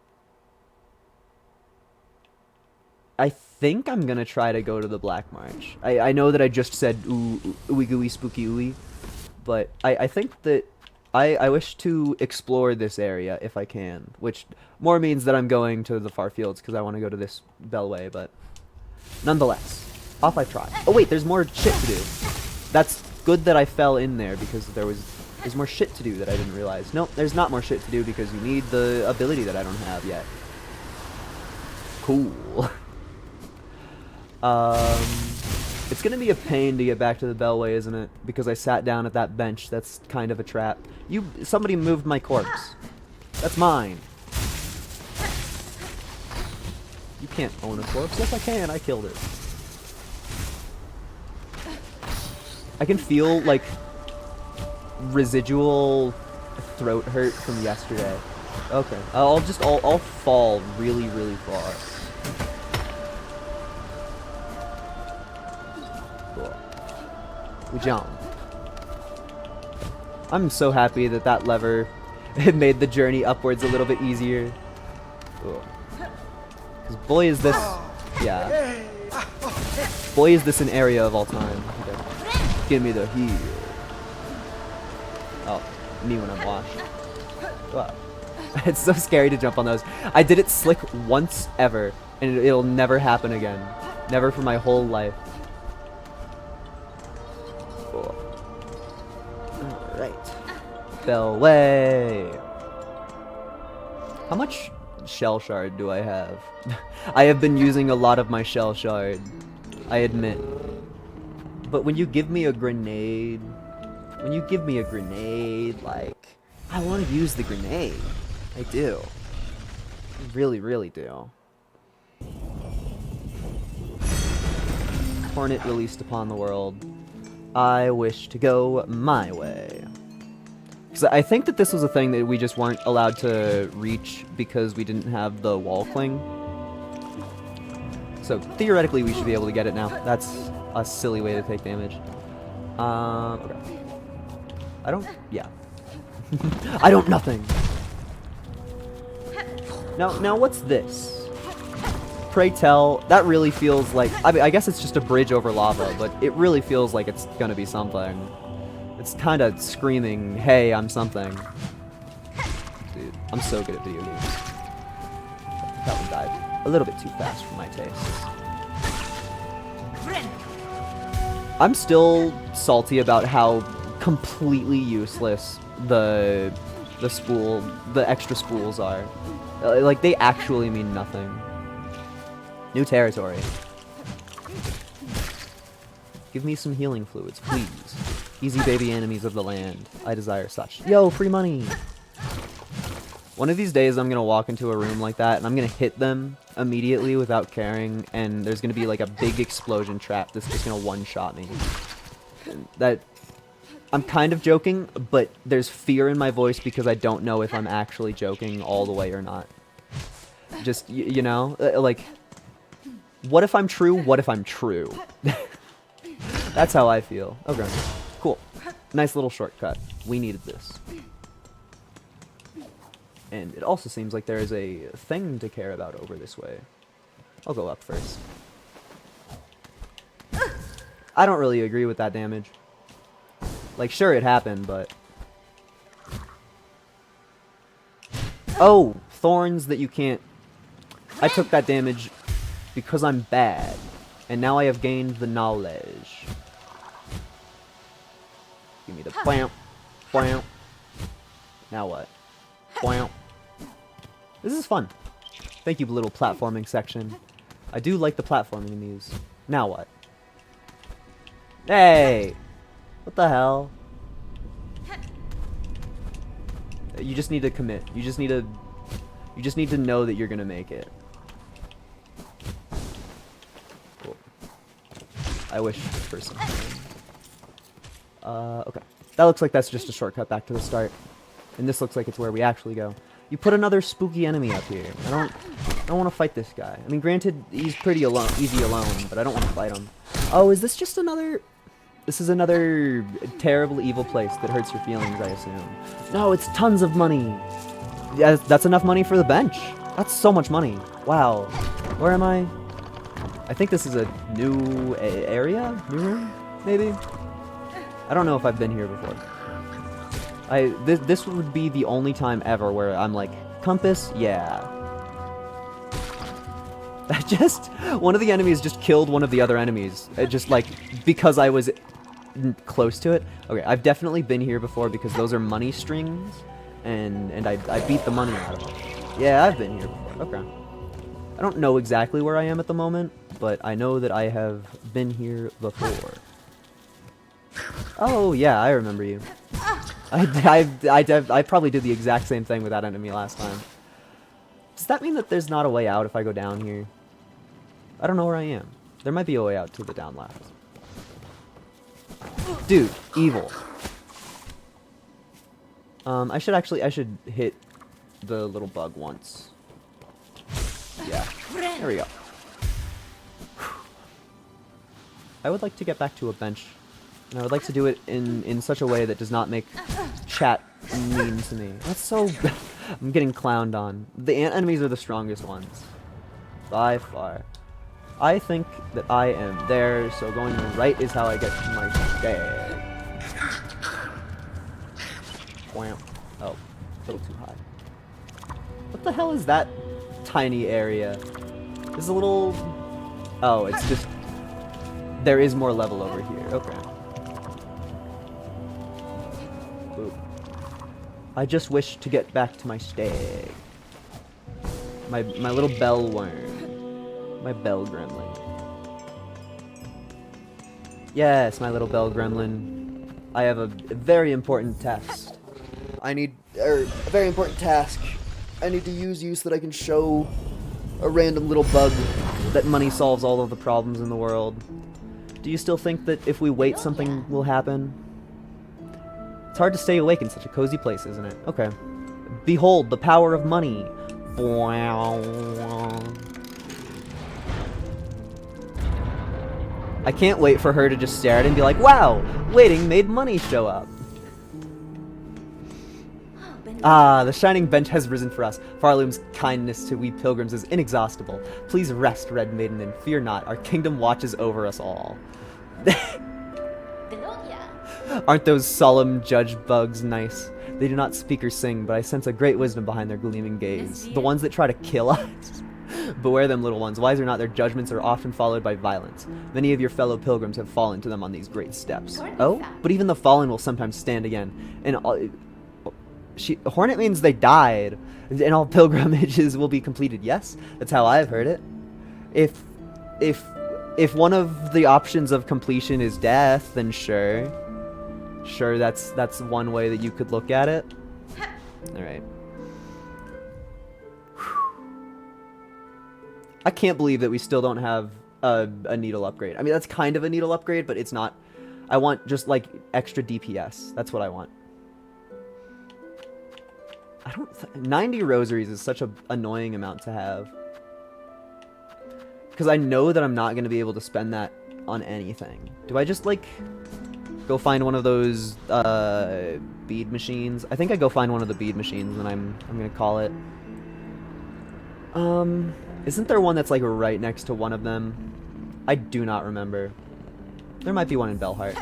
I think I'm gonna try to go to the Black March. I know that I just said ooey gooey spooky ooey, but I think that I wish to explore this area if I can, which more means that I'm going to the far fields because I want to go to this Bellway, but nonetheless, off I try. Oh wait, there's more shit to do. That's good that I fell in there because there's more shit to do that I didn't realize. Nope, there's not more shit to do because you need the ability that I don't have yet. Cool. It's gonna be a pain to get back to the Bellway, isn't it? Because I sat down at that bench. That's kind of a trap. Somebody moved my corpse. That's mine. You can't own a corpse. Yes, I can. I killed it. I can feel, like, residual throat hurt from yesterday. Okay. I'll fall really, really far. Cool. We jump. I'm so happy that that lever it made the journey upwards a little bit easier. Because boy is this... Yeah. Boy is this an area of all time. Okay. Give me the heal. Oh, me when I'm washed. Wow. It's so scary to jump on those. I did it slick once ever, and it'll never happen again. Never for my whole life. Cool. Alright. Bellway. How much shell shard do I have? I have been using a lot of my shell shard. I admit. But when you give me a grenade... like... I want to use the grenade. I do. I really, really do. Hornet released upon the world. I wish to go my way. Because I think that this was a thing that we just weren't allowed to reach because we didn't have the wall cling. So theoretically we should be able to get it now. That's a silly way to take damage. Okay. I don't... Yeah. I don't nothing. Now what's this? Pray tell, that really feels like... I mean, I guess it's just a bridge over lava, but it really feels like it's gonna be something. It's kind of screaming, hey, I'm something. Dude, I'm so good at video games. That one died a little bit too fast for my taste. I'm still salty about how completely useless the extra spools are. Like, they actually mean nothing. New territory. Give me some healing fluids, please. Easy baby enemies of the land. I desire such. Yo, free money! One of these days I'm gonna walk into a room like that and I'm gonna hit them immediately without caring, and there's gonna be like a big explosion trap that's just gonna one-shot me. And that I'm kind of joking, but there's fear in my voice because I don't know if I'm actually joking all the way or not. Just, you know, like, what if I'm true? What if I'm true? That's how I feel. Okay, cool. Nice little shortcut. We needed this. And it also seems like there is a thing to care about over this way. I'll go up first. I don't really agree with that damage. Like, sure, it happened, but... Oh! Thorns that you can't... I took that damage because I'm bad. And now I have gained the knowledge. Give me the bam, bam. Now what? Bam. This is fun. Thank you, little platforming section. I do like the platforming in these. Now what? Hey! What the hell? You just need to commit. You just need to know that you're gonna make it. Cool. I wish for something. Okay. That looks like that's just a shortcut back to the start. And this looks like it's where we actually go. You put another spooky enemy up here. I don't want to fight this guy. I mean, granted, he's pretty easy alone, but I don't want to fight him. Oh, is this just another... This is another terrible, evil place that hurts your feelings, I assume. No, it's tons of money. Yeah, that's enough money for the bench. That's so much money. Wow. Where am I? I think this is a new area? New room? Maybe? I don't know if I've been here before. This would be the only time ever where I'm like, compass? Yeah. One of the enemies just killed one of the other enemies. Just like, because I was close to it. Okay, I've definitely been here before because those are money strings, and I beat the money out of them. Yeah, I've been here before. Okay. I don't know exactly where I am at the moment, but I know that I have been here before. Oh, yeah, I remember you. I probably did the exact same thing with that enemy last time. Does that mean that there's not a way out if I go down here? I don't know where I am. There might be a way out to the down left. Dude, evil. I should hit the little bug once. Yeah, there we go. I would like to get back to a bench. And I would like to do it in such a way that does not make chat mean to me. That's so... I'm getting clowned on. The ant enemies are the strongest ones. By far. I think that I am there, so going right is how I get to my stag. Wham. Oh, a little too high. What the hell is that tiny area? There's a little... Oh, it's just... There is more level over here. Okay. Boop. I just wish to get back to my stag. My little bell worm. My bell gremlin. Yes, my little bell gremlin. I have a very important test. A very important task. I need to use you so that I can show a random little bug that money solves all of the problems in the world. Do you still think that if we wait, something will happen? It's hard to stay awake in such a cozy place, isn't it? Okay. Behold, the power of money. I can't wait for her to just stare at it and be like, wow, waiting made money show up. Ah, the shining bench has risen for us. Farloom's kindness to we pilgrims is inexhaustible. Please rest, Red Maiden, and fear not. Our kingdom watches over us all. Aren't those solemn judge bugs nice? They do not speak or sing, but I sense a great wisdom behind their gleaming gaze. The ones that try to kill us? Beware them, little ones. Wise or not, their judgments are often followed by violence. Many of your fellow pilgrims have fallen to them on these great steps. Oh? But even the fallen will sometimes stand again. And Hornet means they died, and all pilgrimages will be completed. Yes, that's how I've heard it. If one of the options of completion is death, then sure, that's one way that you could look at it. All right. I can't believe that we still don't have a needle upgrade. I mean, that's kind of a needle upgrade, but it's not. I want just, like, extra DPS. That's what I want. I don't... 90 rosaries is such an annoying amount to have. Because I know that I'm not going to be able to spend that on anything. Do I just, like, go find one of those bead machines? I think I go find one of the bead machines, and I'm going to call it. Isn't there one that's, like, right next to one of them? I do not remember. There might be one in Bellheart.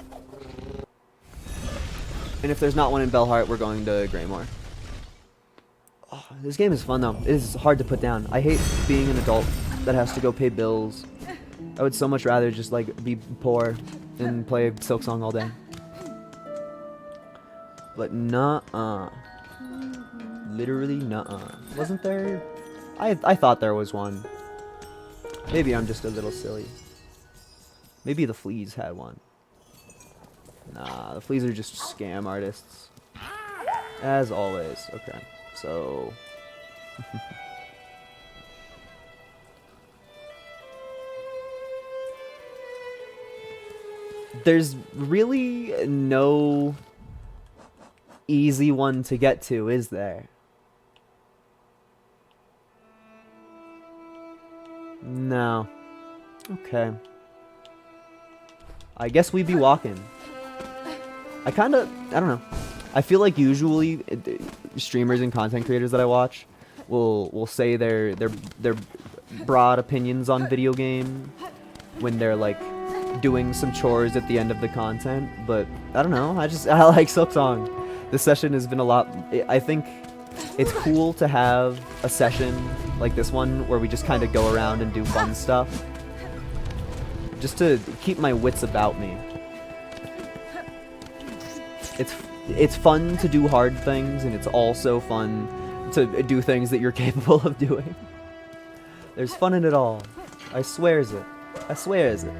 And if there's not one in Bellheart, we're going to Greymore. Oh, this game is fun, though. It is hard to put down. I hate being an adult that has to go pay bills. I would so much rather just, like, be poor and play SilkSong all day. But nuh-uh. Literally nuh-uh. Wasn't there... I thought there was one. Maybe I'm just a little silly. Maybe the fleas had one. Nah, the fleas are just scam artists. As always. Okay, so... There's really no easy one to get to, is there? No. Okay. I guess we'd be walking. I don't know. I feel like usually streamers and content creators that I watch will say their broad opinions on video game when they're like doing some chores at the end of the content, but I don't know. I like SilkSong. This session has been a lot. I think it's cool to have a session like this one where we just kind of go around and do fun stuff. Just to keep my wits about me. It's fun to do hard things, and it's also fun to do things that you're capable of doing. There's fun in it all. I swears it. I swears it.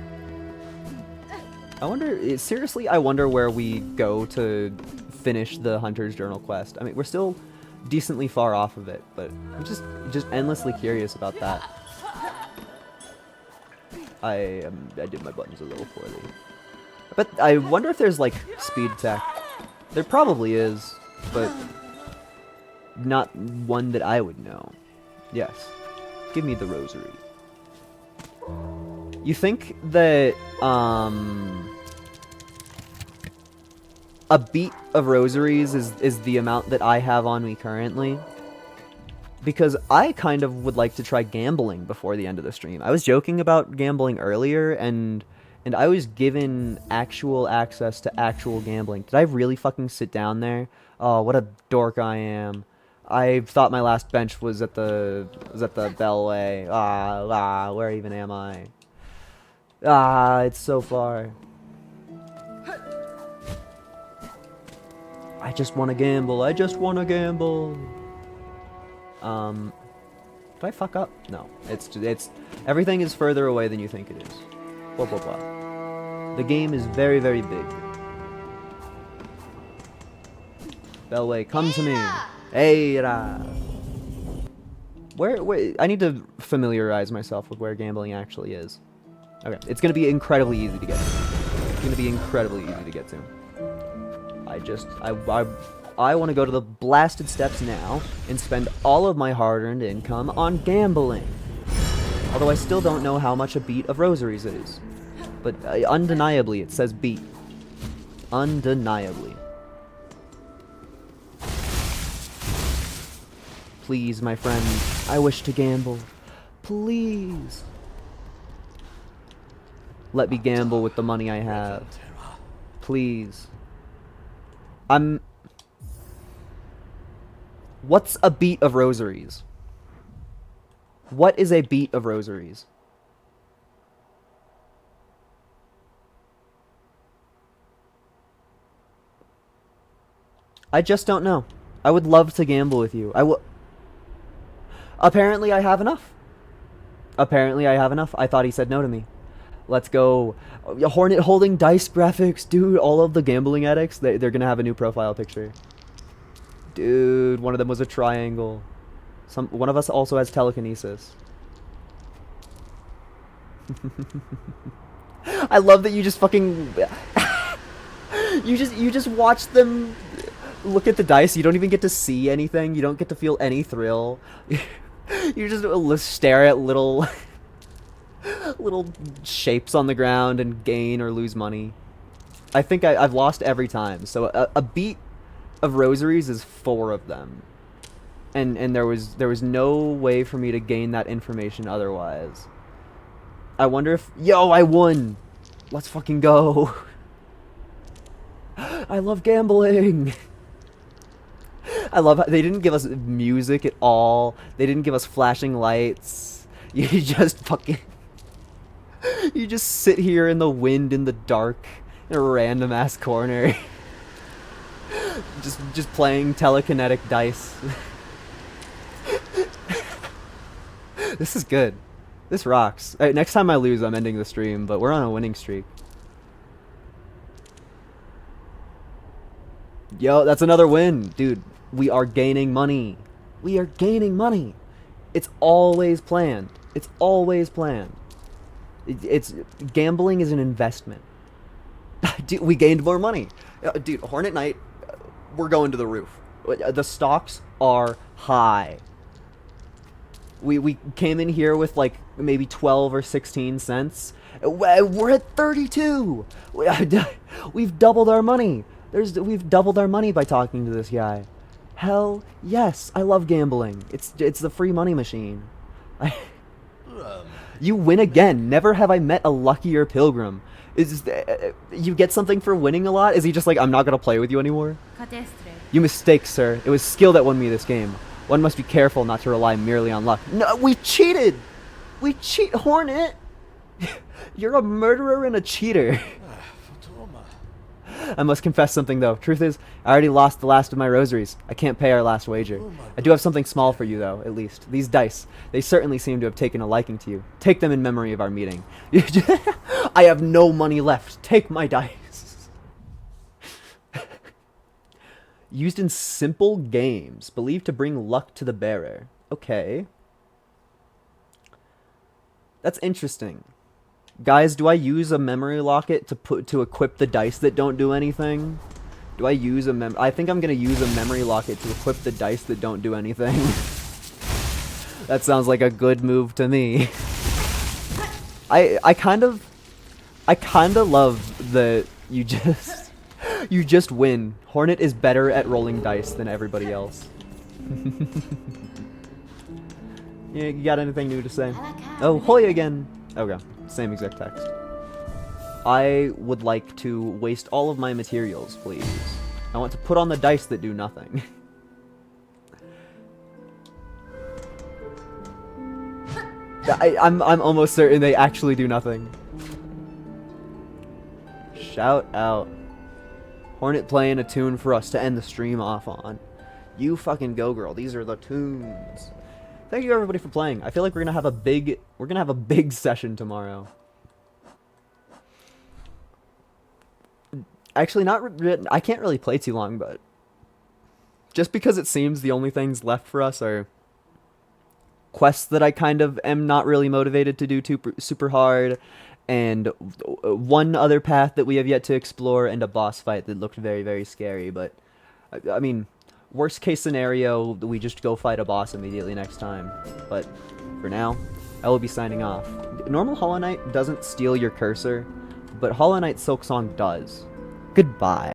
I wonder, seriously, I wonder where we go to finish the Hunter's Journal quest. I mean, we're still decently far off of it, but I'm just endlessly curious about that. I did my buttons a little poorly. But I wonder if there's, like, speed tech. There probably is, but not one that I would know. Yes. Give me the rosary. You think that, a beat of rosaries is the amount that I have on me currently? Because I kind of would like to try gambling before the end of the stream. I was joking about gambling earlier, and I was given actual access to actual gambling. Did I really fucking sit down there? Oh, what a dork I am. I thought my last bench was at the Bellway. Where even am I? It's so far. I just want to gamble. I just want to gamble. Did I fuck up? No. It's everything is further away than you think it is. Blah blah blah. The game is very, very big. Bellway, come to me. Hey, where? I need to familiarize myself with where gambling actually is. Okay, it's gonna be incredibly easy to get to. It's gonna be incredibly easy to get to. I want to go to the blasted steps now and spend all of my hard-earned income on gambling. Although I still don't know how much a beat of rosaries is. But undeniably, it says beat. Undeniably. Please, my friend, I wish to gamble. Please. Let me gamble with the money I have. Please. What's a beat of rosaries? What is a beat of rosaries? I just don't know. I would love to gamble with you. Apparently I have enough. Apparently I have enough. I thought he said no to me. Let's go. Hornet holding dice graphics. Dude, all of the gambling addicts, they're going to have a new profile picture. Dude, one of them was a triangle. One of us also has telekinesis. I love that you just fucking you just watch them look at the dice. You don't even get to see anything. You don't get to feel any thrill. You just stare at little little shapes on the ground and gain or lose money. I think I've lost every time. So a beat of rosaries is 4 of them. And there was no way for me to gain that information otherwise. I wonder if... Yo, I won! Let's fucking go. I love gambling. I love how they didn't give us music at all. They didn't give us flashing lights. You just fucking... You just sit here in the wind in the dark in a random ass corner. just playing telekinetic dice. This is good. This rocks. Alright, next time I lose, I'm ending the stream, but we're on a winning streak. Yo, that's another win. Dude, we are gaining money. We are gaining money. It's always planned. It's always planned. It's gambling is an investment. Dude, we gained more money. Dude, Hornet Night, we're going to the roof. The stocks are high. We came in here with like maybe 12 or 16 cents. We're at 32. We've doubled our money. We've doubled our money by talking to this guy. Hell yes, I love gambling. It's the free money machine. You win again. Never have I met a luckier pilgrim. You get something for winning a lot? Is he just like, I'm not gonna play with you anymore? You mistake, sir. It was skill that won me this game. One must be careful not to rely merely on luck. No, we cheated! We cheat, Hornet! You're a murderer and a cheater. I must confess something, though. Truth is, I already lost the last of my rosaries. I can't pay our last wager. I do have something small for you, though, at least. These dice. They certainly seem to have taken a liking to you. Take them in memory of our meeting. I have no money left. Take my dice. Used in simple games. Believed to bring luck to the bearer. Okay. That's interesting. Guys, do I use a memory locket to equip the dice that don't do anything? Do I use a I think I'm gonna use a memory locket to equip the dice that don't do anything. That sounds like a good move to me. I kind of love that you just win. Hornet is better at rolling dice than everybody else. Yeah, you got anything new to say? Oh, Hoy again. Okay. Same exact text. I would like to waste all of my materials, please. I want to put on the dice that do nothing. I'm almost certain they actually do nothing. Shout out. Hornet playing a tune for us to end the stream off on. You fucking go, girl. These are the tunes. Thank you everybody for playing. I feel like we're gonna have a big session tomorrow. Actually, I can't really play too long, but just because it seems the only things left for us are quests that I kind of am not really motivated to do super hard, and one other path that we have yet to explore, and a boss fight that looked very, very scary. But I mean, worst case scenario, we just go fight a boss immediately next time. But for now, I will be signing off. Normal Hollow Knight doesn't steal your cursor, but Hollow Knight SilkSong does. Goodbye.